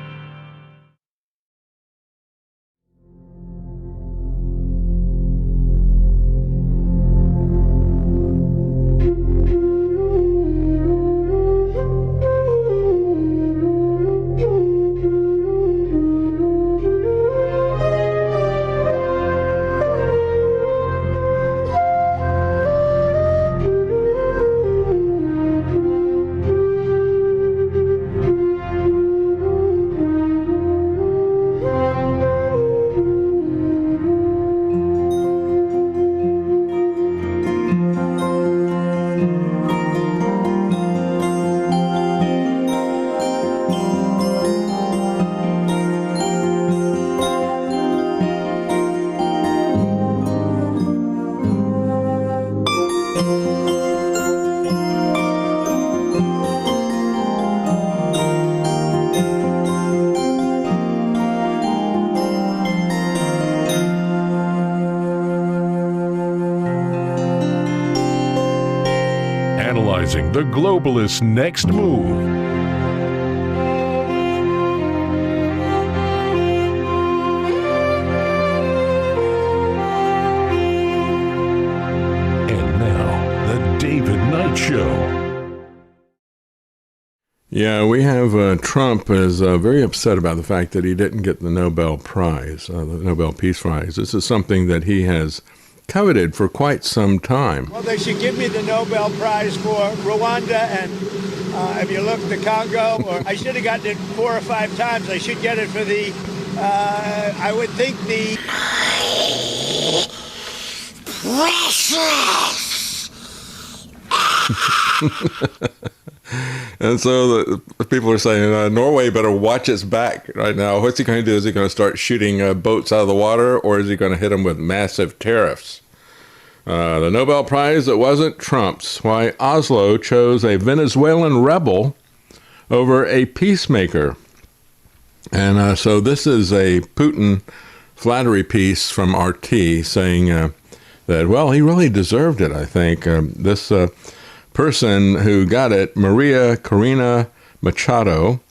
analyzing the globalists' next move. And now, the David Knight Show. Yeah, we have Trump is very upset about the fact that he didn't get the Nobel Prize, the Nobel Peace Prize. This is something that he has coveted for quite some time. Well, they should give me the Nobel Prize for Rwanda and, if you look, the Congo, or I should have gotten it 4 or 5 times. I should get it for the, I would think the... Precious! And so the people are saying, Norway better watch its back right now. What's he going to do? Is he going to start shooting boats out of the water, or is he going to hit them with massive tariffs? The Nobel Prize that wasn't Trump's. Why Oslo chose a Venezuelan rebel over a peacemaker. And so this is a Putin flattery piece from RT saying that, well, he really deserved it, I think. This person who got it, Maria Corina Machado,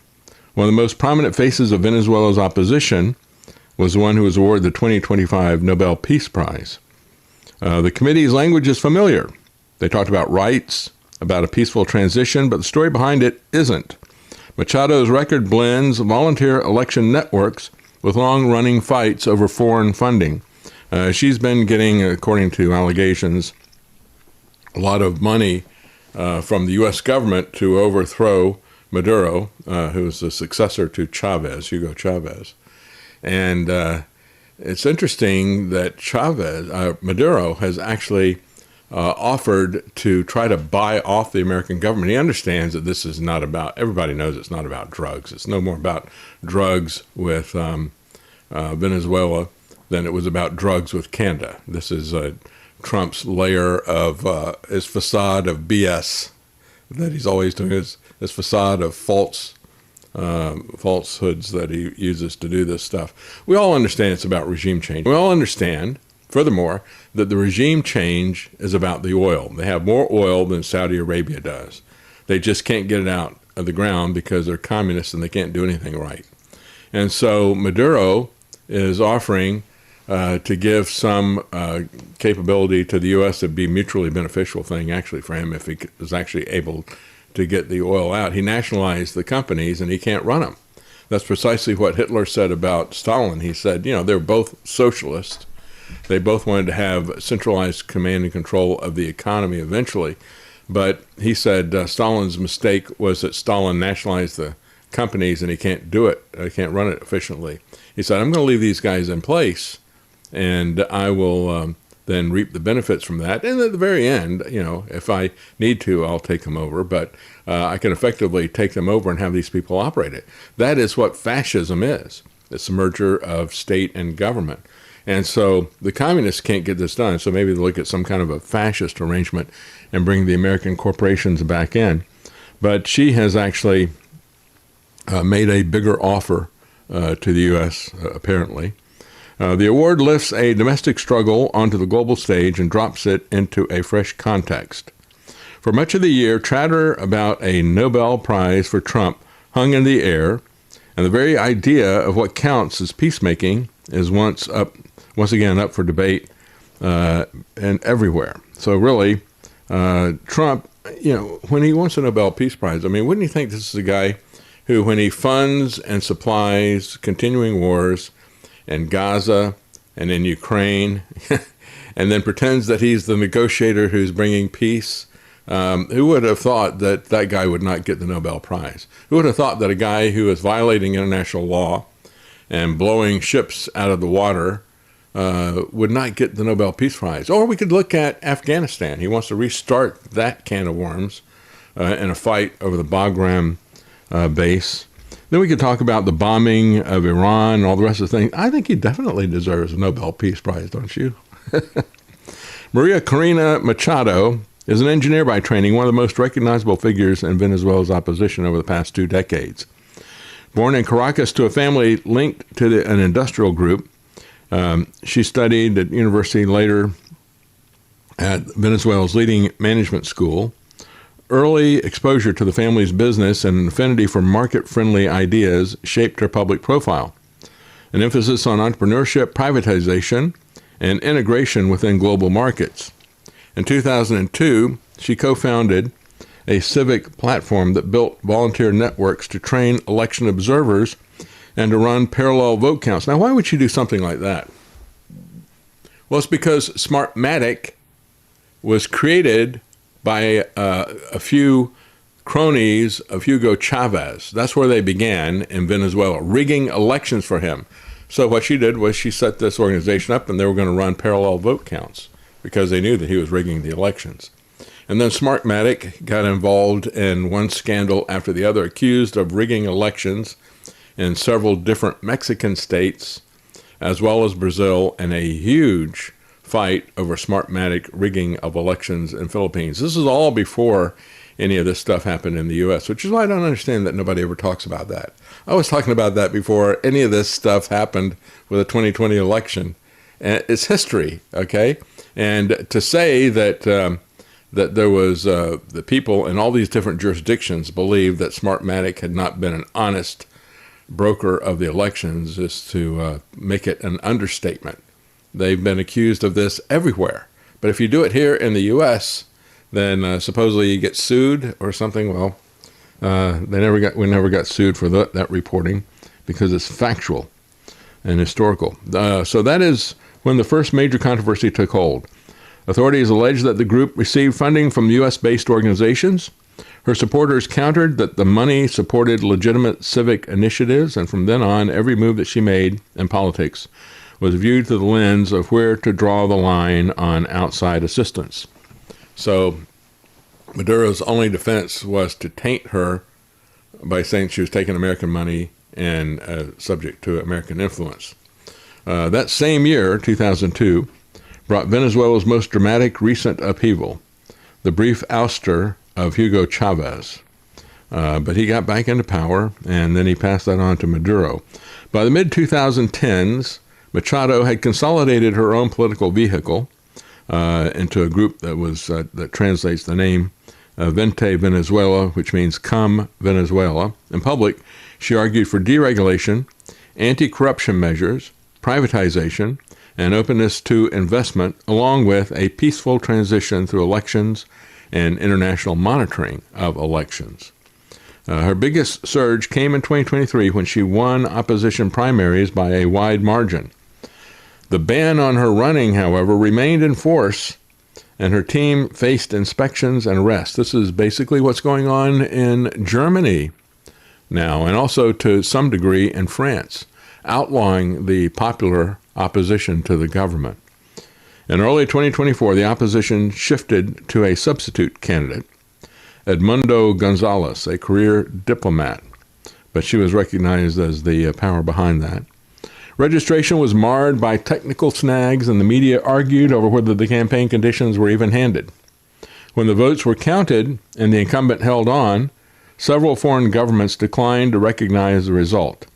one of the most prominent faces of Venezuela's opposition, was the one who was awarded the 2025 Nobel Peace Prize. The committee's language is familiar. They talked about rights, about a peaceful transition, but the story behind it isn't. Machado's record blends volunteer election networks with long-running fights over foreign funding. She's been getting, according to allegations, a lot of money from the U.S. government to overthrow Maduro, who's the successor to Chavez, Hugo Chavez. And it's interesting that Maduro has actually offered to try to buy off the American government. He understands that this is not about, everybody knows it's not about drugs. It's no more about drugs with Venezuela than it was about drugs with Canada. This is Trump's layer of his facade of BS that he's always doing, his facade of falsehoods that he uses to do this stuff. We all understand it's about regime change. We all understand, furthermore, that the regime change is about the oil. They have more oil than Saudi Arabia does. They just can't get it out of the ground because they're communists and they can't do anything right. And so Maduro is offering to give some capability to the U.S. to be mutually beneficial thing, actually, for him, if he is actually able to get the oil out. He nationalized the companies, and he can't run them. That's precisely what Hitler said about Stalin. He said, you know, they're both socialists. They both wanted to have centralized command and control of the economy eventually. But he said Stalin's mistake was that Stalin nationalized the companies, and he can't do it. He can't run it efficiently. He said, I'm going to leave these guys in place, and I will then reap the benefits from that. And at the very end, you know, if I need to, I'll take them over. But I can effectively take them over and have these people operate it. That is what fascism is. It's a merger of state and government. And so the communists can't get this done. So maybe they'll look at some kind of a fascist arrangement and bring the American corporations back in. But she has actually made a bigger offer to the U.S., apparently. The award lifts a domestic struggle onto the global stage and drops it into a fresh context. For much of the year, chatter about a Nobel Prize for Trump hung in the air, and the very idea of what counts as peacemaking is once again up for debate and everywhere. So really, Trump, you know, when he wants a Nobel Peace Prize, I mean, wouldn't you think this is a guy who, when he funds and supplies continuing wars in Gaza and in Ukraine, and then pretends that he's the negotiator who's bringing peace, who would have thought that that guy would not get the Nobel Prize? Who would have thought that a guy who is violating international law and blowing ships out of the water would not get the Nobel Peace Prize? Or we could look at Afghanistan. He wants to restart that can of worms in a fight over the Bagram base. Then we could talk about the bombing of Iran and all the rest of the things. I think he definitely deserves a Nobel Peace Prize, don't you? Maria Corina Machado is an engineer by training, one of the most recognizable figures in Venezuela's opposition over the past 2 decades. Born in Caracas to a family linked to an industrial group, she studied at university, later at Venezuela's leading management school. early exposure to the family's business and an affinity for market-friendly ideas shaped her public profile. An emphasis on entrepreneurship, privatization, and integration within global markets. In 2002, she co-founded a civic platform that built volunteer networks to train election observers and to run parallel vote counts. Now, why would she do something like that? Well, it's because Smartmatic was created by a few cronies of Hugo Chavez. That's where they began in Venezuela, rigging elections for him. So what she did was she set this organization up, and they were going to run parallel vote counts because they knew that he was rigging the elections. And then Smartmatic got involved in one scandal after the other, accused of rigging elections in several different Mexican states, as well as Brazil, and a huge fight over Smartmatic rigging of elections in Philippines. This is all before any of this stuff happened in the U.S., which is why I don't understand that nobody ever talks about that. I was talking about that before any of this stuff happened with the 2020 election. And it's history, okay? And to say that that there was the people in all these different jurisdictions believed that Smartmatic had not been an honest broker of the elections is to make it an understatement. They've been accused of this everywhere. But if you do it here in the U.S., then supposedly you get sued or something. Well, we never got sued for that reporting because it's factual and historical. So that is when the first major controversy took hold. Authorities allege that the group received funding from U.S.-based organizations. Her supporters countered that the money supported legitimate civic initiatives, and from then on, every move that she made in politics was viewed through the lens of where to draw the line on outside assistance. So Maduro's only defense was to taint her by saying she was taking American money and subject to American influence. That same year, 2002, brought Venezuela's most dramatic recent upheaval, the brief ouster of Hugo Chavez. But he got back into power, and then he passed that on to Maduro. By the mid-2010s, Machado had consolidated her own political vehicle into a group that translates the name Vente Venezuela, which means Come Venezuela. In public, she argued for deregulation, anti-corruption measures, privatization, and openness to investment, along with a peaceful transition through elections and international monitoring of elections. Her biggest surge came in 2023 when she won opposition primaries by a wide margin. The ban on her running, however, remained in force, and her team faced inspections and arrests. This is basically what's going on in Germany now, and also to some degree in France, outlawing the popular opposition to the government. In early 2024, the opposition shifted to a substitute candidate, Edmundo Gonzalez, a career diplomat, but she was recognized as the power behind that. Registration was marred by technical snags, and the media argued over whether the campaign conditions were even-handed. When the votes were counted and the incumbent held on, several foreign governments declined to recognize the result.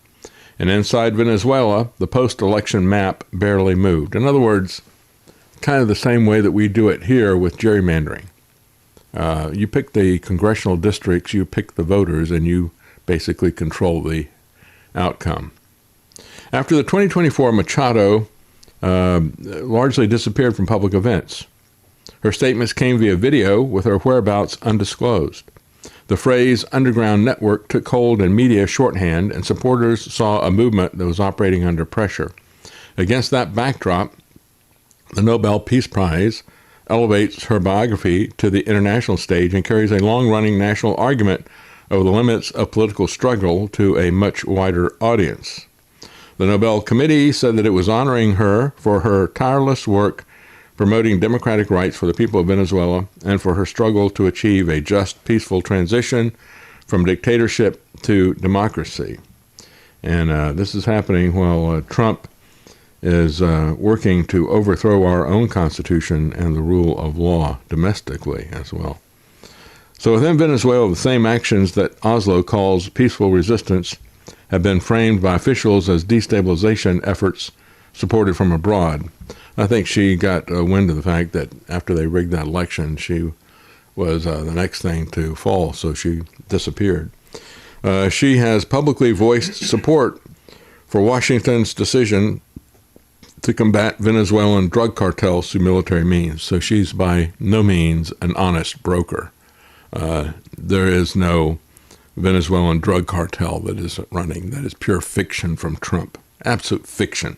And inside Venezuela, the post-election map barely moved. In other words, kind of the same way that we do it here with gerrymandering. You pick the congressional districts, you pick the voters, and you basically control the outcome. After the 2024, Machado largely disappeared from public events. Her statements came via video with her whereabouts undisclosed. The phrase underground network took hold in media shorthand, and supporters saw a movement that was operating under pressure. Against that backdrop, the Nobel Peace Prize elevates her biography to the international stage and carries a long-running national argument over the limits of political struggle to a much wider audience. The Nobel Committee said that it was honoring her for her tireless work promoting democratic rights for the people of Venezuela and for her struggle to achieve a just, peaceful transition from dictatorship to democracy. And this is happening while Trump is working to overthrow our own Constitution and the rule of law domestically as well. So within Venezuela, the same actions that Oslo calls peaceful resistance have been framed by officials as destabilization efforts supported from abroad. I think she got wind of the fact that after they rigged that election, she was the next thing to fall, so she disappeared. She has publicly voiced support for Washington's decision to combat Venezuelan drug cartels through military means. So she's by no means an honest broker. There is no Venezuelan drug cartel that is running. That is pure fiction from Trump. Absolute fiction.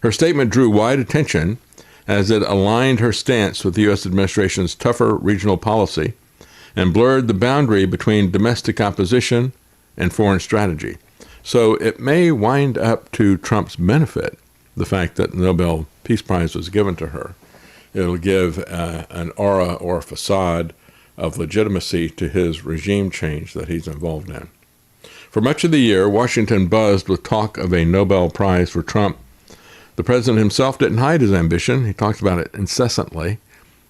Her statement drew wide attention as it aligned her stance with the U.S. administration's tougher regional policy and blurred the boundary between domestic opposition and foreign strategy. So it may wind up to Trump's benefit, the fact that the Nobel Peace Prize was given to her. It'll give an aura or a facade of legitimacy to his regime change that he's involved in. For much of the year, Washington buzzed with talk of a Nobel Prize for Trump. The president himself didn't hide his ambition. He talked about it incessantly.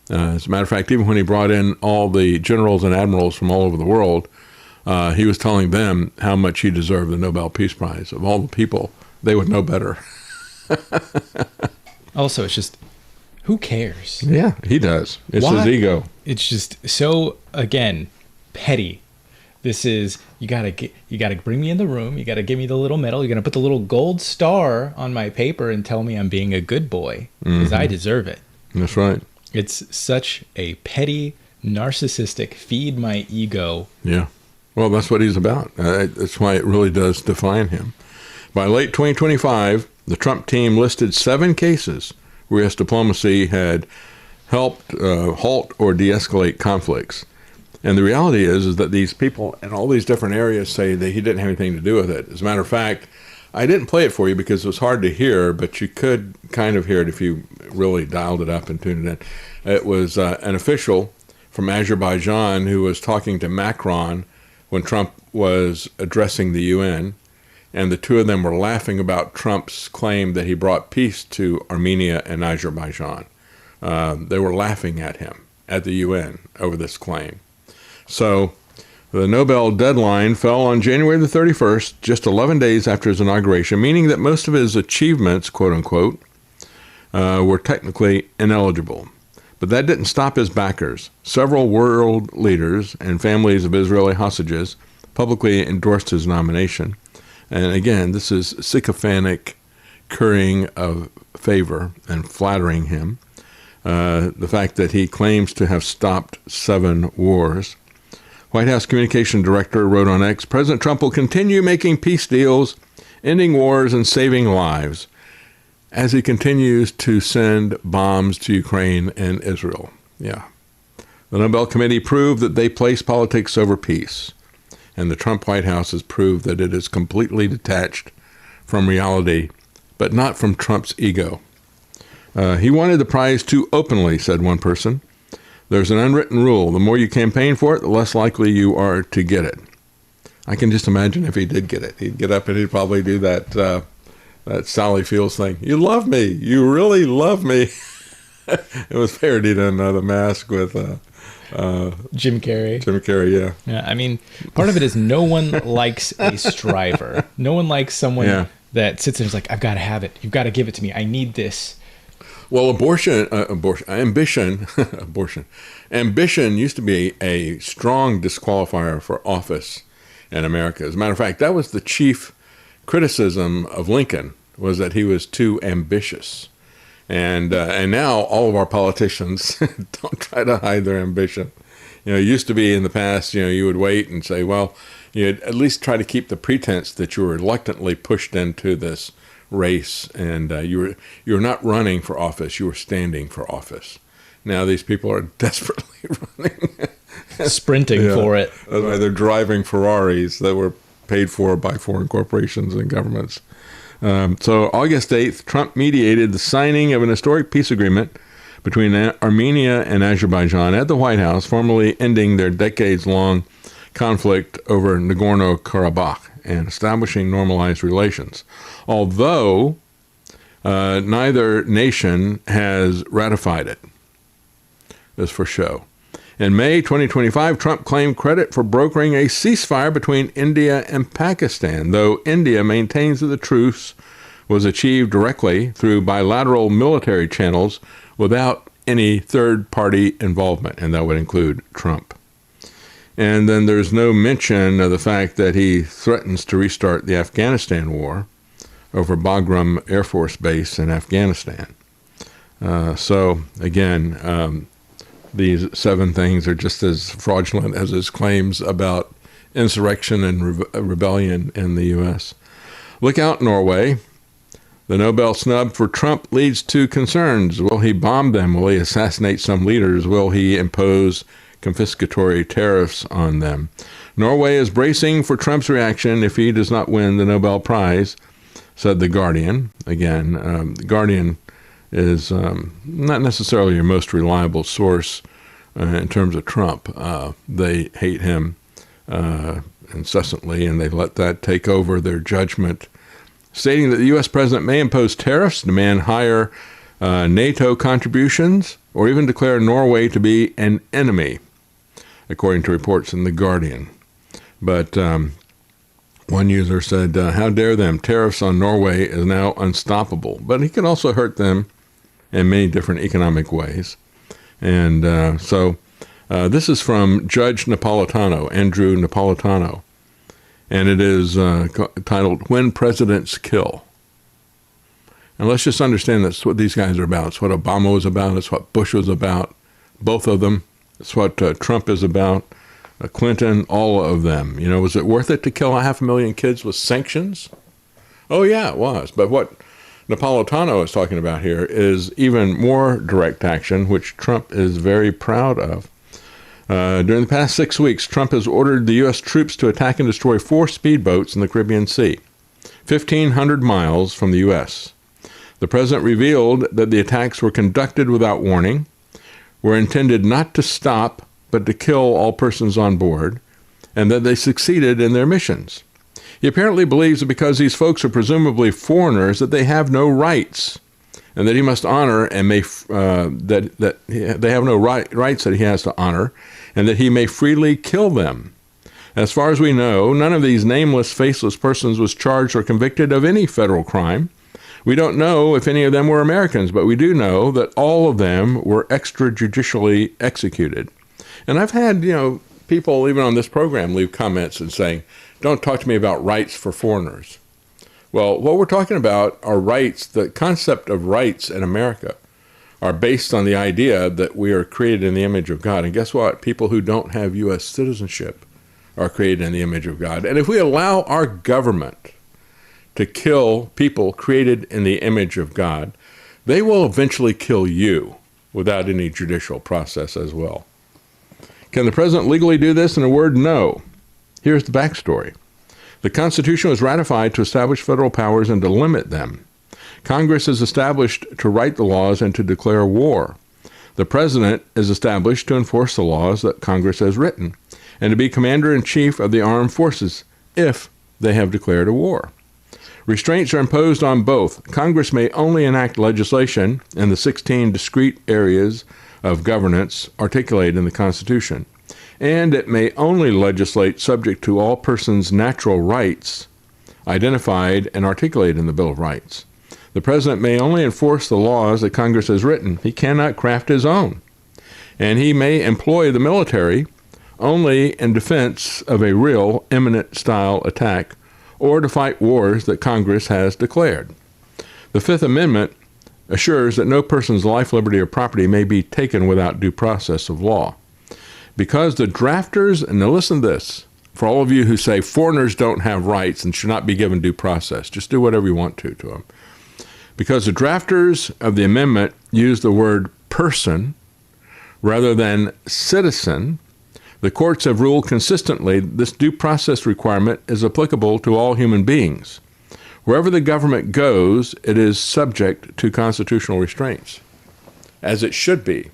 As a matter of fact, even when he brought in all the generals and admirals from all over the world, he was telling them how much he deserved the Nobel Peace Prize. Of all the people, they would know better. Also, it's just, who cares? Yeah, he does. It's his ego. It's just so, again, petty. This is, you gotta bring me in the room. You gotta give me the little medal. You're gonna put the little gold star on my paper and tell me I'm being a good boy because I deserve it. That's right. It's such a petty, narcissistic, feed my ego. Yeah. Well, that's what he's about. That's why it really does define him. By late 2025, the Trump team listed 7 cases where U.S. diplomacy had helped halt or de-escalate conflicts. And the reality is that these people in all these different areas say that he didn't have anything to do with it. As a matter of fact, I didn't play it for you because it was hard to hear, but you could kind of hear it if you really dialed it up and tuned it in. It was an official from Azerbaijan who was talking to Macron when Trump was addressing the UN, and the two of them were laughing about Trump's claim that he brought peace to Armenia and Azerbaijan. They were laughing at him at the UN over this claim. So the Nobel deadline fell on January the 31st, just 11 days after his inauguration, meaning that most of his achievements, quote unquote, were technically ineligible. But that didn't stop his backers. Several world leaders and families of Israeli hostages publicly endorsed his nomination. And again, this is sycophantic currying of favor and flattering him. The fact that he claims to have stopped 7 wars. White House Communication Director wrote on X, President Trump will continue making peace deals, ending wars, and saving lives as he continues to send bombs to Ukraine and Israel. Yeah. The Nobel Committee proved that they place politics over peace. And the Trump White House has proved that it is completely detached from reality, but not from Trump's ego. He wanted the prize too openly, said one person. There's an unwritten rule. The more you campaign for it, the less likely you are to get it. I can just imagine if he did get it. He'd get up and he'd probably do that Sally Fields thing. You love me. You really love me. It was parodied in The Mask with Jim Carrey. Jim Carrey, yeah. Yeah, I mean, part of it is no one likes a striver. No one likes someone that sits there and is like, I've got to have it. You've got to give it to me. I need this. Well, ambition used to be a strong disqualifier for office in America. As a matter of fact, that was the chief criticism of Lincoln, was that he was too ambitious. And now all of our politicians don't try to hide their ambition. You know, it used to be in the past, you would wait and say, well, you'd at least try to keep the pretense that you were reluctantly pushed into this race, and you were not running for office, you were standing for office. Now these people are desperately running. Sprinting for it. That's why they're driving Ferraris that were paid for by foreign corporations and governments. So August 8th, Trump mediated the signing of an historic peace agreement between Armenia and Azerbaijan at the White House, formally ending their decades-long conflict over Nagorno-Karabakh and establishing normalized relations. Although neither nation has ratified it. This for show. In May 2025, Trump claimed credit for brokering a ceasefire between India and Pakistan, though India maintains that the truce was achieved directly through bilateral military channels without any third-party involvement, and that would include Trump. And then there's no mention of the fact that he threatens to restart the Afghanistan war over Bagram Air Force Base in Afghanistan. So, again, these 7 things are just as fraudulent as his claims about insurrection and rebellion in the U.S. Look out, Norway. The Nobel snub for Trump leads to concerns. Will he bomb them? Will he assassinate some leaders? Will he impose confiscatory tariffs on them? Norway is bracing for Trump's reaction if he does not win the Nobel Prize, said The Guardian. Again, The Guardian is not necessarily your most reliable source in terms of Trump. They hate him incessantly, and they let that take over their judgment, stating that the U.S. president may impose tariffs, demand higher NATO contributions, or even declare Norway to be an enemy, according to reports in The Guardian. But one user said, how dare them? Tariffs on Norway is now unstoppable. But he could also hurt them in many different economic ways. And so this is from Judge Napolitano, Andrew Napolitano. And it is titled, When Presidents Kill. And let's just understand that's what these guys are about. It's what Obama was about. It's what Bush was about. Both of them. It's what Trump is about. Clinton, all of them. You know, was it worth it to kill 500,000 kids with sanctions? Oh, yeah, it was. But what Napolitano is talking about here is even more direct action, which Trump is very proud of. During the past 6 weeks, Trump has ordered the U.S. troops to attack and destroy 4 speedboats in the Caribbean Sea, 1,500 miles from the U.S. The president revealed that the attacks were conducted without warning, were intended not to stop, but to kill all persons on board, and that they succeeded in their missions. He apparently believes that because these folks are presumably foreigners, that they have no rights, and that he must honor and may that they have no rights that he has to honor, and that he may freely kill them. As far as we know, none of these nameless, faceless persons was charged or convicted of any federal crime. We don't know if any of them were Americans, but we do know that all of them were extrajudicially executed. And I've had, people even on this program leave comments and saying, don't talk to me about rights for foreigners. Well, what we're talking about are rights. The concept of rights in America are based on the idea that we are created in the image of God. And guess what? People who don't have U.S. citizenship are created in the image of God. And if we allow our government to kill people created in the image of God, they will eventually kill you without any judicial process as well. Can the president legally do this? In a word, no. Here's the backstory. The Constitution was ratified to establish federal powers and to limit them. Congress is established to write the laws and to declare war. The president is established to enforce the laws that Congress has written and to be commander-in-chief of the armed forces if they have declared a war. Restraints are imposed on both. Congress may only enact legislation in the 16 discrete areas of governance articulated in the Constitution, and it may only legislate subject to all persons' natural rights identified and articulated in the Bill of Rights. The president may only enforce the laws that Congress has written. He cannot craft his own. And he may employ the military only in defense of a real imminent-style attack or to fight wars that Congress has declared. The Fifth Amendment assures that no person's life, liberty, or property may be taken without due process of law. Because the drafters, and now listen to this, for all of you who say foreigners don't have rights and should not be given due process, just do whatever you want to them. Because the drafters of the amendment use the word person rather than citizen, the courts have ruled consistently this due process requirement is applicable to all human beings. Wherever the government goes, it is subject to constitutional restraints, as it should be.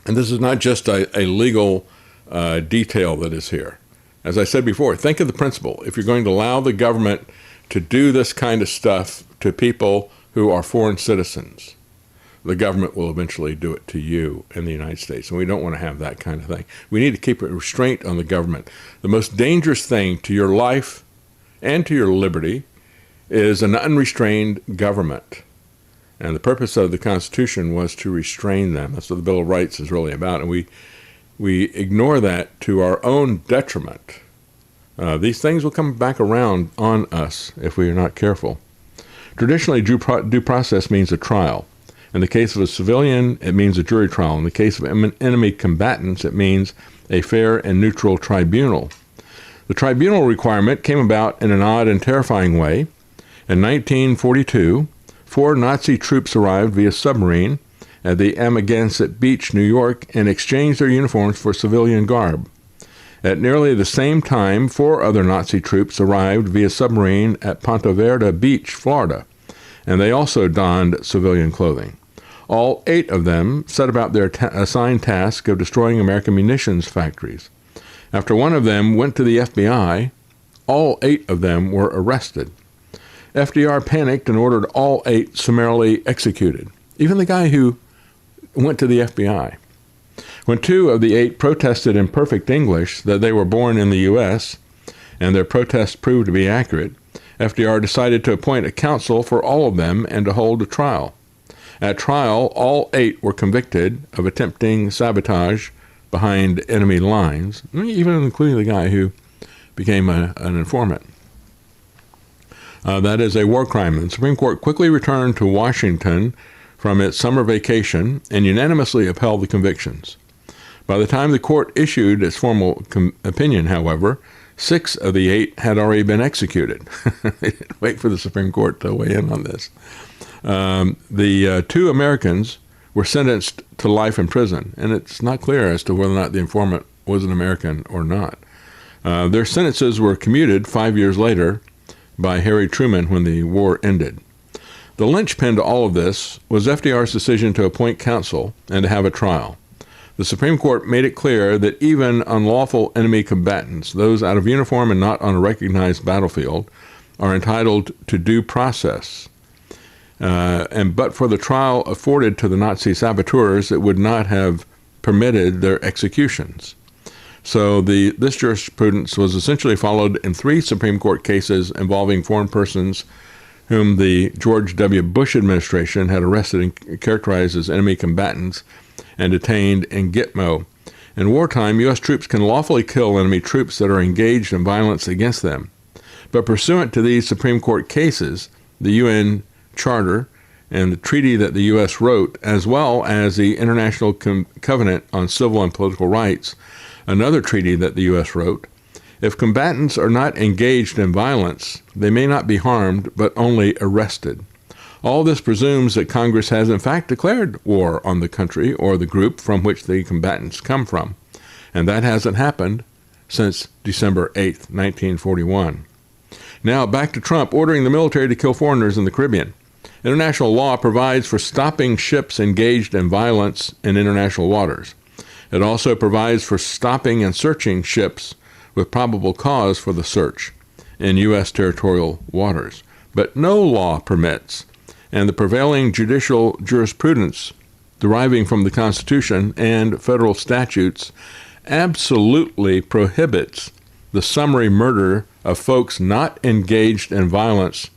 And this is not just a legal detail that is here. As I said before, think of the principle. If you're going to allow the government to do this kind of stuff to people who are foreign citizens, the government will eventually do it to you in the United States. And we don't want to have that kind of thing. We need to keep a restraint on the government. The most dangerous thing to your life and to your liberty is an unrestrained government. And the purpose of the Constitution was to restrain them. That's what the Bill of Rights is really about. And we ignore that to our own detriment. These things will come back around on us if we are not careful. Traditionally, due process means a trial. In the case of a civilian, it means a jury trial. In the case of enemy combatants, it means a fair and neutral tribunal. The tribunal requirement came about in an odd and terrifying way. In 1942, 4 Nazi troops arrived via submarine at the Amagansett Beach, New York, and exchanged their uniforms for civilian garb. At nearly the same time, 4 other Nazi troops arrived via submarine at Ponte Vedra Beach, Florida, and they also donned civilian clothing. All 8 of them set about their assigned task of destroying American munitions factories. After one of them went to the FBI, all 8 of them were arrested. FDR panicked and ordered all 8 summarily executed, even the guy who went to the FBI. When 2 of the 8 protested in perfect English that they were born in the U.S., and their protest proved to be accurate, FDR decided to appoint a counsel for all of them and to hold a trial. At trial, all 8 were convicted of attempting sabotage behind enemy lines, even including the guy who became an informant. That is a war crime. And the Supreme Court quickly returned to Washington from its summer vacation and unanimously upheld the convictions. By the time the court issued its formal opinion, however, 6 of the 8 had already been executed. They didn't wait for the Supreme Court to weigh in on this. The 2 Americans were sentenced to life in prison, and it's not clear as to whether or not the informant was an American or not. Their sentences were commuted 5 years later by Harry Truman when the war ended. The linchpin to all of this was FDR's decision to appoint counsel and to have a trial. The Supreme Court made it clear that even unlawful enemy combatants, those out of uniform and not on a recognized battlefield, are entitled to due process. But for the trial afforded to the Nazi saboteurs, it would not have permitted their executions. So this jurisprudence was essentially followed in 3 Supreme Court cases involving foreign persons whom the George W. Bush administration had arrested and characterized as enemy combatants and detained in Gitmo. In wartime, U.S. troops can lawfully kill enemy troops that are engaged in violence against them. But pursuant to these Supreme Court cases, the UN Charter and the treaty that the U.S. wrote, as well as the International Covenant on Civil and Political Rights, another treaty that the U.S. wrote, if combatants are not engaged in violence, they may not be harmed, but only arrested. All this presumes that Congress has in fact declared war on the country or the group from which the combatants come from, and that hasn't happened since December 8, 1941. Now, back to Trump ordering the military to kill foreigners in the Caribbean. International law provides for stopping ships engaged in violence in international waters. It also provides for stopping and searching ships with probable cause for the search in U.S. territorial waters. But no law permits, and the prevailing judicial jurisprudence deriving from the Constitution and federal statutes absolutely prohibits the summary murder of folks not engaged in violence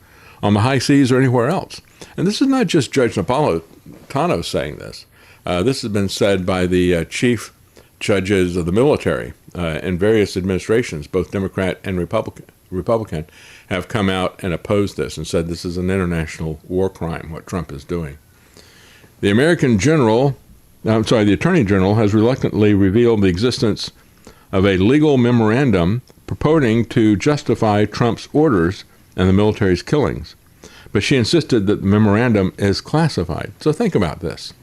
on the high seas or anywhere else. And this is not just Judge Napolitano saying this. This has been said by the chief judges of the military in various administrations, both Democrat and Republican, have come out and opposed this and said this is an international war crime, what Trump is doing. The Attorney General has reluctantly revealed the existence of a legal memorandum purporting to justify Trump's orders and the military's killings. But she insisted that the memorandum is classified. So think about this.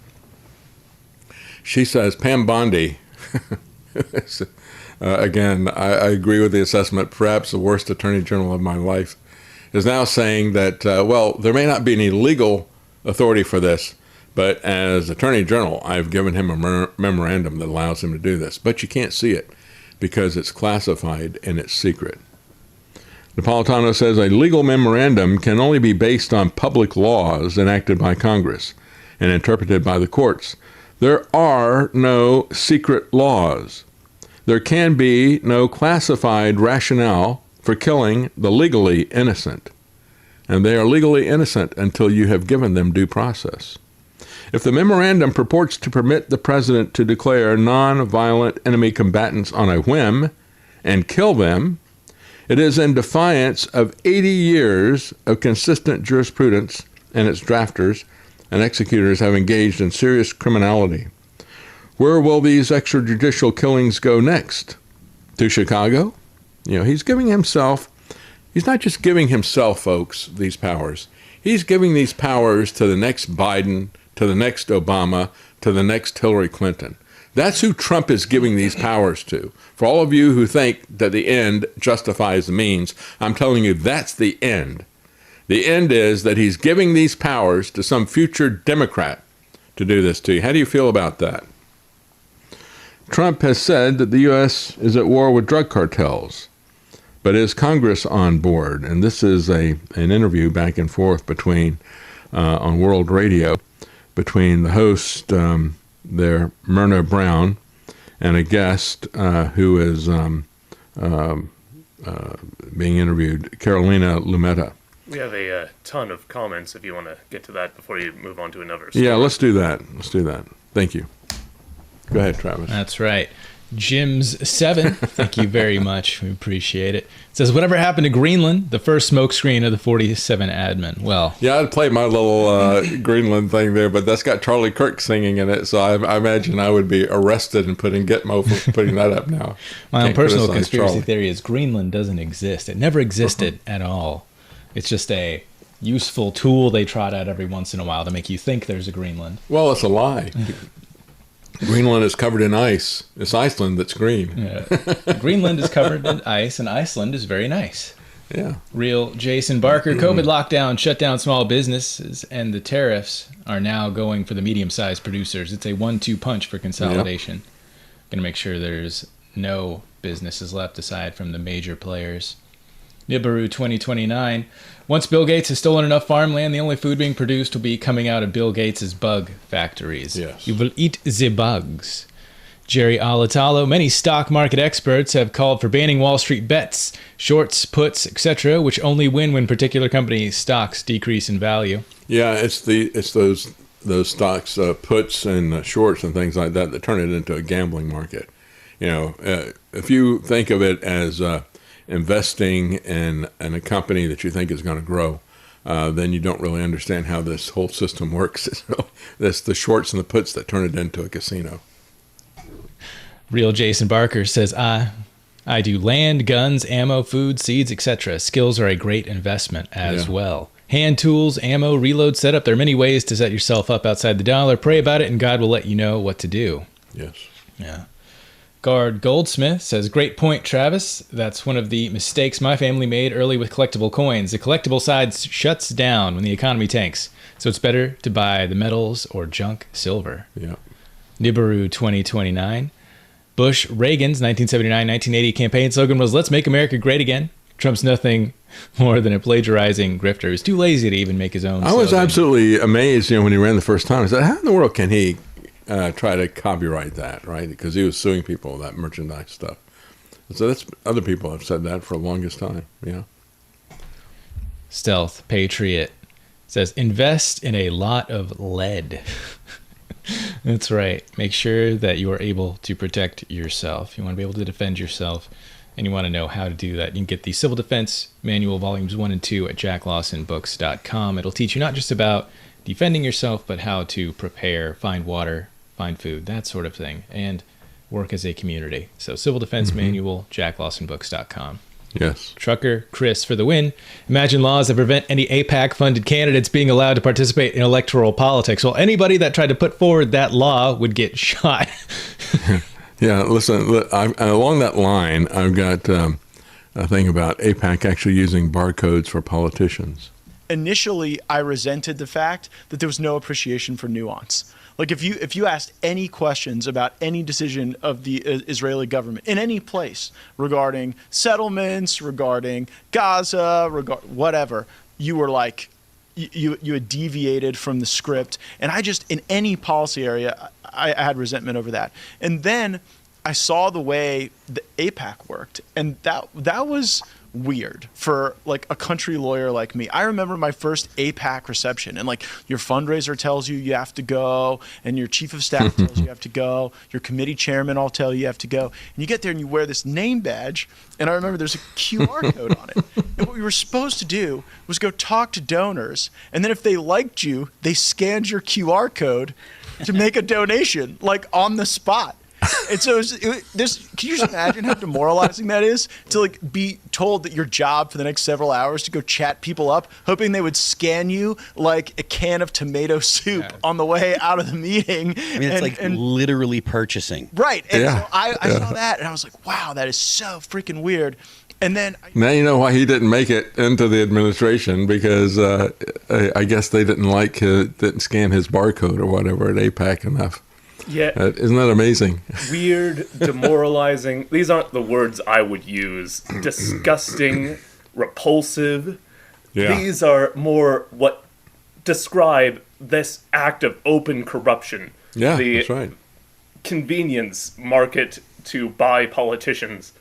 She says, Pam Bondi, again, I agree with the assessment, perhaps the worst attorney general of my life, is now saying that, well, there may not be any legal authority for this, but as attorney general, I've given him a memorandum that allows him to do this. But you can't see it because it's classified and it's secret. Napolitano says a legal memorandum can only be based on public laws enacted by Congress and interpreted by the courts. There are no secret laws. There can be no classified rationale for killing the legally innocent. and they are legally innocent until you have given them due process. If the memorandum purports to permit the president to declare non-violent enemy combatants on a whim and kill them, it is in defiance of 80 years of consistent jurisprudence, and its drafters and executors have engaged in serious criminality. Where will these extrajudicial killings go next? To Chicago? He's giving himself, he's not just giving himself, folks, these powers. He's giving these powers to the next Biden, to the next Obama, to the next Hillary Clinton. That's who Trump is giving these powers to. For all of you who think that the end justifies the means, I'm telling you that's the end. The end is that he's giving these powers to some future Democrat to do this to you. How do you feel about that? Trump has said that the U.S. is at war with drug cartels, but is Congress on board? And this is an interview back and forth between on World Radio between the host there, Myrna Brown, and a guest who is being interviewed, Carolina Lumeta. We have a ton of comments if you want to get to that before you move on to another story. Yeah, let's do that. Thank you. Go ahead, Travis. That's right. Jim's7, thank you very much. We appreciate it. It says, whatever happened to Greenland, the first smokescreen of the 47 admin? Well, yeah, I'd play my little Greenland thing there, but that's got Charlie Kirk singing in it, so I imagine I would be arrested and put in Gitmo for putting that up now. My own personal conspiracy theory is Greenland doesn't exist. It never existed at all. It's just a useful tool they trot out every once in a while to make you think there's a Greenland. Well, it's a lie. Greenland is covered in ice. It's Iceland that's green. Yeah. Greenland is covered in ice, and Iceland is very nice. Yeah. Real Jason Barker. COVID lockdown shut down small businesses, and the tariffs are now going for the medium-sized producers. It's a 1-2 punch for consolidation. Yep. Going to make sure there's no businesses left aside from the major players. Nibiru 2029. Once Bill Gates has stolen enough farmland, the only food being produced will be coming out of Bill Gates' bug factories. Yes. You will eat the bugs. Jerry Alatalo. Many stock market experts have called for banning Wall Street bets, shorts, puts, etc., which only win when particular companies' stocks decrease in value. Yeah, it's those stocks, puts and shorts and things like that turn it into a gambling market. If you think of it as investing in a company that you think is going to grow, then you don't really understand how this whole system works. So that's the shorts and the puts that turn it into a casino. Real Jason Barker says, I do land, guns, ammo, food, seeds, etc. Skills are a great investment as well. Hand tools, ammo, reload setup. There are many ways to set yourself up outside the dollar. Pray about it and God will let you know what to do. Yes. Yeah. Guard Goldsmith says, great point, Travis. That's one of the mistakes my family made early with collectible coins. The collectible side shuts down when the economy tanks, so it's better to buy the metals or junk silver. Yeah. Nibiru 2029. Bush Reagan's 1979-1980 campaign slogan was, let's make America great again. Trump's nothing more than a plagiarizing grifter. He's too lazy to even make his own I was slogan. Absolutely amazed when he ran the first time. I said, how in the world can he try to copyright that, right? Because he was suing people with that merchandise stuff. So that's other people have said that for the longest time. Yeah. Stealth Patriot says, invest in a lot of lead. That's right. Make sure that you are able to protect yourself. You want to be able to defend yourself, and you want to know how to do that. You can get the Civil Defense Manual Volumes 1 and 2 at jacklawsonbooks.com. It'll teach you not just about defending yourself, but how to prepare, find water, find food, that sort of thing, and work as a community. So Civil Defense Manual, jacklawsonbooks.com. Yes. Trucker Chris for the win. Imagine laws that prevent any AIPAC-funded candidates being allowed to participate in electoral politics. Well, anybody that tried to put forward that law would get shot. Yeah, listen, along that line, I've got a thing about AIPAC actually using barcodes for politicians. Initially, I resented the fact that there was no appreciation for nuance. Like if you asked any questions about any decision of the Israeli government in any place regarding settlements, regarding Gaza, whatever, you were like, you had deviated from the script. And I just, in any policy area, I had resentment over that. And then I saw the way the AIPAC worked, and that was weird for like a country lawyer like me. I remember my first APAC reception, and like your fundraiser tells you have to go, and your chief of staff tells you have to go, your committee chairman all tell you have to go, and you get there and you wear this name badge, and I remember there's a QR code on it. And what we were supposed to do was go talk to donors, and then if they liked you, they scanned your QR code to make a donation, like on the spot. And so can you just imagine how demoralizing that is to like be told that your job for the next several hours to go chat people up, hoping they would scan you like a can of tomato soup on the way out of the meeting. I mean, it's literally purchasing. Right. And so I saw that and I was like, wow, that is so freaking weird. And then now you know why he didn't make it into the administration, because I guess they didn't scan his barcode or whatever at APAC enough. Yeah. Isn't that amazing? Weird, demoralizing. These aren't the words I would use. Disgusting, repulsive. Yeah. These are more what describe this act of open corruption. Yeah, the that's right. Convenience market to buy politicians.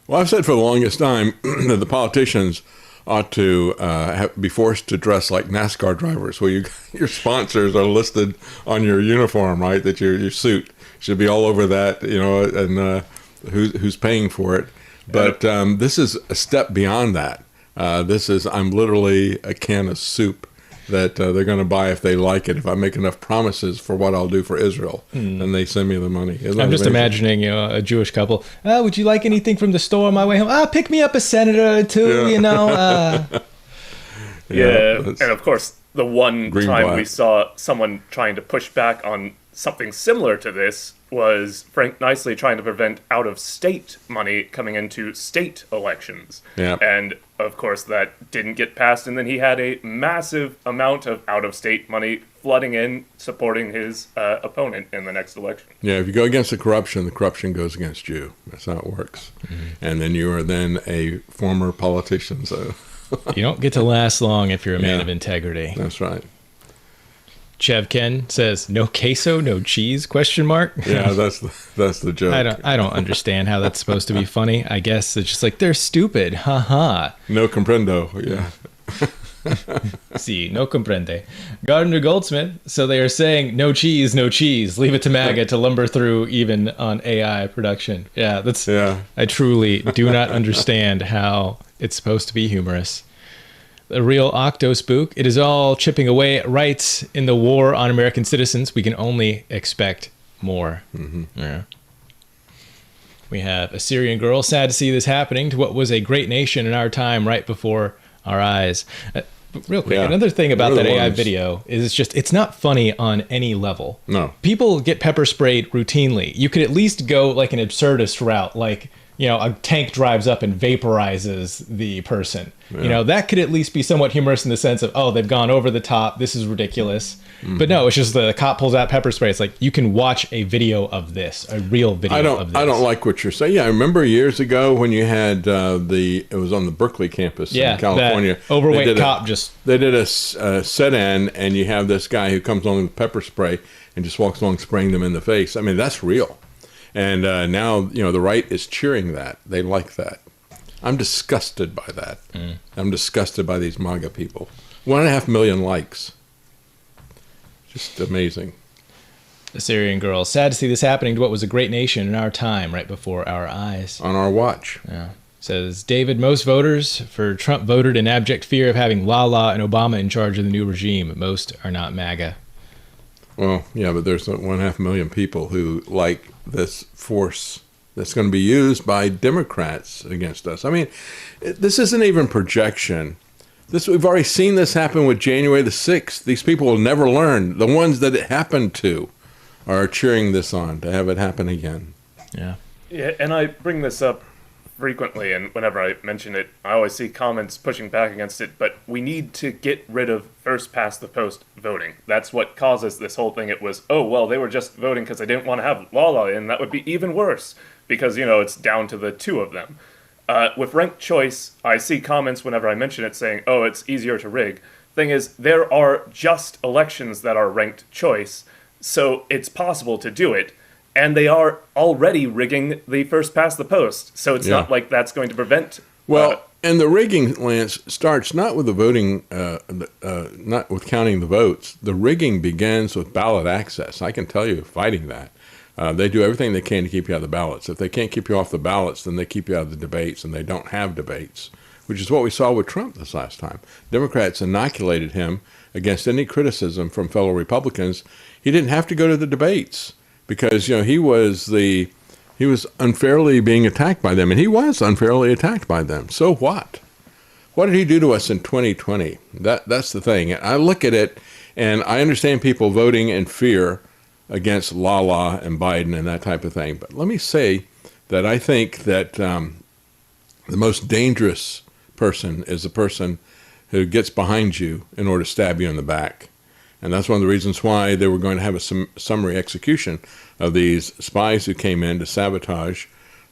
Well, I've said for the longest time that the politicians ought to be forced to dress like NASCAR drivers, where your sponsors are listed on your uniform, right? That your suit should be all over that, and who's paying for it. But this is a step beyond that. I'm literally a can of soup that they're going to buy if they like it. If I make enough promises for what I'll do for Israel, then they send me the money. I'm just imagining, a Jewish couple. Would you like anything from the store on my way home? Pick me up a senator too. Yeah. And of course, the one time black. we saw someone trying to push back on something similar to this was Frank Nicely trying to prevent out-of-state money coming into state elections. Yeah. And, of course, that didn't get passed, and then he had a massive amount of out-of-state money flooding in, supporting his opponent in the next election. Yeah, if you go against the corruption goes against you. That's how it works. Mm-hmm. And then you are then a former politician, so... You don't get to last long if you're a man of integrity. That's right. Chev Ken says, "No queso, no cheese?" ? Yeah, that's the joke. I don't understand how that's supposed to be funny. I guess it's just like they're stupid. Ha ha. No comprendo. Yeah. Sí, no comprende. Gardner Goldsmith. So they are saying no cheese, no cheese. Leave it to MAGA to lumber through even on AI production. Yeah, that's. Yeah. I truly do not understand how it's supposed to be humorous. The real Octo-spook. It is all chipping away at rights in the war on American citizens. We can only expect more. Mm-hmm. Yeah. We have a Syrian girl. Sad to see this happening to what was a great nation in our time right before our eyes. Real quick, another thing about that AI video is it's not funny on any level. No. People get pepper sprayed routinely. You could at least go like an absurdist route, like, a tank drives up and vaporizes the person. Yeah. That could at least be somewhat humorous in the sense of, oh, they've gone over the top. This is ridiculous. Mm-hmm. But no, it's just the cop pulls out pepper spray. It's like, you can watch a video of this, a real video of this. I don't like what you're saying. Yeah, I remember years ago when you had it was on the Berkeley campus in California. That overweight cop They did a sit-in, and you have this guy who comes along with pepper spray and just walks along spraying them in the face. I mean, that's real. And now, the right is cheering that. They like that. I'm disgusted by that. I'm disgusted by these MAGA people. 1.5 million likes. Just amazing. The Syrian girl. Sad to see this happening to what was a great nation in our time, right before our eyes. On our watch. Yeah. Says, David, most voters for Trump voted in abject fear of having Lala and Obama in charge of the new regime. Most are not MAGA. Well, yeah, but there's 1.5 million people who like this force that's going to be used by Democrats against us. I mean, this isn't even projection. We've already seen this happen with January the 6th. These people will never learn. The ones that it happened to are cheering this on to have it happen again. Yeah. Yeah, and I bring this up frequently, and whenever I mention it, I always see comments pushing back against it, but we need to get rid of first past the post voting. That's what causes this whole thing. It was, oh, well, they were just voting because they didn't want to have Lala in. That would be even worse, because, it's down to the two of them. With ranked choice, I see comments whenever I mention it saying, oh, it's easier to rig. Thing is, there are just elections that are ranked choice, so it's possible to do it. And they are already rigging the first past the post. So it's not like that's going to prevent Well, and the rigging, Lance, starts not with the voting, not with counting the votes. The rigging begins with ballot access. I can tell you, fighting that. They do everything they can to keep you out of the ballots. If they can't keep you off the ballots, then they keep you out of the debates, and they don't have debates, which is what we saw with Trump this last time. Democrats inoculated him against any criticism from fellow Republicans. He didn't have to go to the debates because, he was unfairly being attacked by them, and he was unfairly attacked by them. So what? What did he do to us in 2020? That's the thing. I look at it, and I understand people voting in fear against Lala and Biden and that type of thing. But let me say that I think that the most dangerous person is the person who gets behind you in order to stab you in the back. And that's one of the reasons why they were going to have a summary execution of these spies who came in to sabotage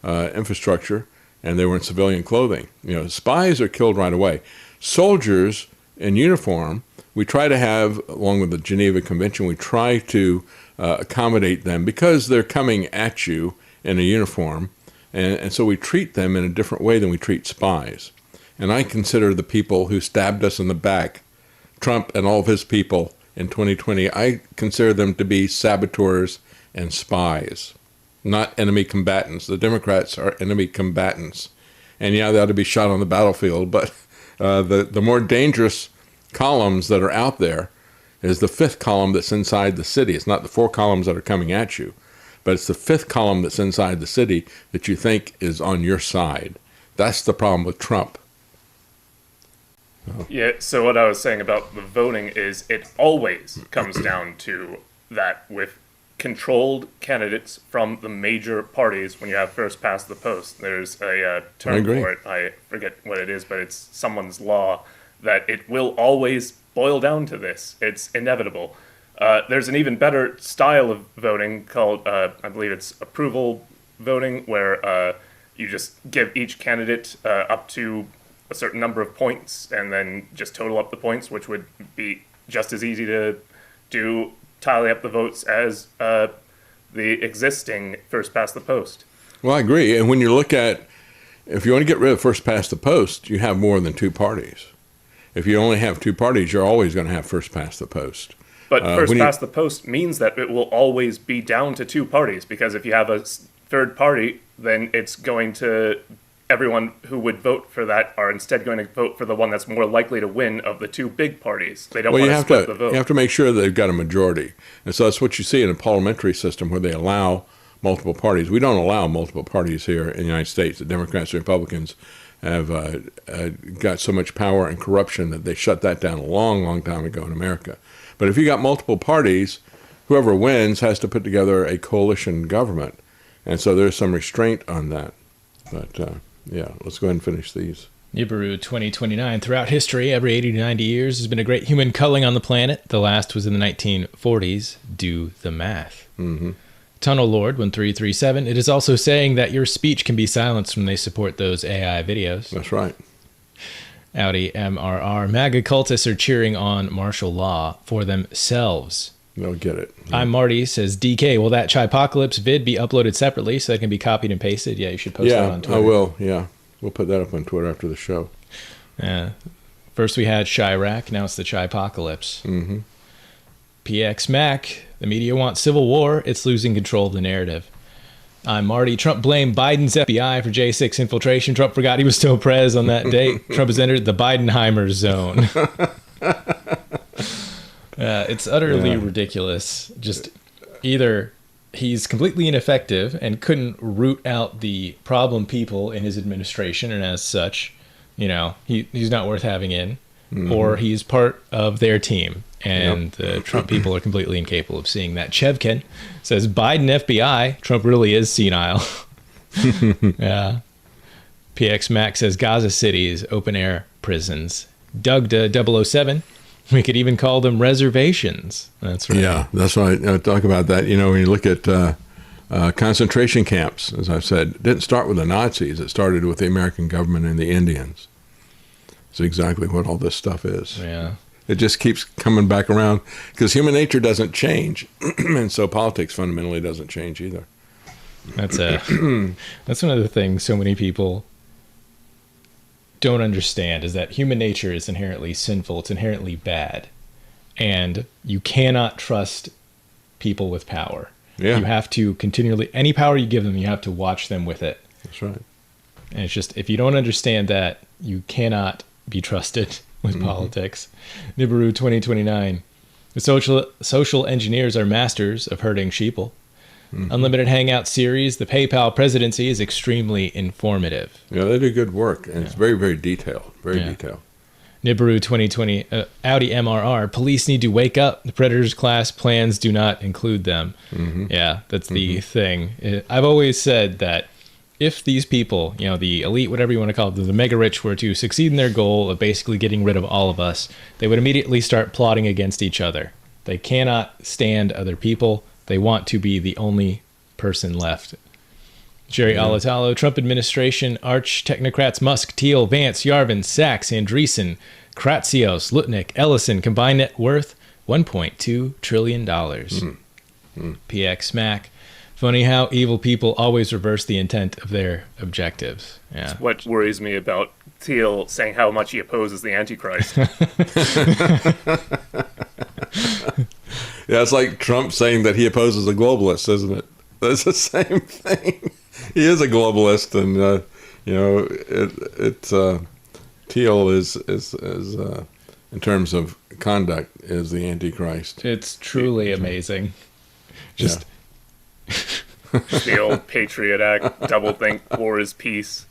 infrastructure, and they were in civilian clothing. Spies are killed right away. Soldiers in uniform, we try to have, along with the Geneva Convention, we try to accommodate them because they're coming at you in a uniform, and so we treat them in a different way than we treat spies. And I consider the people who stabbed us in the back, Trump and all of his people in 2020, I consider them to be saboteurs and spies, not enemy combatants. The Democrats are enemy combatants. And yeah, they ought to be shot on the battlefield, but the more dangerous columns that are out there is the fifth column that's inside the city. It's not the four columns that are coming at you, but it's the fifth column that's inside the city that you think is on your side. That's the problem with Trump. Yeah, so what I was saying about the voting is it always comes down to that with controlled candidates from the major parties when you have first past the post. There's a term for it. I forget what it is, but it's someone's law that it will always boil down to this. It's inevitable. There's an even better style of voting called, I believe it's approval voting, where you just give each candidate up to a certain number of points and then just total up the points, which would be just as easy to do, tally up the votes as the existing first past the post. Well, I agree. And when you look at, if you want to get rid of first past the post, you have more than two parties. If you only have two parties, you're always going to have first past the post. But first past the post means that it will always be down to two parties, because if you have a third party, then it's going to, everyone who would vote for that are instead going to vote for the one that's more likely to win of the two big parties. They don't want to split the vote. You have to make sure that they've got a majority. And so that's what you see in a parliamentary system where they allow multiple parties. We don't allow multiple parties here in the United States. The Democrats and Republicans have got so much power and corruption that they shut that down a long, long time ago in America. But if you got multiple parties, whoever wins has to put together a coalition government. And so there's some restraint on that. But yeah, let's go ahead and finish these. Nibiru 2029. Throughout history, every 80 to 90 years has been a great human culling on the planet. The last was in the 1940s. Do the math. Mm-hmm. Tunnel Lord 1337. It is also saying that your speech can be silenced when they support those AI videos. That's right. Audi MRR. MAGA cultists are cheering on martial law for themselves. They'll get it. I'm Marty, says DK. Will that Chipocalypse vid be uploaded separately so it can be copied and pasted? Yeah, you should post that on Twitter. I will. Yeah, we'll put that up on Twitter after the show. Yeah. First we had Chirac, now it's the Chipocalypse. Mm-hmm. PX Mac. The media wants civil war. It's losing control of the narrative. I'm Marty. Trump blamed Biden's FBI for J6 infiltration. Trump forgot he was still prez on that date. Trump has entered the Bidenheimer zone. It's utterly ridiculous. Just either he's completely ineffective and couldn't root out the problem people in his administration, and as such, he's not worth having in, or he's part of their team. And the Trump people are completely incapable of seeing that. Chevkin says, Biden FBI, Trump really is senile. Yeah. PX Max says, Gaza cities, open-air prisons. Dougda 007, we could even call them reservations. That's right. Yeah, that's right. Talk about that. When you look at concentration camps, as I've said, it didn't start with the Nazis. It started with the American government and the Indians. It's exactly what all this stuff is. Yeah. It just keeps coming back around because human nature doesn't change. And so politics fundamentally doesn't change either. That's one of the things so many people don't understand is that human nature is inherently sinful. It's inherently bad. And you cannot trust people with power. Yeah. You have to continually, any power you give them, you have to watch them with it. That's right. And it's just, if you don't understand that, you cannot be trusted with politics. Nibiru 2029. The social engineers are masters of herding sheeple. Unlimited Hangout series, the PayPal presidency is extremely informative. Yeah, they do good work, and it's very, very detailed. Very detailed. Nibiru 2020, Audi MRR, police need to wake up. The Predators class plans do not include them. Yeah, that's the thing. I've always said that if these people, the elite, whatever you want to call them, the mega rich, were to succeed in their goal of basically getting rid of all of us, they would immediately start plotting against each other. They cannot stand other people. They want to be the only person left. Jerry Alatalo, Trump administration, arch technocrats Musk, Thiel, Vance, Yarvin, Sachs, Andreessen, Kratsios, Lutnick, Ellison, combined net worth $1.2 trillion. PX Mac. Funny how evil people always reverse the intent of their objectives. Yeah. It's what worries me about Thiel saying how much he opposes the Antichrist. Yeah, it's like Trump saying that he opposes the globalists, isn't it? That's the same thing. He is a globalist, and Thiel is in terms of conduct is the Antichrist. It's truly amazing. Just the old Patriot Act, doublethink, war is peace.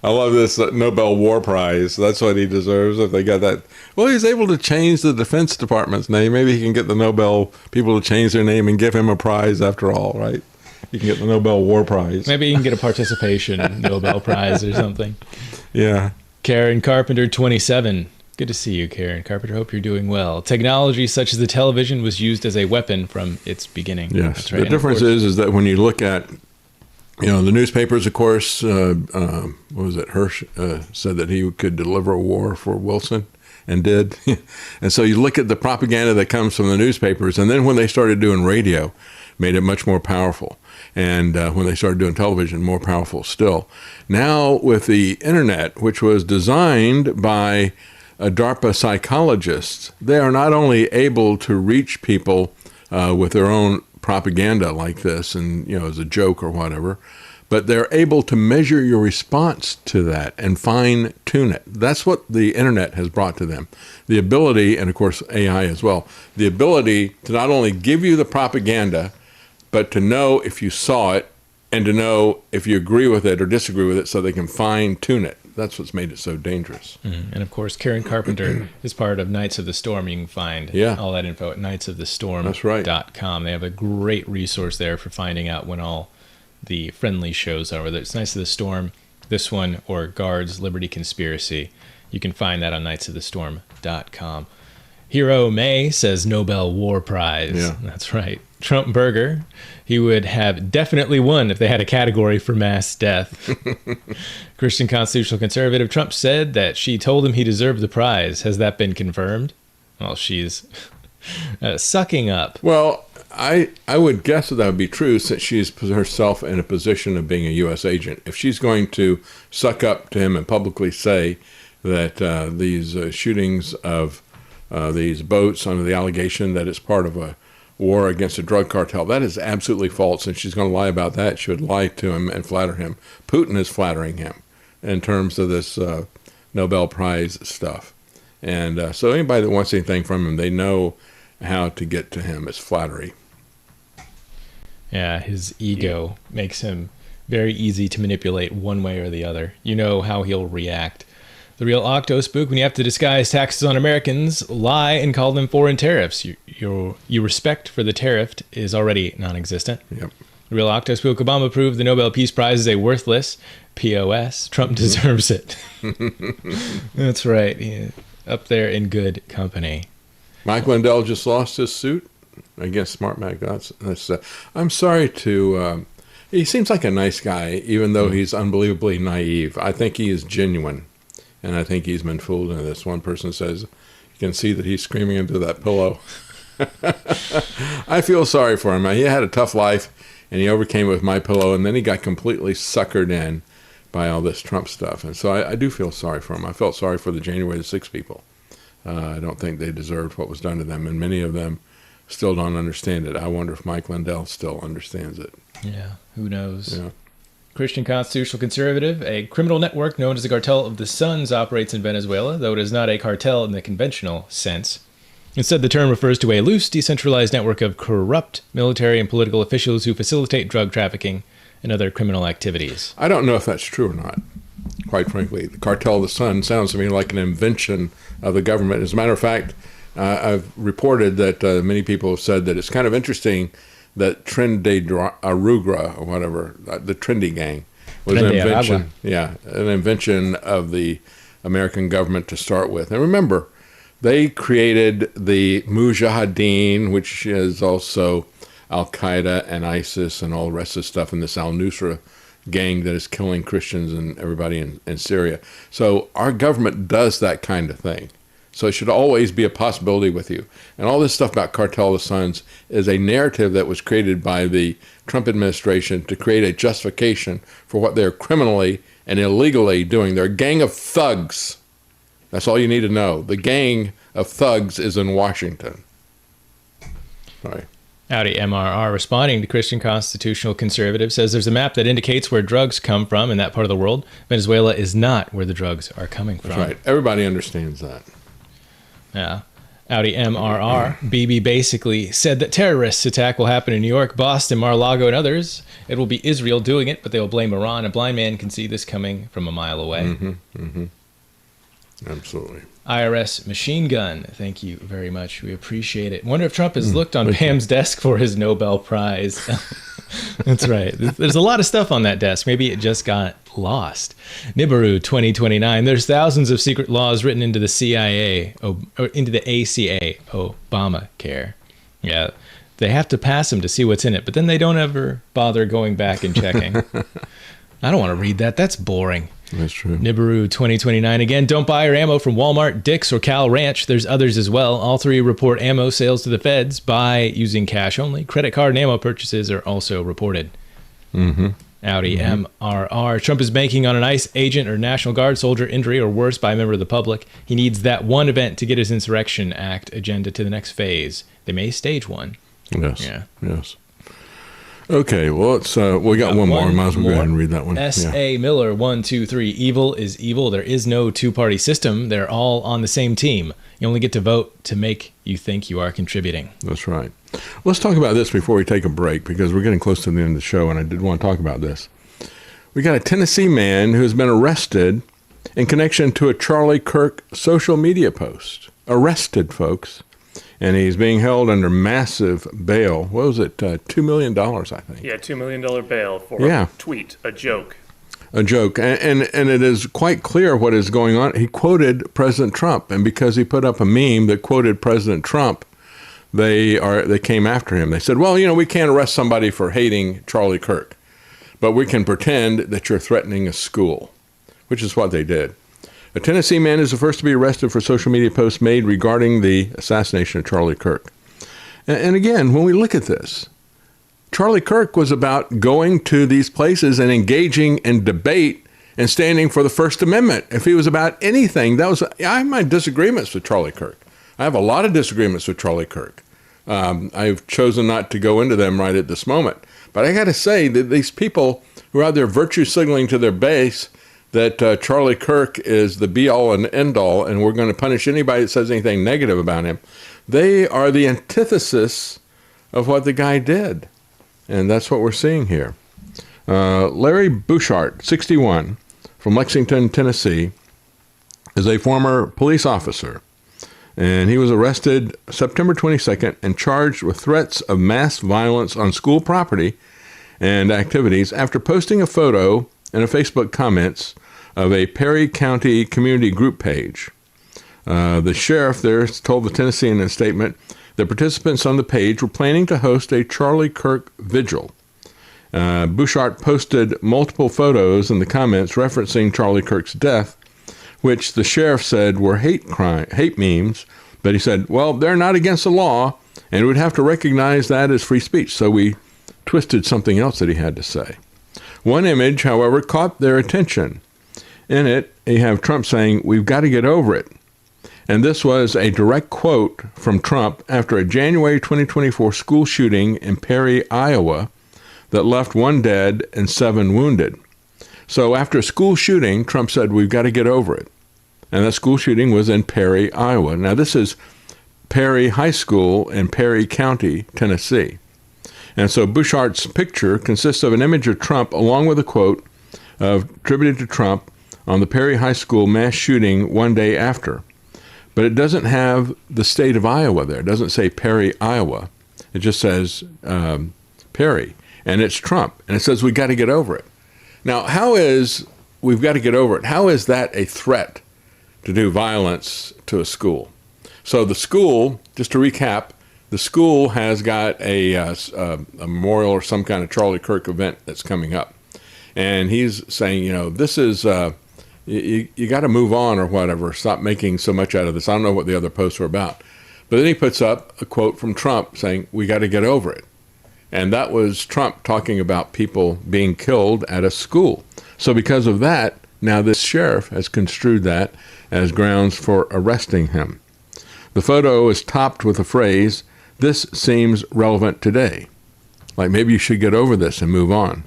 I love this Nobel War Prize. That's what he deserves if they got that. Well, he's able to change the Defense Department's name. Maybe he can get the Nobel people to change their name and give him a prize after all, right? He can get the Nobel War Prize. Maybe he can get a participation Nobel Prize or something. Yeah. Karen Carpenter, 27. Good to see you, Karen Carpenter. Hope you're doing well. Technology such as the television was used as a weapon from its beginning. Yes. That's right. The difference is that when you look at, the newspapers, of course, what was it? Hirsch said that he could deliver a war for Wilson and did. And so you look at the propaganda that comes from the newspapers, and then when they started doing radio, made it much more powerful. And when they started doing television, more powerful still. Now with the internet, which was designed by DARPA psychologists, they are not only able to reach people with their own propaganda like this and, as a joke or whatever, but they're able to measure your response to that and fine tune it. That's what the internet has brought to them. The ability, and of course AI as well, the ability to not only give you the propaganda, but to know if you saw it and to know if you agree with it or disagree with it so they can fine tune it. That's what's made it so dangerous. And of course, Karen Carpenter is part of Knights of the Storm. You can find all that info at knightsofthestorm.com. That's right. They have a great resource there for finding out when all the friendly shows are, whether it's Knights of the Storm, this one, or Guards, Liberty Conspiracy. You can find that on knightsofthestorm.com. Hero May says Nobel War Prize. Yeah. That's right. Trump Burger, he would have definitely won if they had a category for mass death. Christian constitutional conservative, Trump said that she told him he deserved the prize. Has that been confirmed? Well, she's sucking up. Well, I would guess that would be true since she's put herself in a position of being a U.S. agent. If she's going to suck up to him and publicly say that these shootings of these boats under the allegation that it's part of a war against a drug cartel, that is absolutely false, and she's going to lie about that. She would lie to him and flatter him. Putin is flattering him in terms of this Nobel Prize stuff. And so anybody that wants anything from him, they know how to get to him. It's flattery. Yeah, his ego makes him very easy to manipulate one way or the other. You know how he'll react. The real Octo-Spook, when you have to disguise taxes on Americans, lie and call them foreign tariffs. Your respect for the tariff is already non-existent. Yep. The real Octo-Spook, Obama proved the Nobel Peace Prize is a worthless POS. Trump deserves it. That's right. Yeah, up there in good company. Mike Lindell just lost his suit against Smart Mac. I'm sorry to... he seems like a nice guy, even though he's unbelievably naive. I think he is genuine. And I think he's been fooled into this. One person says, you can see that he's screaming into that pillow. I feel sorry for him. He had a tough life, and he overcame it with My Pillow, and then he got completely suckered in by all this Trump stuff. And so I do feel sorry for them. I felt sorry for the January the 6th people. I don't think they deserved what was done to them, and many of them still don't understand it. I wonder if Mike Lindell still understands it. Yeah, who knows? Yeah. Christian Constitutional Conservative, a criminal network known as the Cartel of the Suns, operates in Venezuela, though it is not a cartel in the conventional sense. Instead, the term refers to a loose, decentralized network of corrupt military and political officials who facilitate drug trafficking and other criminal activities. I don't know if that's true or not, quite frankly. The Cartel of the Sun sounds to me like an invention of the government. As a matter of fact, I've reported that many people have said that it's kind of interesting that Tren de Arugula, or whatever, the Trendy Gang, was an invention. Yeah, an invention of the American government to start with. And remember, they created the Mujahideen, which is also Al-Qaeda and ISIS and all the rest of the stuff, and this al-Nusra gang that is killing Christians and everybody in Syria. So our government does that kind of thing. So it should always be a possibility with you. And all this stuff about Cartel of the Suns is a narrative that was created by the Trump administration to create a justification for what they're criminally and illegally doing. They're a gang of thugs. That's all you need to know. The gang of thugs is in Washington. Sorry. Audi MRR, responding to Christian Constitutional Conservative, says there's a map that indicates where drugs come from in that part of the world. Venezuela is not where the drugs are coming from. That's right. Everybody understands that. Yeah. Audi MRR, BB basically said that terrorist attack will happen in New York, Boston, Mar-a-Lago, and others. It will be Israel doing it, but they will blame Iran. A blind man can see this coming from a mile away. Mm-hmm, mm-hmm. Absolutely. IRS machine gun. Thank you very much. We appreciate it. Wonder if Trump has looked on Pam's desk for his Nobel Prize. That's right. There's a lot of stuff on that desk. Maybe it just got lost. Nibiru 2029. There's thousands of secret laws written into the CIA, or into the ACA, Obamacare. Yeah. They have to pass them to see what's in it, but then they don't ever bother going back and checking. I don't want to read that. That's boring. That's true. Nibiru 2029. Again, don't buy your ammo from Walmart, Dick's, or Cal Ranch. There's others as well. All three report ammo sales to the feds by using cash only. Credit card and ammo purchases are also reported. Mm-hmm. Audi MRR. Trump is banking on an ICE agent or National Guard soldier injury or worse by a member of the public. He needs that one event to get his Insurrection Act agenda to the next phase. They may stage one. Yes. Yeah. Yes. Okay, well, it's we got one more. Might as well go ahead and read that one. S.A. Miller, 1, 2, 3. Evil is evil. There is no two-party system. They're all on the same team. You only get to vote to make you think you are contributing. That's right. Let's talk about this before we take a break, because we're getting close to the end of the show, and I did want to talk about this. We got a Tennessee man who has been arrested in connection to a Charlie Kirk social media post. Arrested, folks. And he's being held under massive bail. What was it? $2 million, I think. Yeah, $2 million bail for a tweet, a joke. A joke. And it is quite clear what is going on. He quoted President Trump. And because he put up a meme that quoted President Trump, they came after him. They said, well, we can't arrest somebody for hating Charlie Kirk, but we can pretend that you're threatening a school, which is what they did. A Tennessee man is the first to be arrested for social media posts made regarding the assassination of Charlie Kirk. And again, when we look at this, Charlie Kirk was about going to these places and engaging in debate and standing for the First Amendment. If he was about anything, I have my disagreements with Charlie Kirk. I have a lot of disagreements with Charlie Kirk. I've chosen not to go into them right at this moment. But I got to say that these people who are out there virtue signaling to their base that Charlie Kirk is the be-all and end-all, and we're going to punish anybody that says anything negative about him, they are the antithesis of what the guy did. And that's what we're seeing here. Larry Bouchard, 61, from Lexington, Tennessee, is a former police officer. And he was arrested September 22nd and charged with threats of mass violence on school property and activities after posting a photo and a Facebook comments of a Perry County community group page. The sheriff there told the Tennessean in a statement that participants on the page were planning to host a Charlie Kirk vigil. Bouchard posted multiple photos in the comments referencing Charlie Kirk's death, which the sheriff said were hate memes, but he said, well, they're not against the law, and we'd have to recognize that as free speech. So we twisted something else that he had to say. One image, however, caught their attention. In it, you have Trump saying, "We've got to get over it." And this was a direct quote from Trump after a January 2024 school shooting in Perry, Iowa, that left 1 dead and 7 wounded. So after a school shooting, Trump said, "We've got to get over it." And that school shooting was in Perry, Iowa. Now, this is Perry High School in Perry County, Tennessee. And so Bouchart's picture consists of an image of Trump along with a quote attributed to Trump on the Perry High School mass shooting 1 day after. But it doesn't have the state of Iowa there. It doesn't say Perry, Iowa. It just says Perry. And it's Trump. And it says, "We got to get over it." Now, we've got to get over it? How is that a threat to do violence to a school? So the school, just to recap, the school has got a memorial or some kind of Charlie Kirk event that's coming up. And he's saying, this is... You got to move on or whatever. Stop making so much out of this. I don't know what the other posts were about. But then he puts up a quote from Trump saying, "We got to get over it." And that was Trump talking about people being killed at a school. So because of that, now this sheriff has construed that as grounds for arresting him. The photo is topped with the phrase, "This seems relevant today." Like maybe you should get over this and move on.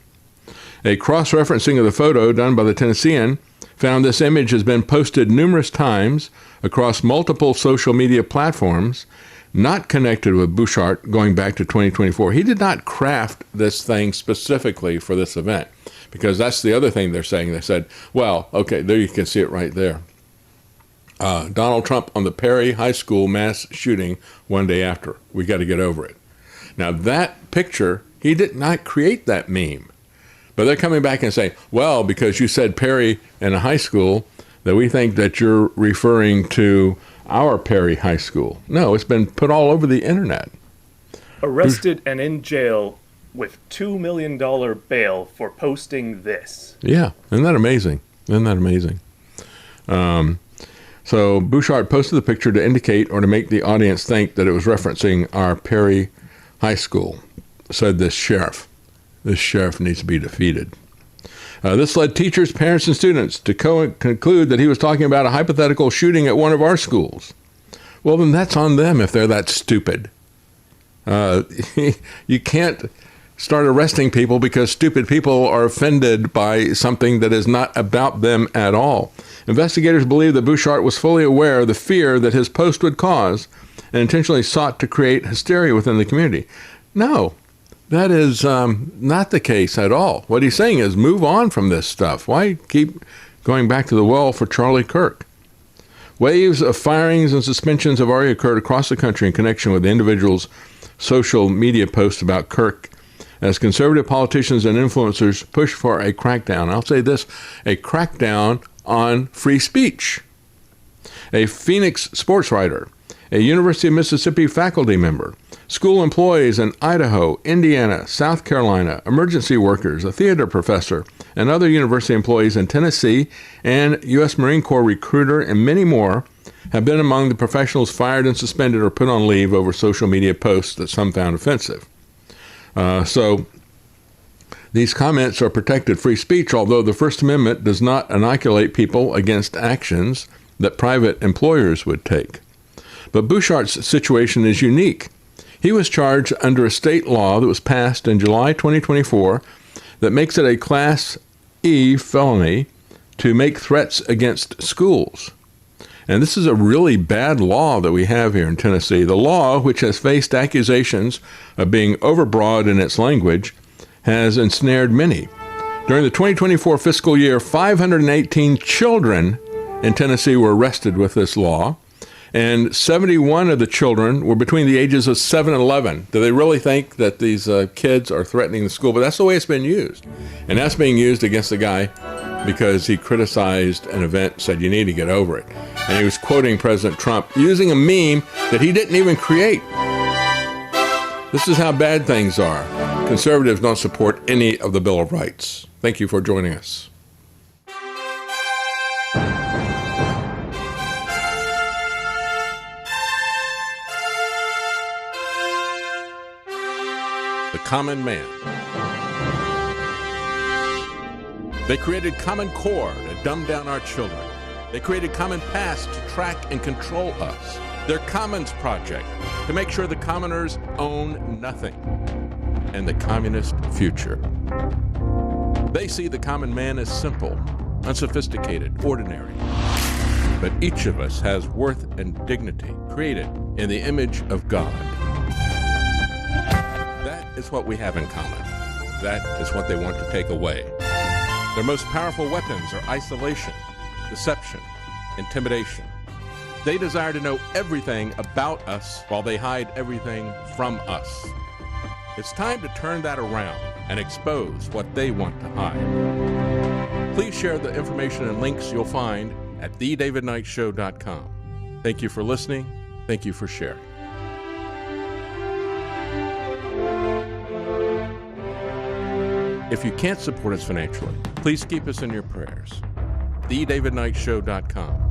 A cross-referencing of the photo done by the Tennessean found this image has been posted numerous times across multiple social media platforms, not connected with Bouchart going back to 2024. He did not craft this thing specifically for this event, because that's the other thing they're saying. They said, well, okay, there you can see it right there. Donald Trump on the Perry High School mass shooting 1 day after. We got to get over it. Now that picture, he did not create that meme. But they're coming back and saying, well, because you said Perry in a high school, that we think that you're referring to our Perry High School. No, it's been put all over the internet. Arrested and in jail with $2 million bail for posting this. Yeah, isn't that amazing? Isn't that amazing? So Bouchart posted the picture to indicate or to make the audience think that it was referencing our Perry High School, said this sheriff. This sheriff needs to be defeated. This led teachers, parents, and students to conclude that he was talking about a hypothetical shooting at one of our schools. Well, then that's on them if they're that stupid. You can't start arresting people because stupid people are offended by something that is not about them at all. Investigators believe that Bouchart was fully aware of the fear that his post would cause and intentionally sought to create hysteria within the community. No. That is not the case at all. What he's saying is move on from this stuff. Why keep going back to the well for Charlie Kirk? Waves of firings and suspensions have already occurred across the country in connection with the individual's social media posts about Kirk as conservative politicians and influencers push for a crackdown. I'll say this, a crackdown on free speech. A Phoenix sports writer, a University of Mississippi faculty member, school employees in Idaho, Indiana, South Carolina, emergency workers, a theater professor, and other university employees in Tennessee, and U.S. Marine Corps recruiter, and many more have been among the professionals fired and suspended or put on leave over social media posts that some found offensive. So these comments are protected free speech, although the First Amendment does not inoculate people against actions that private employers would take. But Bouchart's situation is unique. He was charged under a state law that was passed in July 2024 that makes it a Class E felony to make threats against schools. And this is a really bad law that we have here in Tennessee. The law, which has faced accusations of being overbroad in its language, has ensnared many. During the 2024 fiscal year, 518 children in Tennessee were arrested with this law. And 71 of the children were between the ages of 7 and 11. Do they really think that these kids are threatening the school? But that's the way it's been used. And that's being used against the guy because he criticized an event, said you need to get over it. And he was quoting President Trump using a meme that he didn't even create. This is how bad things are. Conservatives don't support any of the Bill of Rights. Thank you for joining us. The Common Man. They created Common Core to dumb down our children. They created Common Pass to track and control us. Their Commons Project to make sure the commoners own nothing. And the communist future. They see the common man as simple, unsophisticated, ordinary. But each of us has worth and dignity created in the image of God. That is what we have in common. That is what they want to take away. Their most powerful weapons are isolation, deception, intimidation. They desire to know everything about us while they hide everything from us. It's time to turn that around and expose what they want to hide. Please share the information and links you'll find at davidknightshow.com. Thank you for listening. Thank you for sharing. If you can't support us financially, please keep us in your prayers. davidknightshow.com.